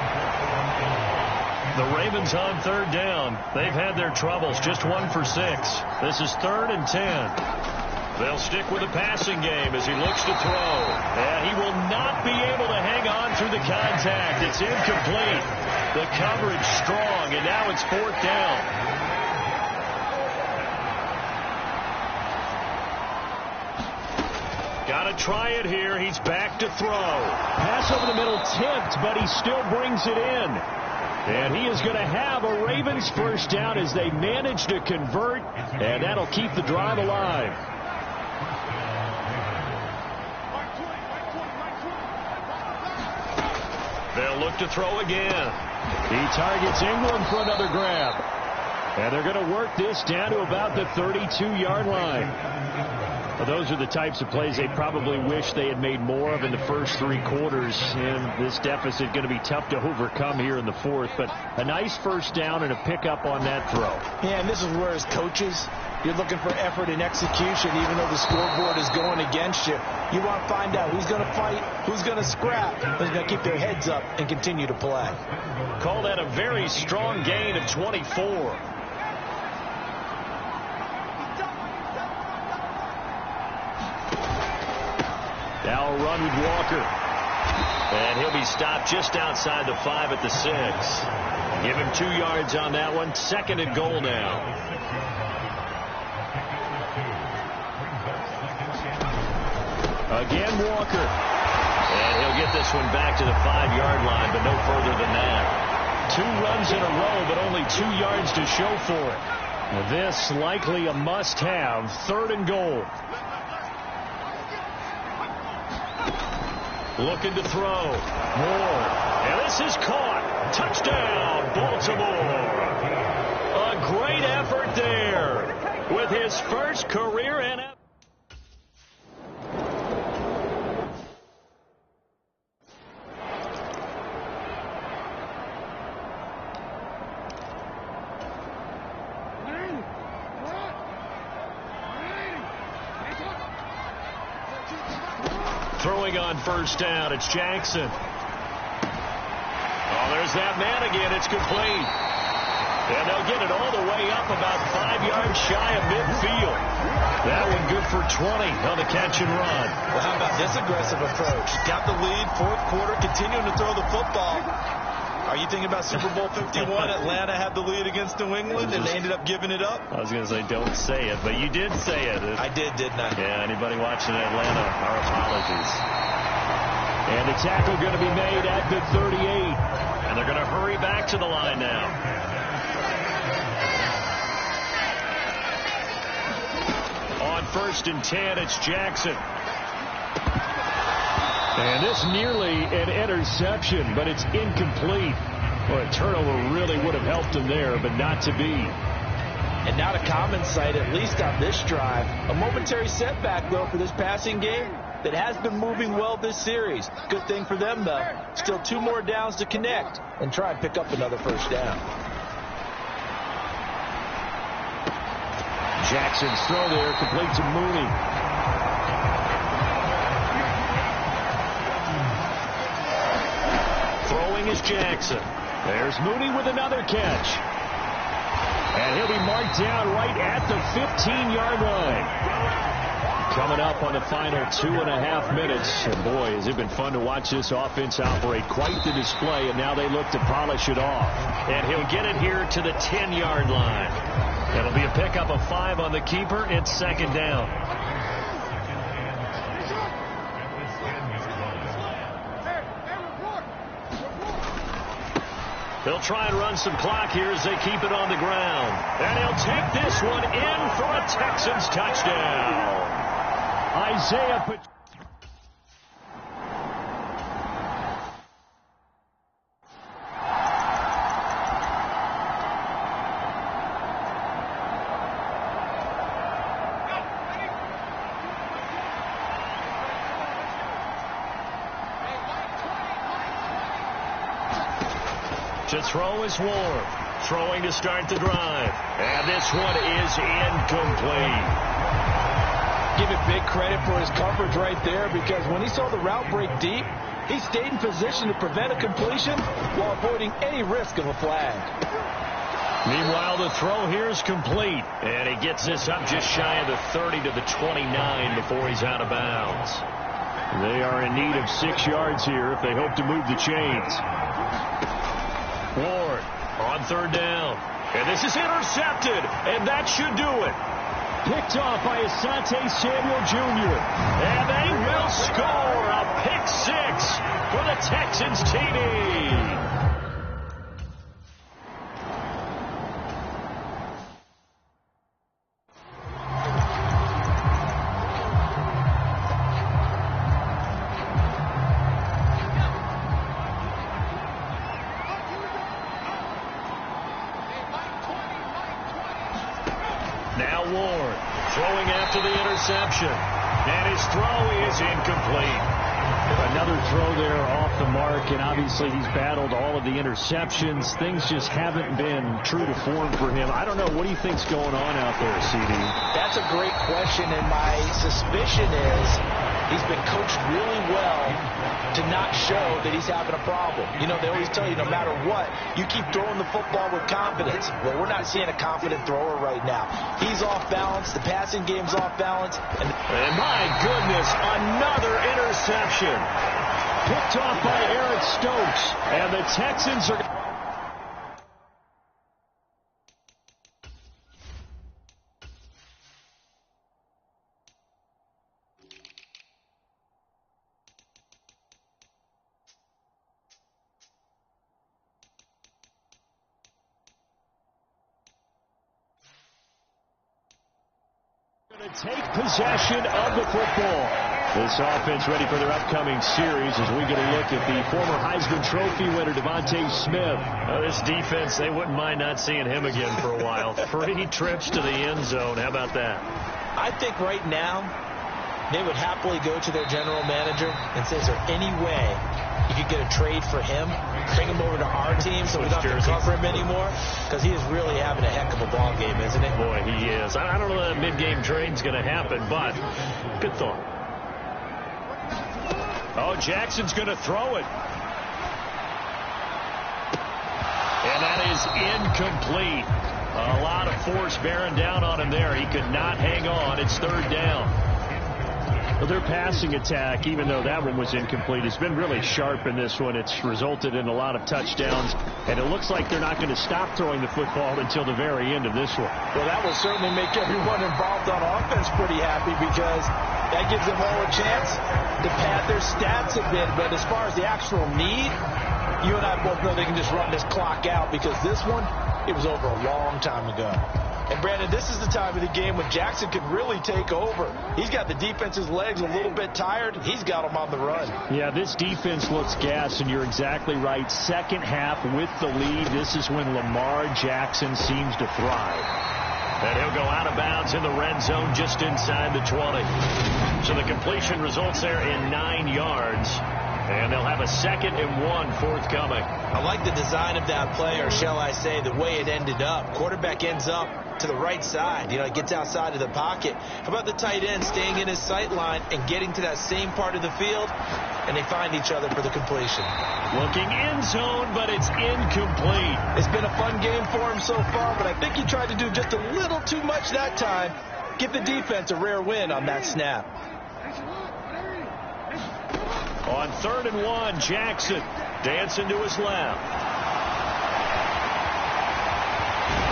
The Ravens on 3rd down. They've had their troubles. Just 1 for 6. This is 3rd and 10. They'll stick with the passing game as he looks to throw. And he will not be able to hang on through the contact. It's incomplete. The coverage strong, and now it's 4th down. Got to try it here. He's back to throw. Pass over the middle tipped, but he still brings it in. And he is going to have a Ravens 1st down as they manage to convert, and that'll keep the drive alive. They'll look to throw again. He targets England for another grab. And they're going to work this down to about the 32-yard line. Well, those are the types of plays they probably wish they had made more of in the first 3 quarters. And this deficit going to be tough to overcome here in the 4th. But a nice 1st down and a pickup on that throw. Yeah, and this is where as coaches, you're looking for effort and execution, even though the scoreboard is going against you. You want to find out who's going to fight, who's going to scrap, who's going to keep their heads up and continue to play. Call that a very strong gain of 24. Now a run with Walker. And he'll be stopped just outside the 5 at the 6. Give him 2 yards on that one. 2nd and goal now. Again, Walker. And he'll get this one back to the 5-yard line, but no further than that. 2 runs in a row, but only 2 yards to show for it. Now this likely a must-have. 3rd and goal. Looking to throw. Moore. And this is caught. Touchdown, Baltimore. A great effort there with his first career NFL. Throwing on 1st down, it's Jackson. Oh, there's that man again. It's complete. And they'll get it all the way up about 5 yards shy of midfield. That one good for 20 on the catch and run. Well, how about this aggressive approach? Got the lead, 4th quarter, continuing to throw the football. Are you thinking about Super Bowl 51? Atlanta had the lead against New England, and they ended up giving it up? I was going to say, don't say it, but you did say it. I didn't I? Yeah, anybody watching Atlanta, our apologies. And the tackle going to be made at the 38. And they're going to hurry back to the line now. On 1st and 10, it's Jackson. And this nearly an interception, but it's incomplete. Well, a turnover really would have helped him there, but not to be. And not a common sight, at least on this drive. A momentary setback, though, for this passing game that has been moving well this series. Good thing for them, though. Still 2 more downs to connect and try and pick up another 1st down. Jackson's throw there, complete to Mooney. Throwing is Jackson. There's Mooney with another catch. And he'll be marked down right at the 15-yard line. Coming up on the final 2.5 minutes. And boy, has it been fun to watch this offense operate. Quite the display, and now they look to polish it off. And he'll get it here to the 10-yard line. It'll be a pickup of 5 on the keeper. It's 2nd down. They'll try and run some clock here as they keep it on the ground. And he'll take this one in for a Texans touchdown. Isaiah Pacheco. To throw is Ward. Throwing to start the drive. And this one is incomplete. Give it big credit for his coverage right there, because when he saw the route break deep, he stayed in position to prevent a completion while avoiding any risk of a flag. Meanwhile, the throw here is complete. And he gets this up just shy of the 30 to the 29 before he's out of bounds. They are in need of 6 yards here if they hope to move the chains. Ward on 3rd down. And this is intercepted. And that should do it. Picked off by Asante Samuel Jr. And they will score a pick 6 for the Texans TD. Now Ward throwing after the interception. And his throw is incomplete. Another throw there off the mark, and obviously he's battled all of the interceptions. Things just haven't been true to form for him. I don't know. What do you think's going on out there, CD? That's a great question, and my suspicion is he's been coached really well to not show that he's having a problem. You know, they always tell you no matter what, you keep throwing the football with confidence. Well, we're not seeing a confident thrower right now. He's off balance. The passing game's off balance. And my goodness, another interception. Picked off by Eric Stokes. And the Texans are... take possession of the football. This offense ready for their upcoming series as we get a look at the former Heisman Trophy winner, Devontae Smith. This defense, they wouldn't mind not seeing him again for a while. 3 trips to the end zone. How about that? I think right now they would happily go to their general manager and say, is there any way you could get a trade for him, bring him over to our team so we don't have to cover him anymore? Because he is really having a heck of a ball game, isn't it? Boy, he is. I don't know that mid-game trade's going to happen, but good thought. Oh, Jackson's going to throw it. And that is incomplete. A lot of force bearing down on him there. He could not hang on. It's 3rd down. Well, their passing attack, even though that one was incomplete, has been really sharp in this one. It's resulted in a lot of touchdowns, and it looks like they're not going to stop throwing the football until the very end of this one. Well, that will certainly make everyone involved on offense pretty happy because that gives them all a chance to pad their stats a bit. But as far as the actual need, you and I both know they can just run this clock out because this one, it was over a long time ago. And, Brandon, this is the time of the game when Jackson could really take over. He's got the defense's legs a little bit tired. He's got them on the run. Yeah, this defense looks gassed, and you're exactly right. Second half with the lead, this is when Lamar Jackson seems to thrive. And he'll go out of bounds in the red zone just inside the 20. So the completion results there in 9 yards. And they'll have a 2nd and 1 forthcoming. I like the design of that play, or shall I say the way it ended up. Quarterback ends up to the right side. You know, he gets outside of the pocket. How about the tight end staying in his sight line and getting to that same part of the field? And they find each other for the completion. Looking end zone, but it's incomplete. It's been a fun game for him so far, but I think he tried to do just a little too much that time. Give the defense a rare win on that snap. On 3rd and 1, Jackson dancing to his left.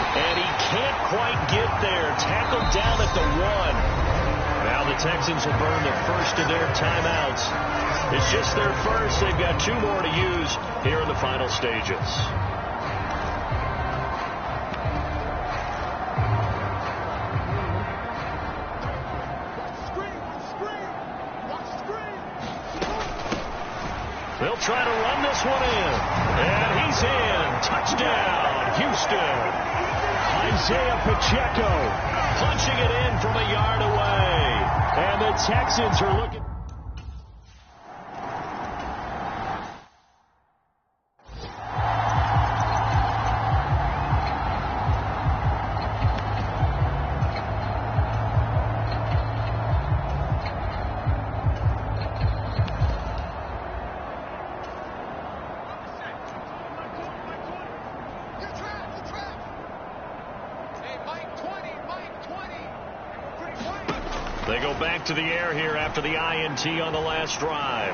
And he can't quite get there. Tackled down at the 1. Now the Texans will burn the first of their timeouts. It's just their first. They've got 2 more to use here in the final stages. They'll try to run this one in. And he's in. Touchdown, Houston. Isaiah Pacheco Punching it in from a yard away. And the Texans are looking. They go back to the air here after the INT on the last drive.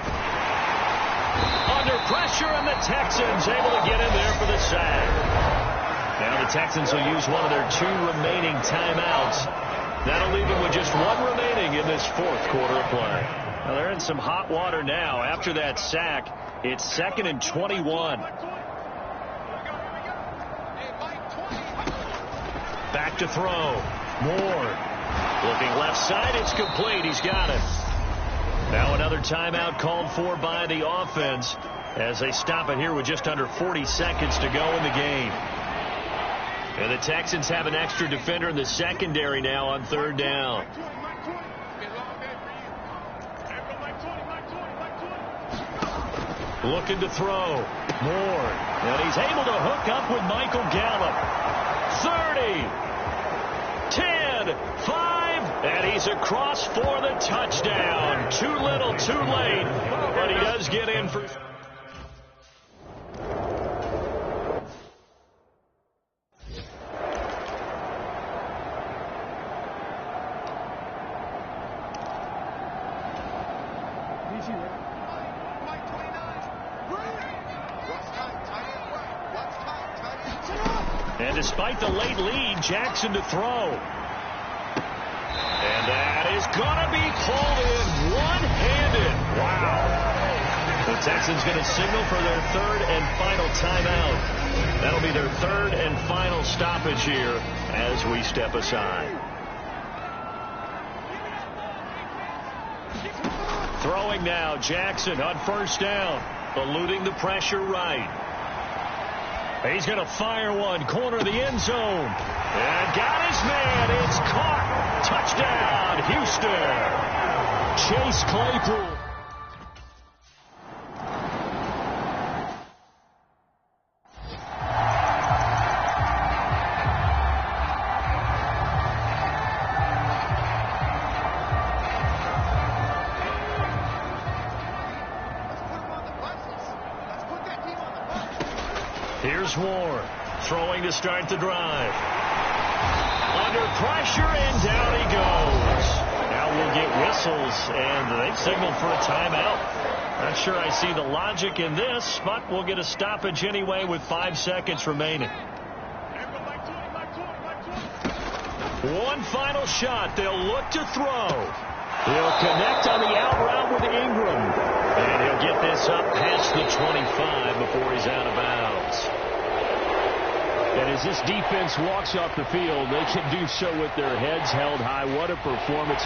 Under pressure, and the Texans able to get in there for the sack. Now the Texans will use one of their 2 remaining timeouts. That'll leave them with just 1 remaining in this 4th quarter of play. Now they're in some hot water now. After that sack, it's 2nd and 21. Back to throw. Moore. Looking left side, it's complete. He's got it. Now another timeout called for by the offense as they stop it here with just under 40 seconds to go in the game. And the Texans have an extra defender in the secondary now on 3rd down. Looking to throw. Moore. And he's able to hook up with Michael Gallup. 30. 10. 5. And he's across for the touchdown. Too little, too late. But he does get in for... And despite the late lead, Jackson to throw. And that is going to be pulled in one-handed. Wow. The Texans going to signal for their 3rd and final timeout. That'll be their 3rd and final stoppage here as we step aside. Throwing now, Jackson on first down, eluding the pressure right. He's going to fire one, corner of the end zone. And got his man. It's caught. Touchdown, Houston. Chase Claypool. Here's Warren, throwing to start the drive. Under pressure, and down he goes. Now we'll get whistles, and they've signaled for a timeout. Not sure I see the logic in this, but we'll get a stoppage anyway with 5 seconds remaining. One final shot. They'll look to throw. He'll connect on the out route with Ingram. And he'll get this up past the 25 before he's out of bounds. And as this defense walks off the field, they can do so with their heads held high. What a performance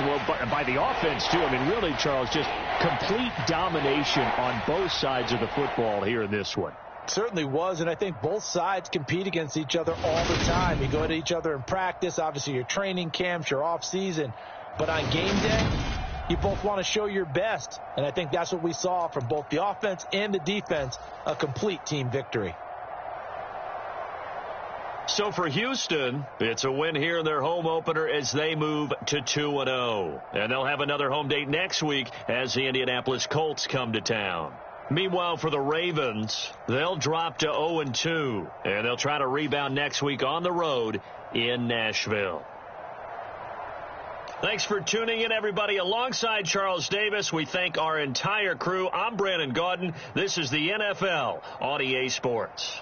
by the offense, too. I mean, really, Charles, just complete domination on both sides of the football here in this one. Certainly was, and I think both sides compete against each other all the time. You go to each other in practice, obviously your training camps, your off-season. But on game day, you both want to show your best. And I think that's what we saw from both the offense and the defense, a complete team victory. So for Houston, it's a win here in their home opener as they move to 2-0. And they'll have another home date next week as the Indianapolis Colts come to town. Meanwhile, for the Ravens, they'll drop to 0-2. And they'll try to rebound next week on the road in Nashville. Thanks for tuning in, everybody. Alongside Charles Davis, we thank our entire crew. I'm Brandon Gaudin. This is the NFL on EA Sports.